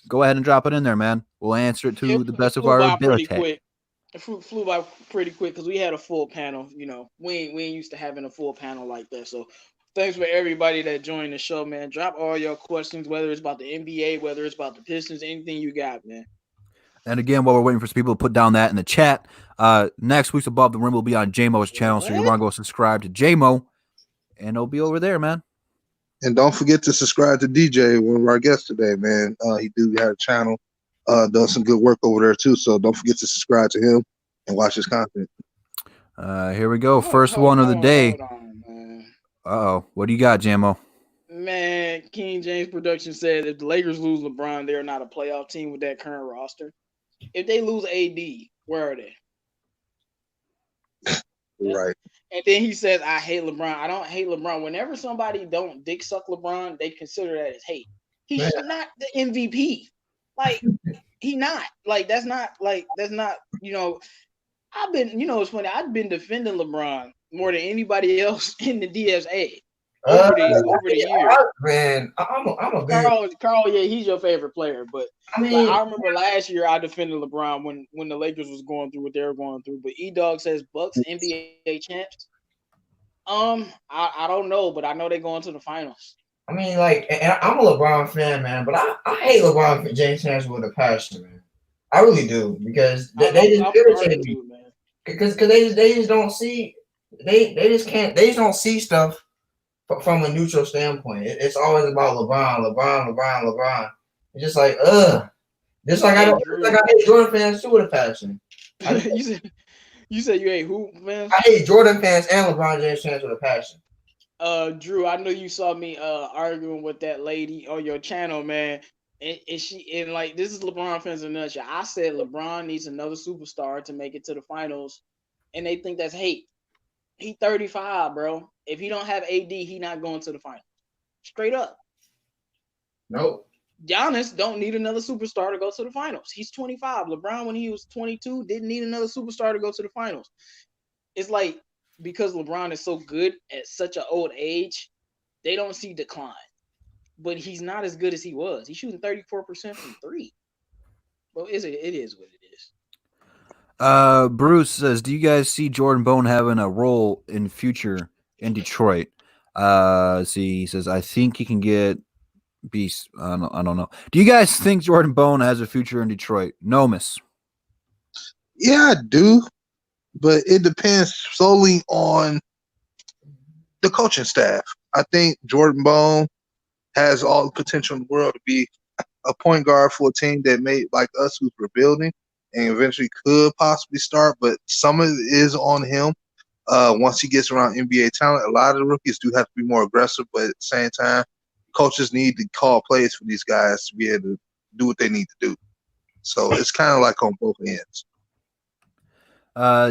go ahead and drop it in there, man. We'll answer it to the best of our ability. It flew by pretty quick because we had a full panel. You know, we ain't used to having a full panel like that. So thanks for everybody that joined the show, man. Drop all your questions, whether it's about the NBA, whether it's about the Pistons, anything you got, man. And again, while we're waiting for some people to put down that in the chat, next week's Above the Rim will be on JMO's channel. So you want to go subscribe to JMO, and it'll be over there, man. And don't forget to subscribe to DJ, one of our guests today, man. He do have a channel, does some good work over there too. So don't forget to subscribe to him and watch his content. Here we go. First one of the day. Uh-oh. What do you got, JMO? Man, King James Production said if the Lakers lose LeBron, they're not a playoff team with that current roster. If they lose AD, where are they? Right. And then he says, I hate LeBron. I don't hate LeBron. Whenever somebody don't dick suck LeBron, they consider that as hate. He's not the MVP. Like, he not. Like, that's not, you know, it's funny. I've been defending LeBron more than anybody else in the DSA over the years. Man, I'm a big Carl, yeah, he's your favorite player. But I mean, like, I remember last year I defended LeBron when the Lakers was going through what they were going through. But E-Dog says Bucks NBA champs. I don't know, but I know they're going to the finals. I mean, like, and I'm a LeBron fan, man, but I hate LeBron James fans with a passion, man. I really do, because they just irritate me. Because they just don't see they just don't see stuff from a neutral standpoint. It's always about LeBron. It's just like just like I hate Jordan fans too with a passion. You said you hate who, man? I hate Jordan fans and LeBron James fans with a passion. Drew, I know you saw me arguing with that lady on your channel, man. And like, this is LeBron fans in a nutshell. I said LeBron needs another superstar to make it to the finals, and they think that's hate. He 35, bro. If he don't have AD, he not going to the finals. Straight up. Nope. Giannis don't need another superstar to go to the finals. He's 25. LeBron, when he was 22, didn't need another superstar to go to the finals. It's like, because LeBron is so good at such an old age, they don't see decline. But he's not as good as he was. He's shooting 34% from three. Well, it is what it is. Bruce says, do you guys see Jordan Bone having a role in future in Detroit? He says, I think he can get beast. I don't know. Do you guys think Jordan Bone has a future in Detroit? No, miss. Yeah, I do. but it depends solely on the coaching staff. I think Jordan Bone has all the potential in the world to be a point guard for a team that may like us who's rebuilding and eventually could possibly start, but some of it is on him. Once he gets around NBA talent, a lot of the rookies do have to be more aggressive, but at the same time, coaches need to call plays for these guys to be able to do what they need to do. So it's kind of like on both ends.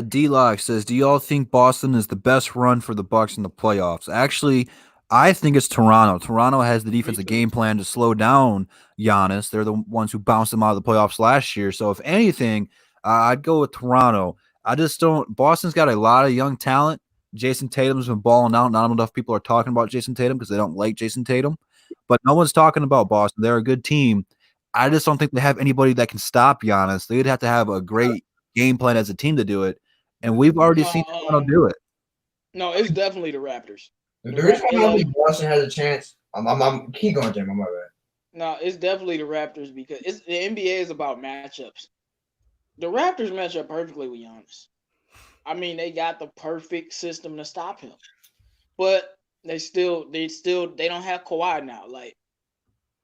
D-Lock says, do y'all think Boston is the best run for the Bucks in the playoffs? Actually, I think it's Toronto. Toronto has the defensive game plan to slow down Giannis. They're the ones who bounced him out of the playoffs last year. So if anything, I'd go with Toronto. I just don't. Boston's got a lot of young talent. Jason Tatum's been balling out. Not enough people are talking about Jason Tatum because they don't like Jason Tatum. But no one's talking about Boston. They're a good team. I just don't think they have anybody that can stop Giannis. They'd have to have a great game plan as a team to do it. And we've already seen Toronto do it. No, it's definitely the Raptors. The reason why I don't think Boston has a chance, I'm keep going, Jim. I'm my bad. No, it's definitely the Raptors because the NBA is about matchups. The Raptors match up perfectly with Giannis. I mean, they got the perfect system to stop him, but they don't have Kawhi now. Like,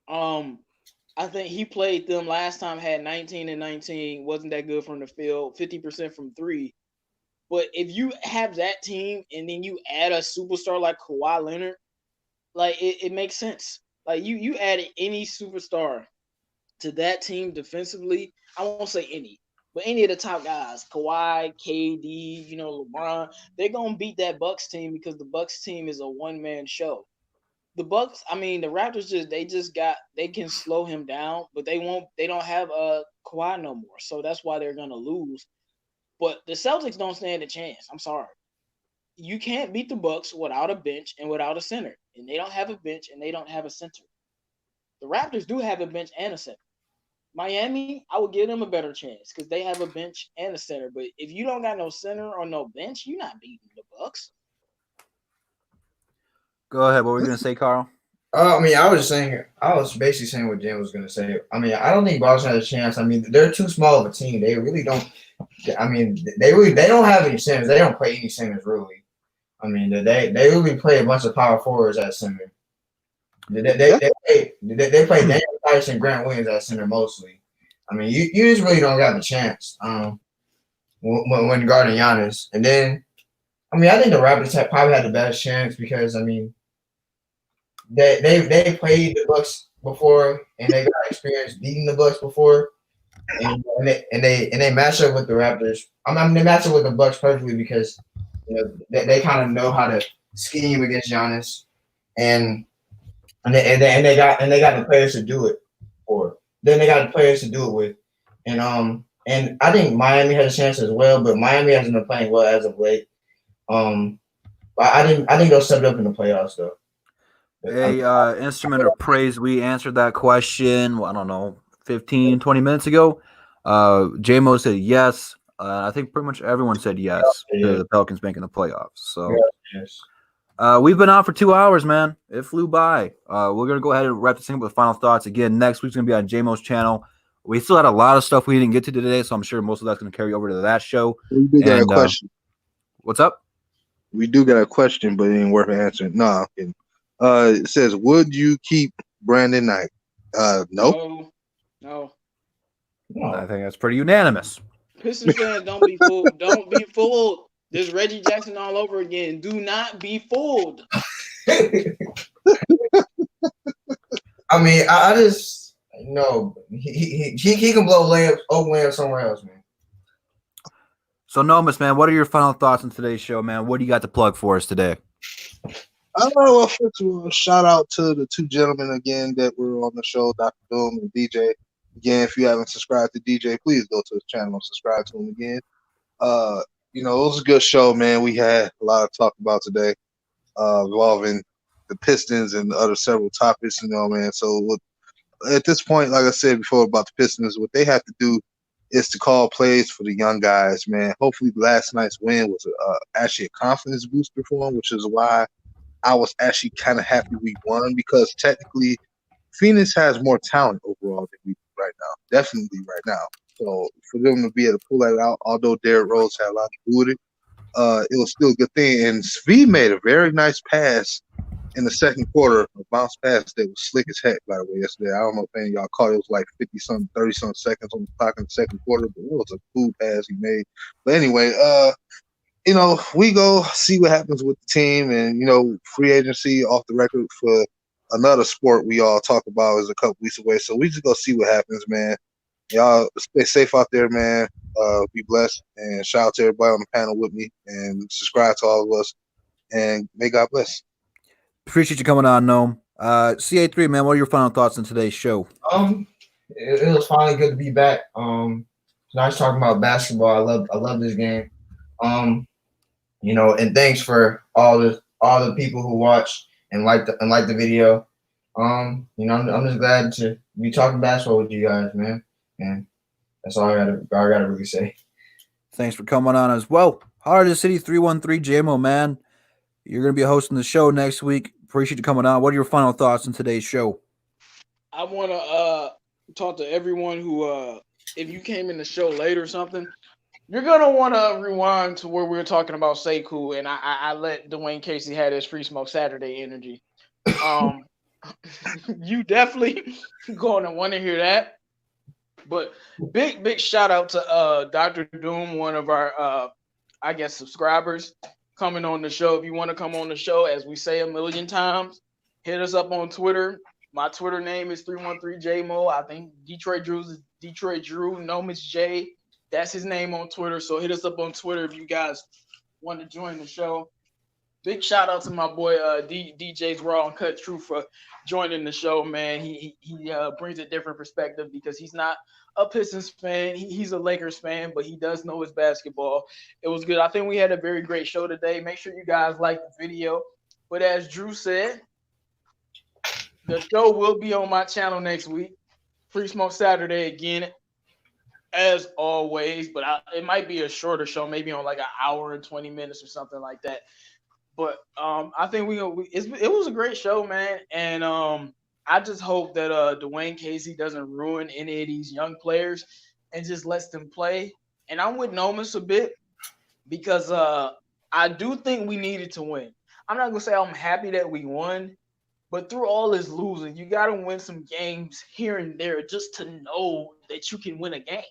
I think he played them last time, had 19 and 19, wasn't that good from the field, 50% from three. But if you have that team and then you add a superstar like Kawhi Leonard, like it makes sense. Like you added any superstar to that team defensively, I won't say any, but any of the top guys, Kawhi, KD, LeBron, they're gonna beat that Bucks team because the Bucks team is a one-man show. The Raptors they can slow him down, but they don't have a Kawhi no more. So that's why they're gonna lose. But the Celtics don't stand a chance. I'm sorry. You can't beat the Bucks without a bench and without a center. And they don't have a bench and they don't have a center. The Raptors do have a bench and a center. Miami, I would give them a better chance because they have a bench and a center. But if you don't got no center or no bench, you're not beating the Bucks. Go ahead. What were you going to say, Carl? I was basically saying what Jim was going to say. I mean, I don't think Boston has a chance. I mean, they're too small of a team. They really don't. I mean, they don't have any centers. They don't play any centers really. I mean, they really play a bunch of power forwards at center. They play Daniel Tice and Grant Williams at center mostly. I mean, you just really don't got the chance when guarding Giannis. And then, I mean, I think the Raptors probably had the best chance because I mean. They played the Bucks before and they got experience beating the Bucks before, and they match up with the Raptors. I mean, they match up with the Bucks perfectly because they kind of know how to scheme against Giannis, and they got the players to do it for. Then they got the players to do it with, and I think Miami has a chance as well, but Miami hasn't been playing well as of late. But I think they'll step it up in the playoffs though. Hey, instrument of praise. We answered that question, I don't know, 15, 20 minutes ago. J-Mo said yes. I think pretty much everyone said yes to the Pelicans making the playoffs. So we've been on for 2 hours, man. It flew by. We're going to go ahead and wrap this thing up with final thoughts. Again, next week's going to be on J-Mo's channel. We still had a lot of stuff we didn't get to today, so I'm sure most of that's going to carry over to that show. We do got a question. What's up? We do got a question, but it ain't worth answering. No, I'm kidding. It says, would you keep Brandon Knight? No. I think that's pretty unanimous. Pistons fans, don't be fooled. Don't be fooled. There's Reggie Jackson all over again. Do not be fooled. I mean, I just he can blow open layups somewhere else, man. So, Nomus, man, what are your final thoughts on today's show, man? What do you got to plug for us today? Well, first of all, shout out to the two gentlemen again that were on the show, Dr. Doom and DJ. Again, if you haven't subscribed to DJ, please go to his channel and subscribe to him again. It was a good show, man. We had a lot to talk about today, involving the Pistons and other several topics, man. So at this point, like I said before about the Pistons, what they have to do is to call plays for the young guys, man. Hopefully last night's win was actually a confidence booster for them, which is why I was actually kind of happy we won, because technically Phoenix has more talent overall than we do right now. Definitely right now. So for them to be able to pull that out, although Derrick Rose had a lot to do with it, it was still a good thing. And Svi made a very nice pass in the second quarter, a bounce pass that was slick as heck, by the way, yesterday. I don't know if any of y'all caught it. It was like 50-something, 30-something seconds on the clock in the second quarter, but it was a cool pass he made. But anyway, we go see what happens with the team, and, free agency off the record for another sport we all talk about is a couple weeks away. So we just go see what happens, man. Y'all stay safe out there, man. Be blessed, and shout out to everybody on the panel with me, and subscribe to all of us, and may God bless. Appreciate you coming on, Noam. CA3, man, what are your final thoughts on today's show? It was finally good to be back. Nice talking about basketball. I love this game. And thanks for all the people who watched and liked the video. I'm just glad to be talking basketball with you guys, man. And that's all I gotta really say. Thanks for coming on as well. Heart of the City 313 JMO, man. You're gonna be hosting the show next week. Appreciate you coming on. What are your final thoughts on today's show? I want to talk to everyone who, if you came in the show late or something, you're gonna want to rewind to where we were talking about Sekou, and I let Dwayne Casey have his Free Smoke Saturday energy. You definitely going to want to hear that. But big shout out to Dr. Doom, one of our subscribers, coming on the show. If you want to come on the show, as we say a million times, hit us up on Twitter. My Twitter name is 313JMO. I think Detroit Drew is Detroit Drew. Nomis J. That's his name on Twitter. So hit us up on Twitter if you guys want to join the show. Big shout out to my boy DJ's Raw and Cut True for joining the show, man. He brings a different perspective because he's not a Pistons fan. He's a Lakers fan, but he does know his basketball. It was good. I think we had a very great show today. Make sure you guys like the video. But as Drew said, the show will be on my channel next week. Free Smoke Saturday again, as always. But it might be a shorter show, maybe on like an hour and 20 minutes or something like that. But I think it was a great show, man. And I just hope that Dwayne Casey doesn't ruin any of these young players and just lets them play. And I'm with Nomis a bit because I do think we needed to win. I'm not going to say I'm happy that we won, but through all this losing, you got to win some games here and there just to know that you can win a game.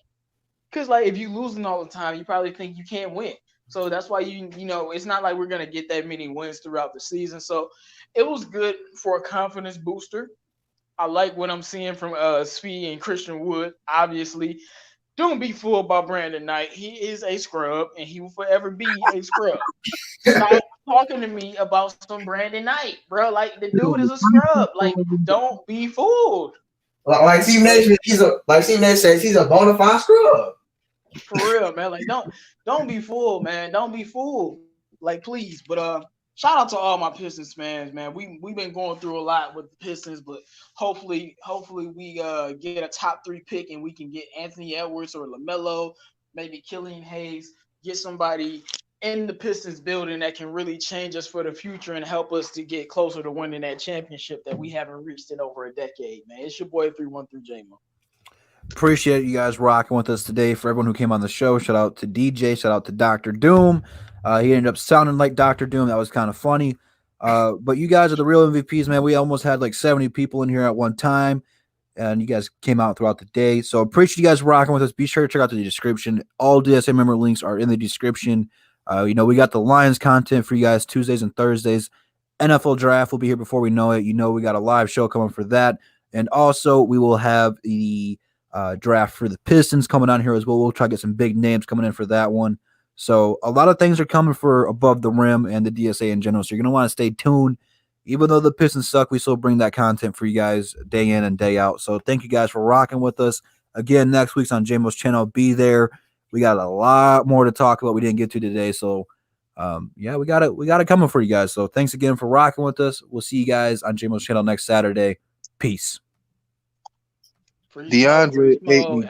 Because, like, if you're losing all the time, you probably think you can't win. So that's why, it's not like we're going to get that many wins throughout the season. So it was good for a confidence booster. I like what I'm seeing from Svi and Christian Wood. Obviously, don't be fooled by Brandon Knight. He is a scrub, and he will forever be a scrub. Stop talking to me about some Brandon Knight, bro. Like, the dude is a scrub. Like, don't be fooled. Like Steve Nash says, he's a bona fide scrub. For real, man. Like, don't be fooled, man. Don't be fooled. Like, please. But shout out to all my Pistons fans, man. We've been going through a lot with the Pistons, but hopefully we get a top 3 pick and we can get Anthony Edwards or LaMelo, maybe Killian Hayes, get somebody in the Pistons building that can really change us for the future and help us to get closer to winning that championship that we haven't reached in over a decade, man. It's your boy 313JMO. Appreciate you guys rocking with us today. For everyone who came on the show, shout out to DJ, shout out to Dr. Doom. He ended up sounding like Dr. Doom. That was kind of funny. But you guys are the real MVPs, man. We almost had like 70 people in here at one time, and you guys came out throughout the day. So appreciate you guys rocking with us. Be sure to check out the description. All DSA member links are in the description. We got the Lions content for you guys Tuesdays and Thursdays. NFL draft will be here before we know it. We got a live show coming for that. And also we will have the draft for the Pistons coming on here as well. We'll try to get some big names coming in for that one. So a lot of things are coming for Above the Rim and the DSA in general. So you're going to want to stay tuned. Even though the Pistons suck, we still bring that content for you guys day in and day out. So thank you guys for rocking with us. Again, next week's on JMO's channel. Be there. We got a lot more to talk about we didn't get to today. So, we got it coming for you guys. So thanks again for rocking with us. We'll see you guys on JMO's channel next Saturday. Peace. DeAndre ate me